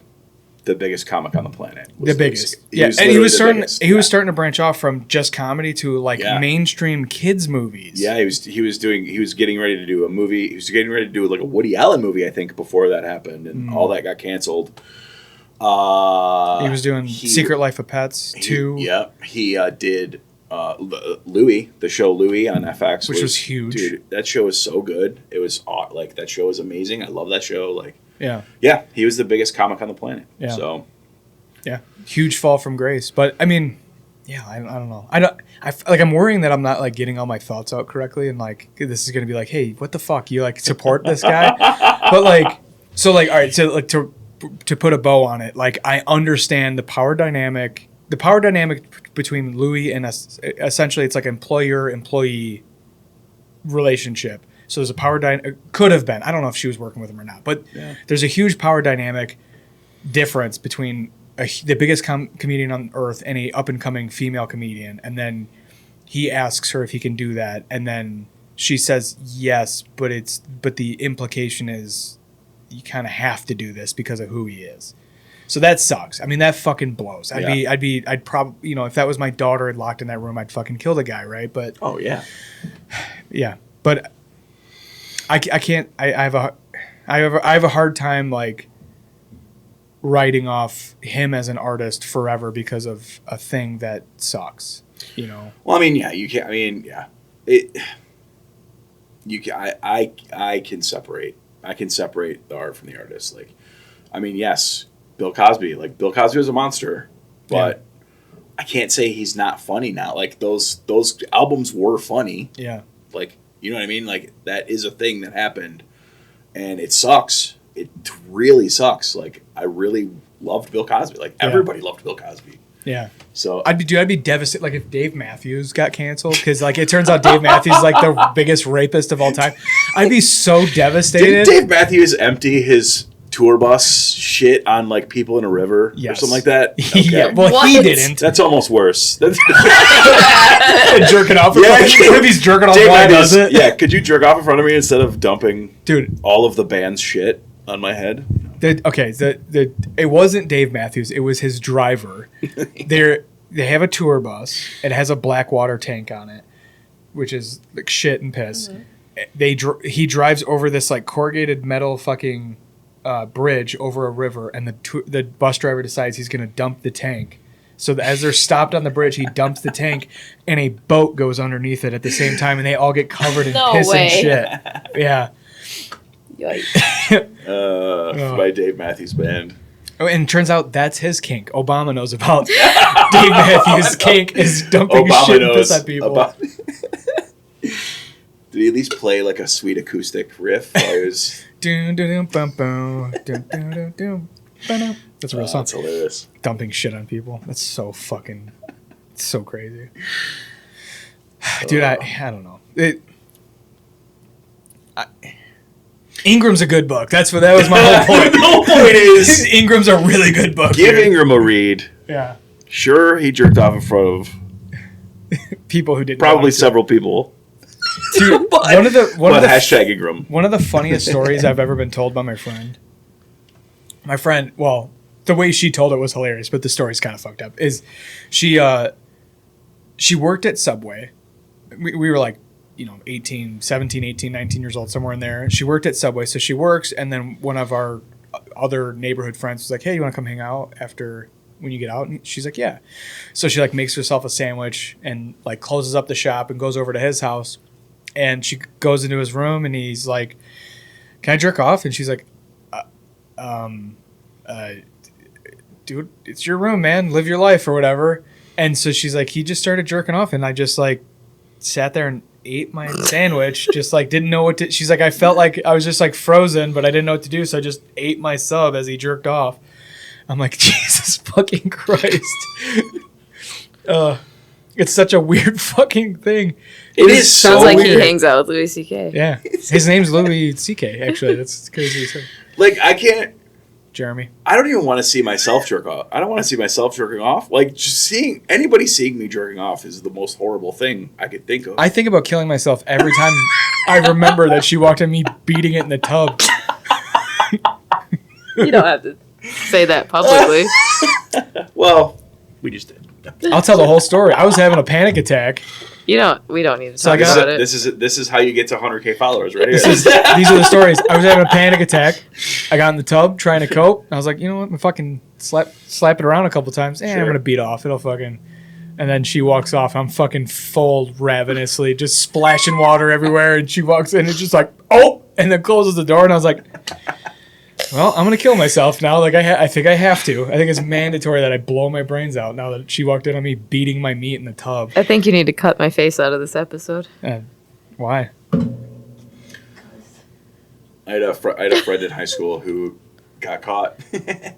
the biggest comic on the planet. The biggest. And he was starting to branch off from just comedy to like mainstream kids movies. Yeah, he was getting ready to do a movie. He was getting ready to do like a Woody Allen movie, I think, before that happened, and all that got canceled. He was doing Secret Life of Pets 2. Yeah, he did Louie, the show Louie on FX, which was huge. Dude, that show was so good. It was like, that show was amazing. I love that show. Like, yeah, he was the biggest comic on the planet. Yeah. So, yeah, huge fall from grace. But I mean, Yeah, I don't know. I'm worrying that I'm not like getting all my thoughts out correctly, and like this is gonna be like, hey, what the fuck? You like support this guy? But like, so like, all right, so like to put a bow on it, like I understand the power dynamic between Louis and us. Essentially, it's like employer-employee relationship. So there's a power could have been. I don't know if she was working with him or not, but there's a huge power dynamic difference between the biggest comedian on earth and a up-and-coming female comedian, and then he asks her if he can do that, and then she says yes, but the implication is you kind of have to do this because of who he is. So that sucks. I mean, that fucking blows. I'd probably, if that was my daughter locked in that room, I'd fucking kill the guy, right? But yeah, but I can't. I have a hard time like writing off him as an artist forever because of a thing that sucks, Well, I mean, yeah, you can. I mean, yeah, you can. I can separate. I can separate the art from the artist. Like, I mean, yes, Bill Cosby. Like, Bill Cosby was a monster, but I can't say he's not funny now. Like, those albums were funny. Yeah. Like, you know what I mean? Like, that is a thing that happened, and it sucks. It really sucks. Like, I really loved Bill Cosby. Like, everybody loved Bill Cosby. Yeah. So I'd be devastated. Like, if Dave Matthews got canceled, because like it turns out Dave Matthews is like the biggest rapist of all time. I'd be so devastated. Did Dave Matthews empty his tour bus shit on like people in a river or something like that? Okay. Yeah. Well, What? he didn't. That's almost worse. That's Jerking off. Yeah, What if he's jerking off Dave while he Matthews, does it? yeah, could you jerk off in front of me instead of dumping Dude. all of the band's shit on my head? It wasn't Dave Matthews. It was his driver. They have a tour bus. It has a black water tank on it, which is like shit and piss. Mm-hmm. He drives over this like corrugated metal fucking bridge over a river, and the bus driver decides he's going to dump the tank. So as they're stopped on the bridge, he dumps the tank, and a boat goes underneath it at the same time, and they all get covered in piss and shit. Yeah. Yikes. By Dave Matthews Band. Oh, and it turns out that's his kink. Obama knows about Dave Matthews' kink is dumping shit and piss on people. Did he at least play like a sweet acoustic riff while he was... That's a real song. That's hilarious. Dumping shit on people. That's so fucking... It's so crazy. Dude, I don't know. Ingram's a good book. That was my whole point. The whole point is... Ingram's a really good book. Give Ingram a read. Yeah. Sure, he jerked off in front of... people who didn't... Probably several people. Dude, hashtag Ingram. One of the funniest stories I've ever been told by my friend. Well, the way she told it was hilarious, but the story's kind of fucked up. Is she worked at Subway. We were like, 17, 18, 19 years old, somewhere in there. She worked at Subway, so she works, and then one of our other neighborhood friends was like, hey, you want to come hang out after when you get out? And she's like, yeah. So she like makes herself a sandwich and like closes up the shop and goes over to his house. And she goes into his room, and he's like, can I jerk off? And she's like, dude, it's your room, man. Live your life or whatever. And so she's like, he just started jerking off, and I just like sat there and ate my sandwich, just like didn't know what to. She's like, I felt like I was just like frozen, but I didn't know what to do, so I just ate my sub as he jerked off. I'm like, Jesus fucking Christ. It's such a weird fucking thing. It is so Sounds like weird. he hangs out with Louis C.K. Yeah. His name's Louis C.K., actually. That's crazy. Like, I can't... Jeremy. I don't even want to see myself jerk off. I don't want to see myself jerking off. Like, just anybody seeing me jerking off is the most horrible thing I could think of. I think about killing myself every time I remember that she walked in me beating it in the tub. You don't have to say that publicly. Well, we just did. I'll tell the whole story. I was having a panic attack. We don't need to So I talk got- about it. This is how you get to 100K followers, right here. These are the stories. I was having a panic attack. I got in the tub trying to cope. I was like, you know what? I'm gonna fucking slap it around a couple times. I'm Sure. gonna beat off. It'll fucking. And then she walks off. I'm fucking full ravenously, just splashing water everywhere. And she walks in and just like, oh, and then closes the door. And I was like, Well, I'm gonna kill myself now. Like I think I have to. I think it's mandatory that I blow my brains out now that she walked in on me beating my meat in the tub. I think you need to cut my face out of this episode. Why? I had a friend in high school who got caught. This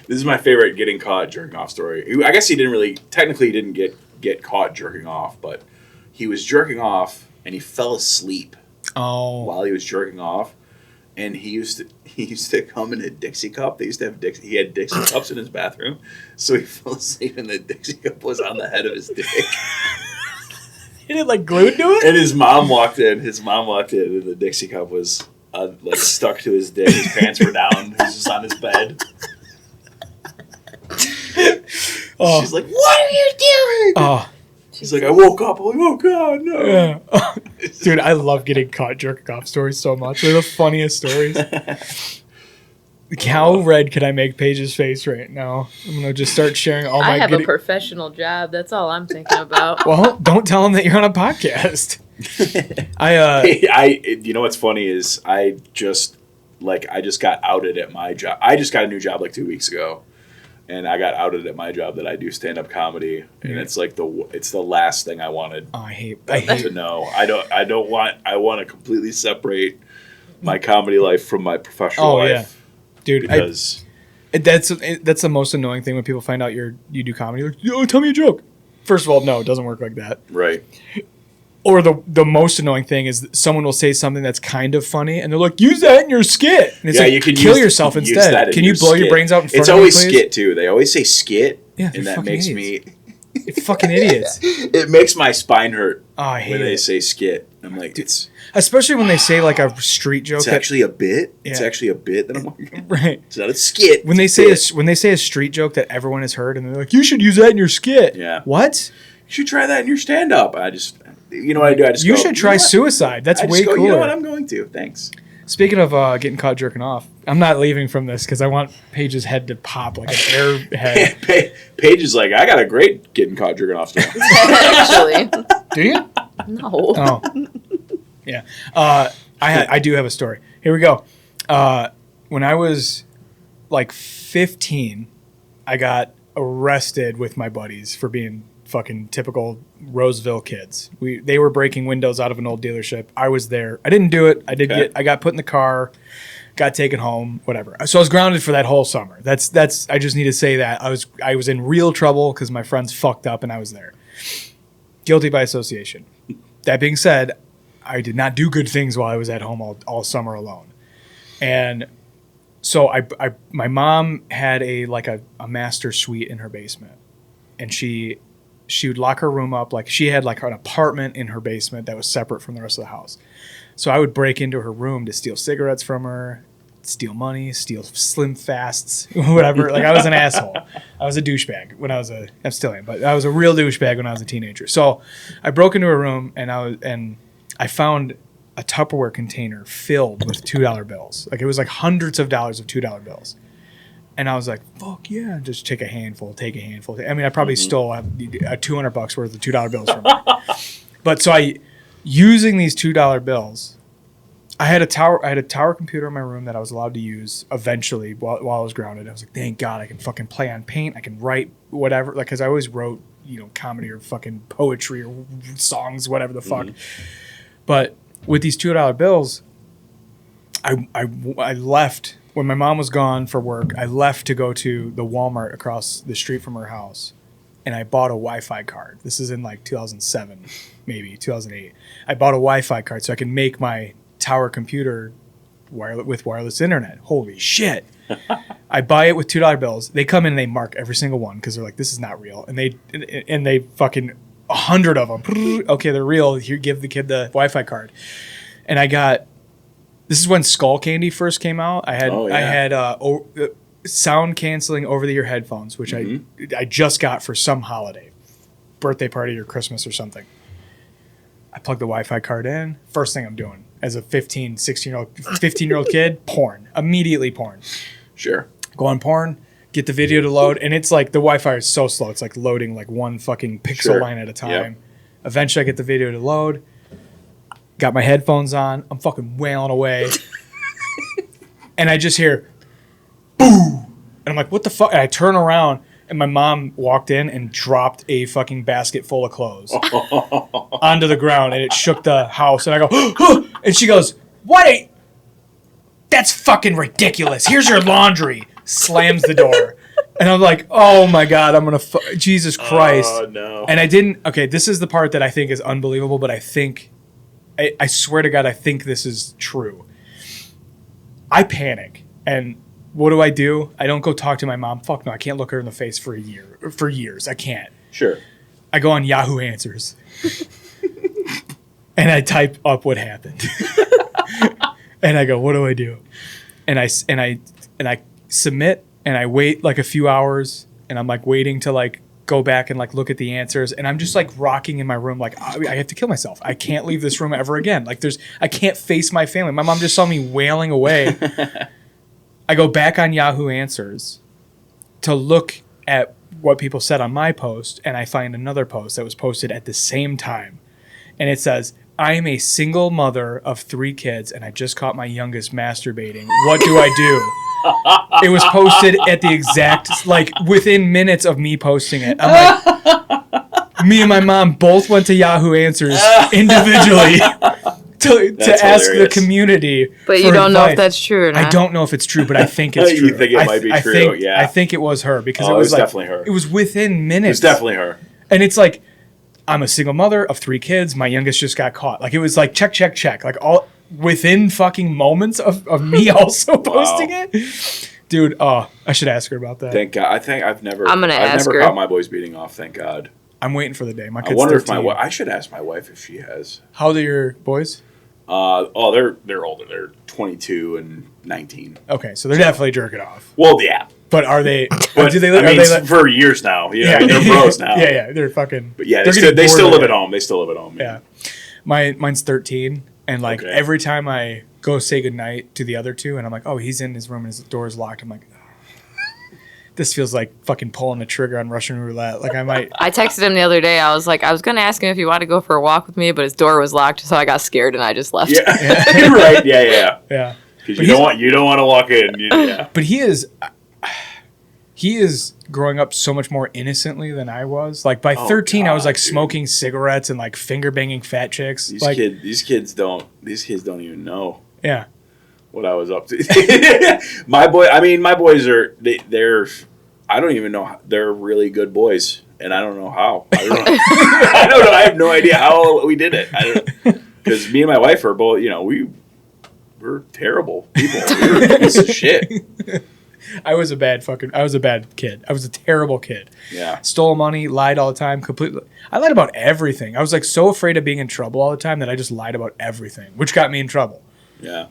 is my favorite getting caught jerking off story. I guess he didn't get caught jerking off, but he was jerking off and he fell asleep while he was jerking off. And he used to come in a Dixie cup. They used to have he had Dixie cups in his bathroom, so he fell asleep and the Dixie cup was on the head of his dick. He did like glued to it. And his mom walked in. And the Dixie cup was like stuck to his dick. His pants were down. He was just on his bed. Oh. She's like, "What are you doing?" Oh. He's like, "I woke up." I'm like, "Oh God, no!" Yeah. Dude, I love getting caught jerking off stories so much. They're the funniest stories. How red can I make Paige's face right now? I'm gonna just start sharing all my. I have a professional job. That's all I'm thinking about. Well, don't tell him that you're on a podcast. You know what's funny is I just got outed at my job. I just got a new job like 2 weeks ago, and I got outed at my job that I do stand-up comedy, and it's like it's the last thing I wanted. Oh, I hate to know. I want to completely separate my comedy life from my professional life. Yeah. Dude, because that's the most annoying thing when people find out you do comedy. Like, yo, tell me a joke. First of all, no, it doesn't work like that. Right. Or the most annoying thing is someone will say something that's kind of funny, and they're like, "Use that in your skit." And it's you can kill yourself instead. Can you blow your brains out in front It's of me, always please? skit too. They always say skit, Yeah, and that makes me. You're fucking idiots. It makes my spine hurt I hate when they it. say skit. I'm like, Especially when they say like a street joke. It's actually a bit. Yeah. It's actually a bit that I'm working on. Right. It's not a skit. When they say a street joke that everyone has heard, and they're like, "You should use that in your skit." Yeah. What? You should try that in your stand-up. You know what I do? You should try suicide. That's way cooler. You know what? I'm going to. Thanks. Speaking of getting caught jerking off, I'm not leaving from this because I want Paige's head to pop like an air head. Paige is like, I got a great getting caught jerking off story. Actually. Do you? No. Oh. Yeah. I do have a story. Here we go. When I was like 15, I got arrested with my buddies for being fucking typical Roseville kids. They were breaking windows out of an old dealership. I was there. I didn't do it. I got put in the car, got taken home, whatever. So I was grounded for that whole summer. That's I just need to say that I was in real trouble because my friends fucked up and I was there. Guilty by association. That being said, I did not do good things while I was at home all summer alone. And so my mom had a master suite in her basement, and she would lock her room up. Like she had like an apartment in her basement that was separate from the rest of the house. So I would break into her room to steal cigarettes from her, steal money, steal Slim Fasts, whatever. Like I was an asshole. I was a douchebag when I still am, but I was a real douchebag when I was a teenager. So I broke into her room and I found a Tupperware container filled with $2 bills. Like it was like hundreds of dollars of $2 bills. And I was like, fuck yeah, just take a handful. I mean, I probably stole $200 worth of $2 bills from her. But so using these $2 bills, I had a tower computer in my room that I was allowed to use eventually while I was grounded. I was like, thank God I can fucking play on Paint. I can write whatever. Like, cause I always wrote, comedy or fucking poetry or songs, whatever the fuck. But with these $2 bills, I left. When my mom was gone for work, I left to go to the Walmart across the street from her house, and I bought a Wi-Fi card. This is in like 2007, maybe 2008. I bought a Wi-Fi card so I can make my tower computer with wireless internet. Holy shit. I buy it with $2 bills. They come in and they mark every single one because they're like, this is not real. And they fucking 100 of them. Okay, they're real. Here, give the kid the Wi-Fi card. And I got... This is when Skull Candy first came out. I had sound canceling over the ear headphones, which I just got for some holiday, birthday party or Christmas or something. I plug the Wi-Fi card in. First thing I'm doing as a 15-year-old kid, porn. Immediately porn. Sure. Go on porn, get the video to load, and it's like the Wi-Fi is so slow. It's like loading like one fucking pixel line at a time. Yep. Eventually I get the video to load. Got my headphones on. I'm fucking wailing away. And I just hear, boom. And I'm like, what the fuck? And I turn around, and my mom walked in and dropped a fucking basket full of clothes onto the ground, and it shook the house. And I go, and she goes, what? That's fucking ridiculous. Here's your laundry. Slams the door. And I'm like, oh my God, I'm going to, Jesus Christ. Oh, no. And I didn't, okay, this is the part that I think is unbelievable, but I think, I swear to God, I think this is true. I panic. And what do? I don't go talk to my mom. Fuck no, I can't look her in the face for years. I can't. Sure. I go on Yahoo Answers. And I type up what happened. And I go, what do? And I submit, and I wait like a few hours, and I'm like waiting to like go back and like look at the answers, and I'm just like rocking in my room like I have to kill myself. I can't leave this room ever again. Like I can't face my family. My mom just saw me wailing away. I go back on Yahoo Answers to look at what people said on my post, and I find another post that was posted at the same time. And it says, I am a single mother of 3 kids, and I just caught my youngest masturbating. What do I do? It was posted at the exact, like, within minutes of me posting it. I'm like, me and my mom both went to Yahoo Answers individually to ask the community. But you don't know if that's true or not. I don't know if it's true, but I think it's true. You think it might be true, yeah. I think it was her, because it was like, definitely her. It was within minutes. It was definitely her. And it's like, I'm a single mother of 3 kids. My youngest just got caught. Like, it was like, check. Like, all within fucking moments of me also posting it. Dude, I should ask her about that. Thank God. I think I've never her. caught my boys beating off, thank God. I'm waiting for the day. My kid's I wonder 13. if my I should ask my wife if she has. How old are your boys? They're older. They're 22 and 19. Okay, so they're definitely jerking off. Well, yeah. But are they? But, do they? I mean, are they for years now. You know, yeah, they're pros now. Yeah, they're fucking. But yeah, they're they still live at at home. They still live at home. Yeah, mine's 13, and like every time I go say goodnight to the other 2, and I'm like, oh, he's in his room and his door's locked. I'm like, this feels like fucking pulling the trigger on Russian roulette. Like I might. I texted him the other day. I was like, I was gonna ask him if he wanted to go for a walk with me, but his door was locked, so I got scared and I just left. Yeah. Right. Yeah. Because you don't want to walk in. Yeah. But he is growing up so much more innocently than I was. Like by 13, God, I was like smoking cigarettes and like finger banging fat chicks. These kids don't even know. Yeah. What I was up to. My boys are they're I don't even know, they're really good boys, and I don't know how. I don't know. I don't know. I have no idea how we did it. Because me and my wife are both, we're terrible people. We're a piece of shit. I was a bad kid. I was a terrible kid. Yeah. Stole money, lied all the time, completely. I lied about everything. I was like so afraid of being in trouble all the time that I just lied about everything, which got me in trouble. Yeah.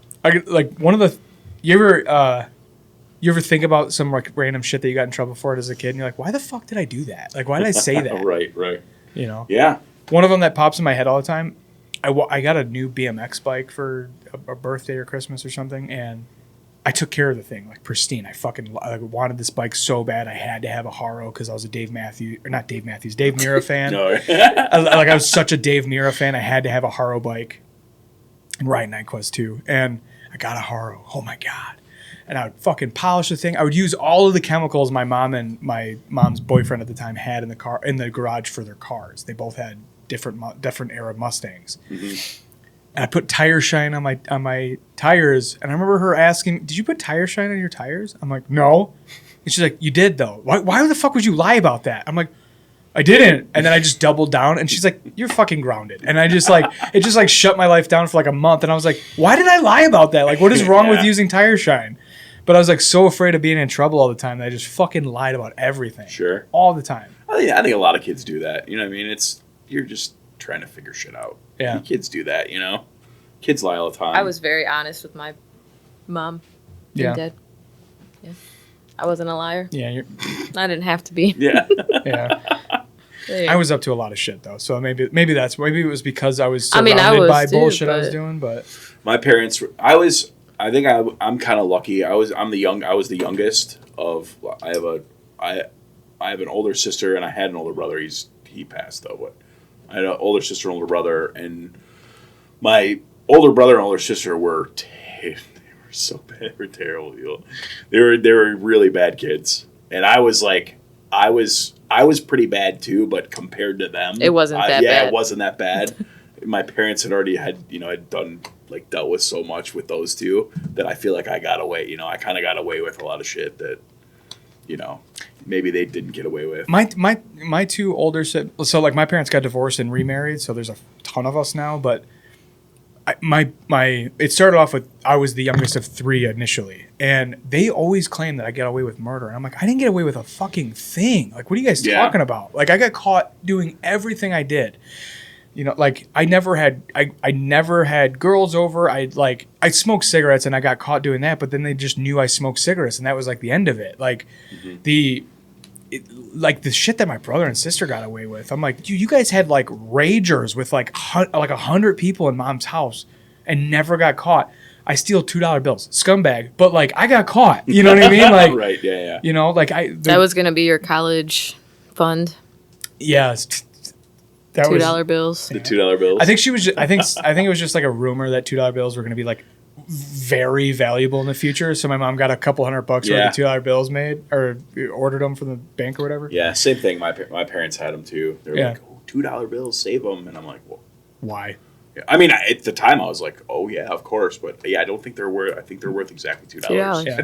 You ever think about some like random shit that you got in trouble for as a kid, and you're like, why the fuck did I do that? Like, why did I say that? Right. Yeah. One of them that pops in my head all the time, I got a new BMX bike for a birthday or Christmas or something, and I took care of the thing, like pristine. I wanted this bike so bad. I had to have a Haro because I was a Dave Mirra fan. No. I was such a Dave Mirra fan. I had to have a Haro bike and ride Night Quest 2. And I got a Haro. Oh my God. And I would fucking polish the thing. I would use all of the chemicals my mom and my mom's boyfriend at the time had in the garage for their cars. They both had different era Mustangs. Mm-hmm. And I put tire shine on my tires, and I remember her asking, "Did you put tire shine on your tires?" I'm like, "No." And she's like, "You did though. Why the fuck would you lie about that?" I'm like, "I didn't." And then I just doubled down, and she's like, "You're fucking grounded." And I just it shut my life down for like a month, and I was like, "Why did I lie about that? Like, what is wrong with using tire shine?" But I was like so afraid of being in trouble all the time that I just fucking lied about everything. Sure. All the time. I think a lot of kids do that. You know what I mean? You're just trying to figure shit out. Yeah. Kids do that, Kids lie all the time. I was very honest with my mom and dad. Yeah. I wasn't a liar. Yeah. I didn't have to be. Yeah. Yeah. I was up to a lot of shit though. So maybe it was because I was surrounded by bullshit I was doing, but my parents, I'm kind of lucky. I was the youngest of. I have an older sister, and I had an older brother. He passed though. But I had an older sister and older brother, and my older brother and older sister were so bad. They were terrible people. They were really bad kids, and I was like, I was pretty bad too, but compared to them, It wasn't that yeah, bad. it wasn't that bad. My parents had already had dealt with so much with those two that I feel like I got away. I kind of got away with a lot of shit that maybe they didn't get away with. My two older siblings, so like my parents got divorced and remarried, so there's a ton of us now, but it started off with I was the youngest of three initially, and they always claimed that I got away with murder, and I'm like, I didn't get away with a fucking thing. Like, what are you guys talking about? Like, I got caught doing everything I did. Like I never had girls over. I smoked cigarettes and I got caught doing that, but then they just knew I smoked cigarettes and that was like the end of it. Like the shit that my brother and sister got away with. I'm like, dude, you guys had like ragers with like 100 people in mom's house and never got caught. I steal $2 bills, scumbag, but like I got caught. You know what I mean? Like, right? Yeah. That was gonna be your college fund. Yeah. That $2 bills. The $2 bills. I think she was. I think it was just like a rumor that $2 bills were going to be like very valuable in the future. So my mom got a couple $100 worth of $2 bills made or ordered them from the bank or whatever. Yeah, same thing. My parents had them too. They were like, "Oh, $2 bills, save them," and I'm like, "Well, why?" Yeah. I mean, at the time I was like, "Oh yeah, of course," but yeah, I don't think they're worth. I think they're worth exactly $2. Yeah.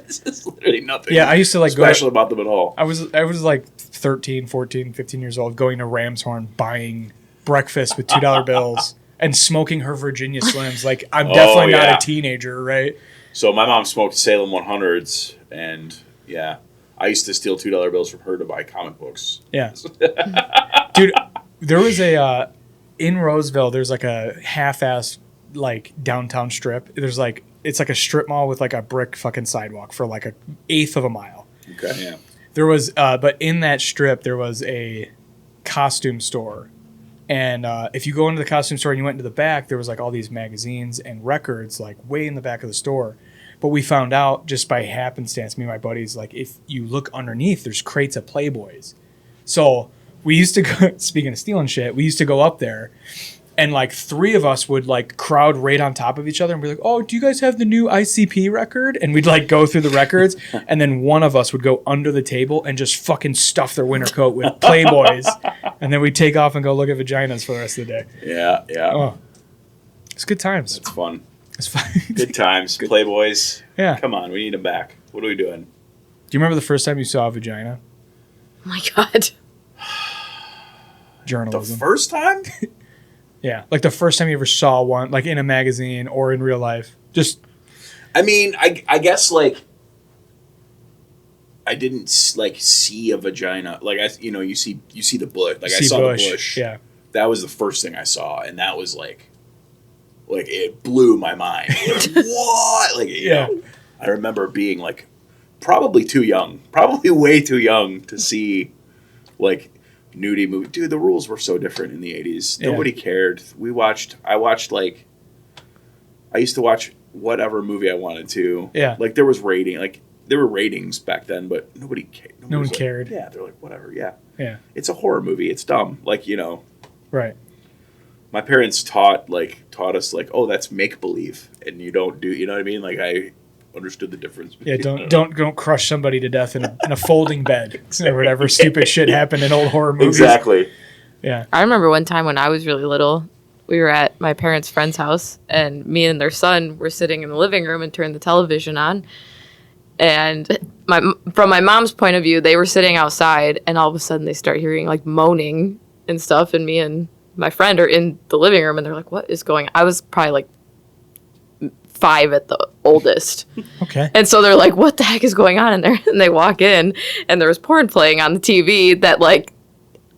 It's literally nothing. Yeah, I used to like special about them at all. I was like 13, 14, 15 years old, going to Ramshorn, buying breakfast with $2 bills and smoking her Virginia Slims. Like, I'm definitely not a teenager, right? So my mom smoked Salem 100s, and yeah, I used to steal $2 bills from her to buy comic books. Yeah. Dude, there was in Roseville, there's like a half-ass like downtown strip. There's like, it's like a strip mall with like a brick fucking sidewalk for like 1/8 of a mile. Okay. Yeah. There was, but in that strip, there was a costume store. And if you go into the costume store and you went into the back, there was like all these magazines and records like way in the back of the store. But we found out just by happenstance, me and my buddies, like if you look underneath, there's crates of Playboys. So we used to go, speaking of stealing shit, we used to go up there and like 3 of us would like crowd right on top of each other and be like, "Oh, do you guys have the new ICP record?" And we'd like go through the records and then one of us would go under the table and just fucking stuff their winter coat with Playboys. And then we'd take off and go look at vaginas for the rest of the day. Yeah. Oh, it's good times. It's fun. It's fun. Good times. Playboys. Yeah. Come on, we need them back. What are we doing? Do you remember the first time you saw a vagina? Oh my God. The Journalism. first time? Yeah, like the first time you ever saw one, like in a magazine or in real life. Just, I mean, I guess like I didn't like see a vagina. Like you see the bush. Like I saw the bush. Yeah, that was the first thing I saw, and that was like it blew my mind. Like, what? Like you know, I remember being like probably too young, probably way too young to see like nudie movie. Dude, the rules were so different in the 80s. Yeah. Nobody cared. I used to watch whatever movie I wanted to. Yeah. Like there was rating, like there were ratings back then, but nobody cared. No one cared. Yeah, they're like, whatever, yeah. Yeah. It's a horror movie. It's dumb. Like, Right. My parents taught us like, oh, that's make believe, and you don't do, you know what I mean? Like I understood the difference. Yeah, don't crush somebody to death in a folding bed or whatever stupid shit happened in old horror movies. Exactly. Yeah. I remember one time when I was really little, we were at my parents' friend's house, and me and their son were sitting in the living room and turned the television on. And from my mom's point of view, they were sitting outside, and all of a sudden they start hearing like moaning and stuff, and me and my friend are in the living room, and they're like, "What is going on?" I was probably like 5 at the oldest. Okay. And so they're like, "What the heck is going on in there?" And they walk in, and there was porn playing on the TV that like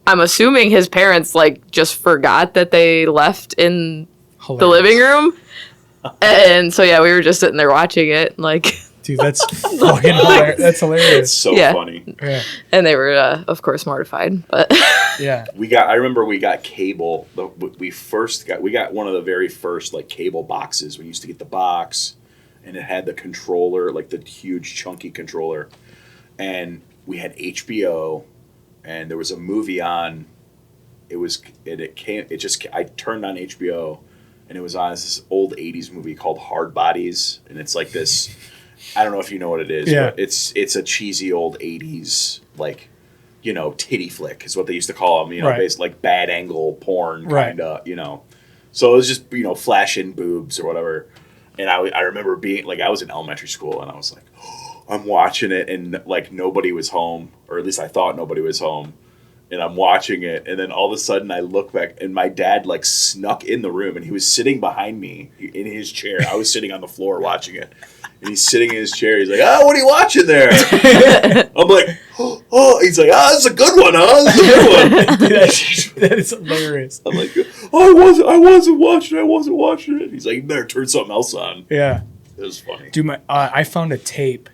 I'm assuming his parents like just forgot that they left in Hilarious. the living room. And so yeah, we were just sitting there watching it, like. Dude, that's fucking hilarious. That's hilarious. It's so funny. Yeah. And they were, of course, mortified. But Yeah. I remember we got cable. We got one of the very first like cable boxes. We used to get the box, and it had the controller, like the huge chunky controller, and we had HBO, and there was a movie on. I turned on HBO, and it was on this old 80s movie called Hard Bodies, and it's like this, I don't know if you know what it is, Yeah. but it's a cheesy old 80s, like, you know, titty flick is what they used to call them, you know, Right. based like bad angle porn Right. kind of, you know. So it was just, you know, flashing boobs or whatever. And I remember being, like, I was in elementary school, and I was like, oh, I'm watching it, and, like, nobody was home, or at least I thought nobody was home. And I'm watching it, and then all of a sudden I look back, and my dad, like, snuck in the room, and he was sitting behind me in his chair. I was sitting on the floor watching it. And he's sitting in his chair. He's like, oh, what are you watching there? I'm like, oh. He's like, oh, this is a good one, huh? This is a good one. That is hilarious. I'm like, oh, I wasn't watching it. He's like, you better turn something else on. Yeah. It was funny. Dude, I found a tape.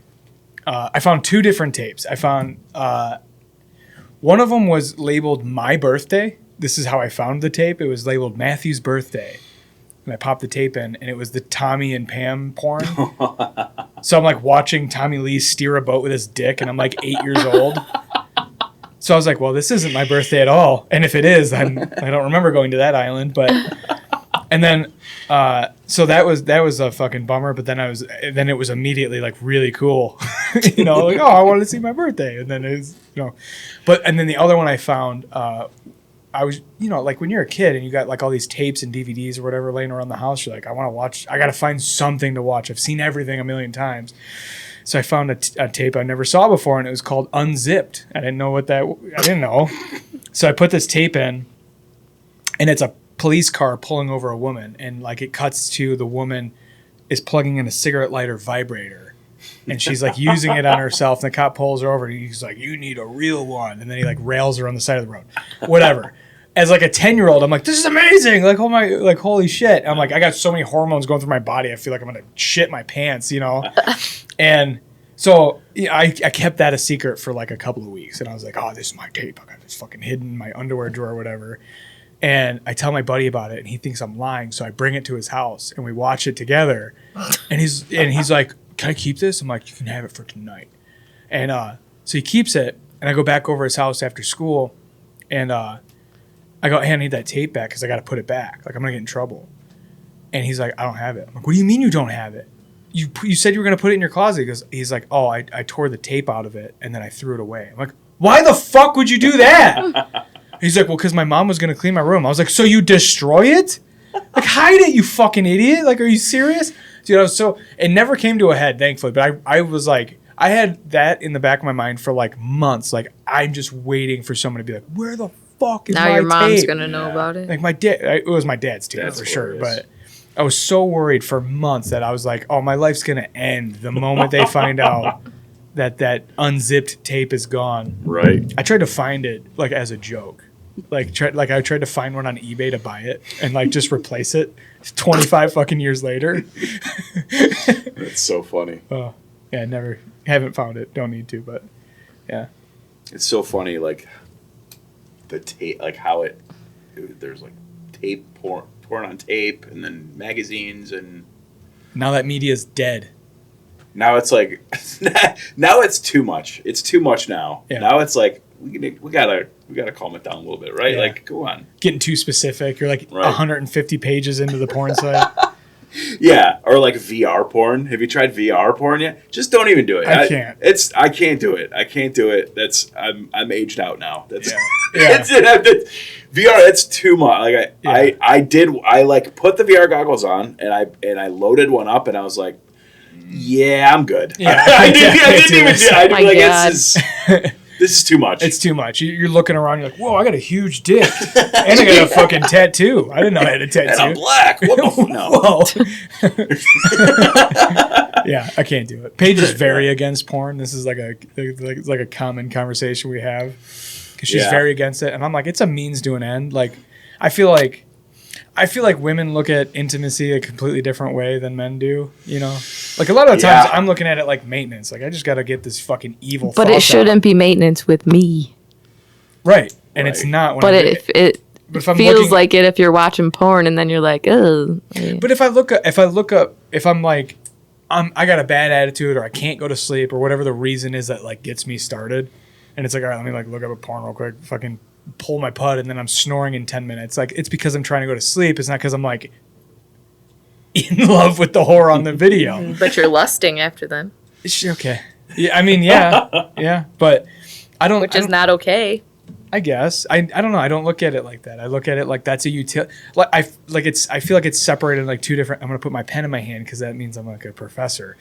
I found 2 different tapes. I found one of them was labeled My Birthday. This is how I found the tape. It was labeled Matthew's Birthday. And I popped the tape in, and it was the Tommy and Pam porn. So I'm like watching Tommy Lee steer a boat with his dick, and I'm like 8 years old. So I was like, well, this isn't my birthday at all. And if it is, I don't remember going to that island. But and then so that was a fucking bummer. But then it was immediately like really cool. You know, like, oh, I wanted to see my birthday. And then it was, you know, and then the other one I found, I was, you know, like when you're a kid and you got like all these tapes and DVDs or whatever laying around the house, you're like, I got to find something to watch. I've seen everything a million times. So I found a tape I never saw before, and it was called Unzipped. I didn't know. So I put this tape in, and it's a police car pulling over a woman, and like it cuts to the woman is plugging in a cigarette lighter vibrator. And she's like using it on herself, and the cop pulls her over, and he's like, you need a real one. And then he like rails her on the side of the road. Whatever. As like a 10-year-old, I'm like, this is amazing. Like, oh my, like, holy shit. I'm like, I got so many hormones going through my body. I feel like I'm going to shit my pants, you know? And so yeah, I kept that a secret for like a couple of weeks. And I was like, oh, this is my tape. I got this fucking hidden in my underwear drawer or whatever. And I tell my buddy about it, and he thinks I'm lying. So I bring it to his house, and we watch it together. And he's like, can I keep this? I'm like, you can have it for tonight. And so he keeps it, and I go back over his house after school, and I go, hey, I need that tape back because I got to put it back. Like, I'm going to get in trouble. And he's like, I don't have it. I'm like, what do you mean you don't have it? You said you were going to put it in your closet. He's like, oh, I tore the tape out of it, and then I threw it away. I'm like, why the fuck would you do that? He's like, well, because my mom was going to clean my room. I was like, so you destroy it? Like, hide it, you fucking idiot. Like, are you serious? Dude, it never came to a head, thankfully. But I was like, I had that in the back of my mind for like months. Like, I'm just waiting for someone to be like, where the fuck is Now my your mom's tape? gonna know about it. Like my dad, it was my dad's tape That's for sure. hilarious. But I was so worried for months that I was like, oh, my life's gonna end the moment they find out that unzipped tape is gone. Right. I tried to find it like as a joke. I tried to find one on eBay to buy it and like just replace it 25 fucking years later. That's so funny. Oh, yeah, haven't found it. Don't need to, but yeah. It's so funny, like the tape, like how there's like tape porn on tape, and then magazines, and Now that media's dead. now it's like now it's too much. It's too much now. Yeah. Now it's like we gotta calm it down a little bit, right? Yeah. Like, go on. Getting too specific. You're like Right. 150 pages into the porn site. Yeah, or like VR porn. Have you tried VR porn yet? Just don't even do it. I can't. I can't do it. I can't do it. I'm aged out now. That's Yeah. VR. That's too much. Like I like put the VR goggles on, and I loaded one up, and I was like, yeah, I'm good. Yeah, I can't didn't do even. this. I'd Oh be my like, God. this is too much. It's too much. You're looking around. You're like, whoa, I got a huge dick, and I got a fucking tattoo. I didn't know I had a tattoo. and I'm black. What the no? Whoa. Yeah, I can't do it. Paige is very against porn. This is like a common conversation we have because she's Yeah. very against it, and I'm like, it's a means to an end. Like, I feel like women look at intimacy a completely different way than men do. You know, like a lot of the times Yeah. I'm looking at it like maintenance. Like, I just got to get this fucking evil. But thought it out. shouldn't be maintenance with me. Right, and it's Right. not. When But I'm it But if I'm feels looking- like it if you're watching porn and then you're like, oh. But if I'm like, I got a bad attitude or I can't go to sleep or whatever the reason is that like gets me started, and it's like, all right, let me like look up a porn real quick, fucking pull my pud, and then I'm snoring in 10 minutes. Like, it's because I'm trying to go to sleep. It's not because I'm like in love with the whore on the video. But you're lusting after them, Okay. Yeah, I mean, yeah, but I don't. which is not okay. I guess I don't know. I don't look at it like that. I look at it like that's a utility. Like I feel like it's separated in like two different. I'm gonna put my pen in my hand because that means I'm like a professor.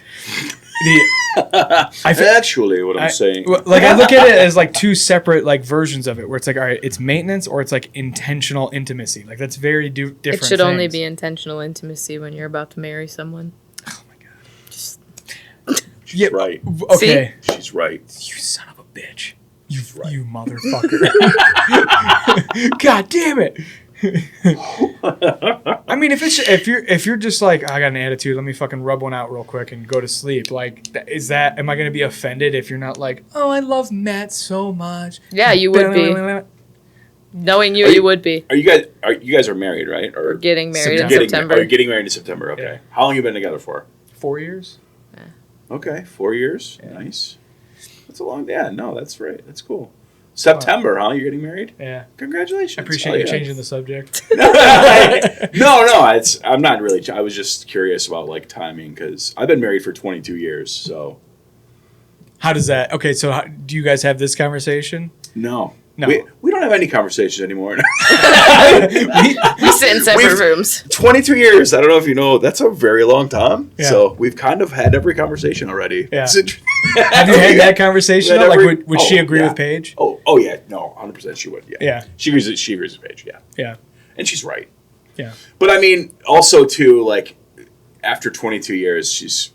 Actually, what I'm saying, like I look at it as like two separate like versions of it, where it's like, all right, it's maintenance or it's like intentional intimacy. Like that's very different. It should only things. be intentional intimacy when you're about to marry someone. Oh my god. Just she's right. Okay. She's right. You son of a bitch. She's right. You motherfucker. God damn it. I mean, if you're just like, I got an attitude, let me fucking rub one out real quick and go to sleep. Like, am I going to be offended if you're not like, oh, I love Matt so much? yeah, you would be. Knowing you would be. You guys are married, right? Or We're getting married in September. September. Are you getting married in September? Okay. Yeah. How long you been together for? 4 years? Okay, 4 years. Yeah. Nice. That's a long. Yeah, no, that's right. That's cool. September, huh? You're getting married? Yeah. Congratulations. I appreciate you changing the subject. No, I'm not really. I was just curious about like timing because I've been married for 22 years. So How does that? Okay, so do you guys have this conversation? no. No. We don't have any conversations anymore. We sit in separate rooms. 22 years. I don't know if you know. That's a very long time. Yeah. So we've kind of had every conversation already. Yeah. It's interesting. Have you had that conversation? Had Though? every- Like, would she agree yeah. with Paige? Oh yeah. No, 100% she would. Yeah. Yeah. She agrees with Paige. Yeah. Yeah. And she's right. Yeah. But I mean, also too, like after 22 years, she's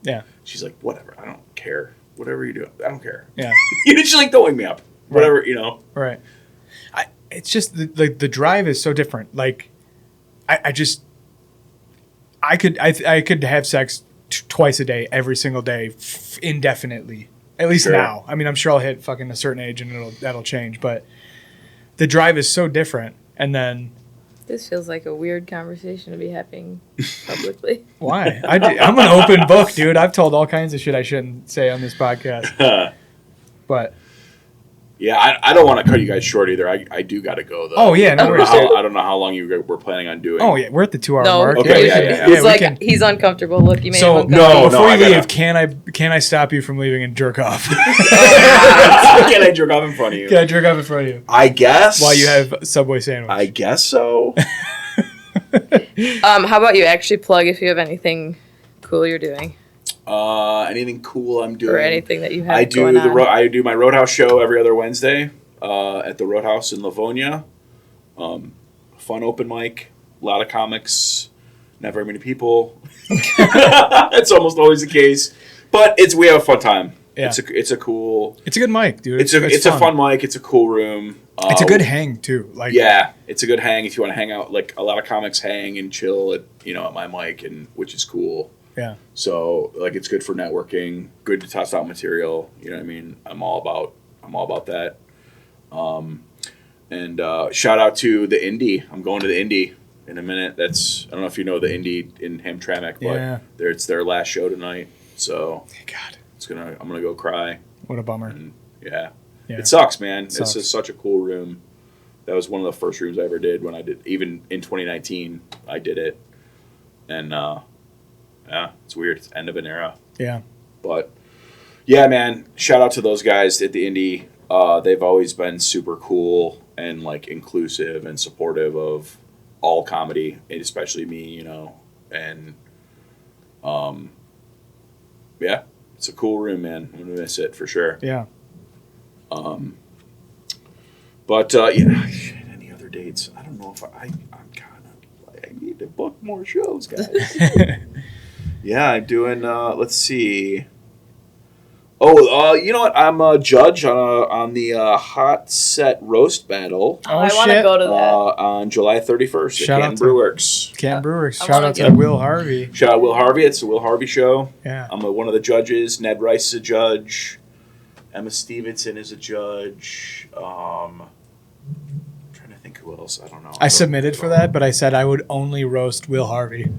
Yeah. she's like, whatever. I don't care. Whatever you do, I don't care. Yeah. She's like, don't wake me up. Whatever, Right. It's just the drive is so different. Like, I could have sex twice a day, every single day, indefinitely. At least Sure. now. I mean, I'm sure I'll hit fucking a certain age and that'll change. But the drive is so different. And then This feels like a weird conversation to be having publicly. why? I'm an open book, dude. I've told all kinds of shit I shouldn't say on this podcast. But. Yeah, I don't want to cut you guys short either. I do got to go though. Oh yeah, no worries. I don't know how long you were planning on doing. Oh yeah, we're at the 2 hour No, mark. Okay, yeah. He's we like can- he's uncomfortable. Look, you made him So uncomfortable. No, before I you gotta- leave, can I stop you from leaving and jerk off? Can I jerk off in front of you? Can I jerk off in front of you I guess. while you have a Subway sandwich? I guess so. How about you actually plug if you have anything cool you're doing Anything cool I'm doing? or anything that you have I do going on? I do my Roadhouse show every other Wednesday at the Roadhouse in Livonia. Fun open mic, a lot of comics, not very many people. It's almost always the case, but we have a fun time. Yeah. It's a cool. It's a good mic, dude. It's a fun mic. It's a cool room. It's a good hang too. Like Yeah, it's a good hang if you want to hang out. Like a lot of comics hang and chill at at my mic, and which is cool. yeah, So like it's good for networking, good to test out material. You know what I mean? I'm all about that. And shout out to the Indy. I'm going to the Indy in a minute. I don't know if you know the Indy in Hamtramck, but Yeah. it's their last show tonight. So God, I'm gonna go cry. what a bummer. And yeah. Yeah. It sucks, man. Sucks. It's just such a cool room. That was one of the first rooms I ever did when I did, even in 2019, I did it. And yeah, it's weird. It's end of an era. Yeah, But yeah, man, shout out to those guys at the Indie. They've always been super cool and like inclusive and supportive of all comedy, and especially me, and yeah, it's a cool room, man. I'm gonna miss it for sure. yeah. But yeah, shit, any other dates? I don't know if I need to book more shows, guys. Yeah, I'm doing. Let's see. Oh, you know what? I'm a judge on the Hot Set Roast Battle I want to shit. go to that. on July 31st Shout at out Canton to- Brewworks. Canton Brewers. I Shout wanna out to get- Will Harvey. Shout out Will Harvey. It's the Will Harvey show. Yeah, I'm one of the judges. Ned Rice is a judge. Emma Stevenson is a judge. I'm trying to think who else. I don't know. I submitted for that, but I said I would only roast Will Harvey.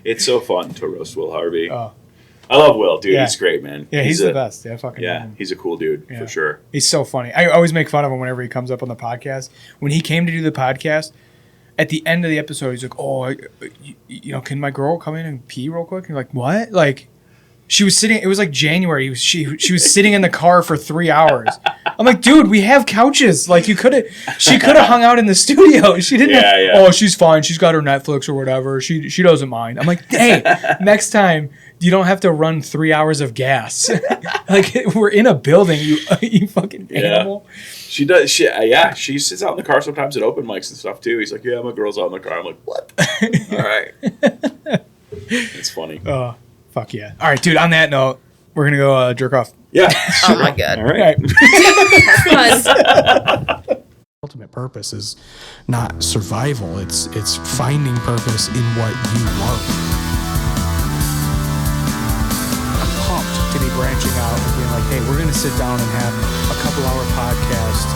It's so fun to roast Will Harvey. Oh, I love Will, dude. Yeah. He's great, man. yeah, he's the best. Yeah, fucking. Yeah, love him. he's a cool dude Yeah. for sure. He's so funny. I always make fun of him whenever he comes up on the podcast. When he came to do the podcast, at the end of the episode, he's like, "Oh, can my girl come in and pee real quick?" And you're like, "What?" Like, she was sitting. It was like January. She was sitting in the car for 3 hours. I'm like, dude, we have couches. Like, she could have hung out in the studio. She didn't. Oh, she's fine. She's got her Netflix or whatever. She doesn't mind. I'm like, hey, next time you don't have to run 3 hours of gas. Like, we're in a building. You fucking animal. She does. She sits out in the car sometimes at open mics and stuff too. He's like, yeah, my girl's out in the car. I'm like, what? All right. It's funny. Fuck yeah. All right, dude, on that note, we're going to go jerk off. Yeah. Oh my God. All right. Ultimate purpose is not survival. It's finding purpose in what you love. I'm pumped to be branching out and being like, hey, we're going to sit down and have a couple-hour podcast.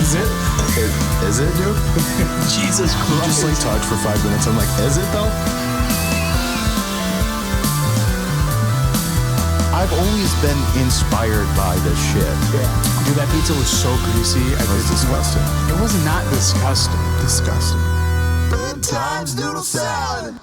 Is it? Is it, dude? Jesus Christ. We just like talked for 5 minutes. I'm like, is it though? I've always been inspired by this shit. Yeah. Dude, that pizza was so greasy. It was disgusting. It was not disgusting. Disgusting. Good times, Noodle Salad.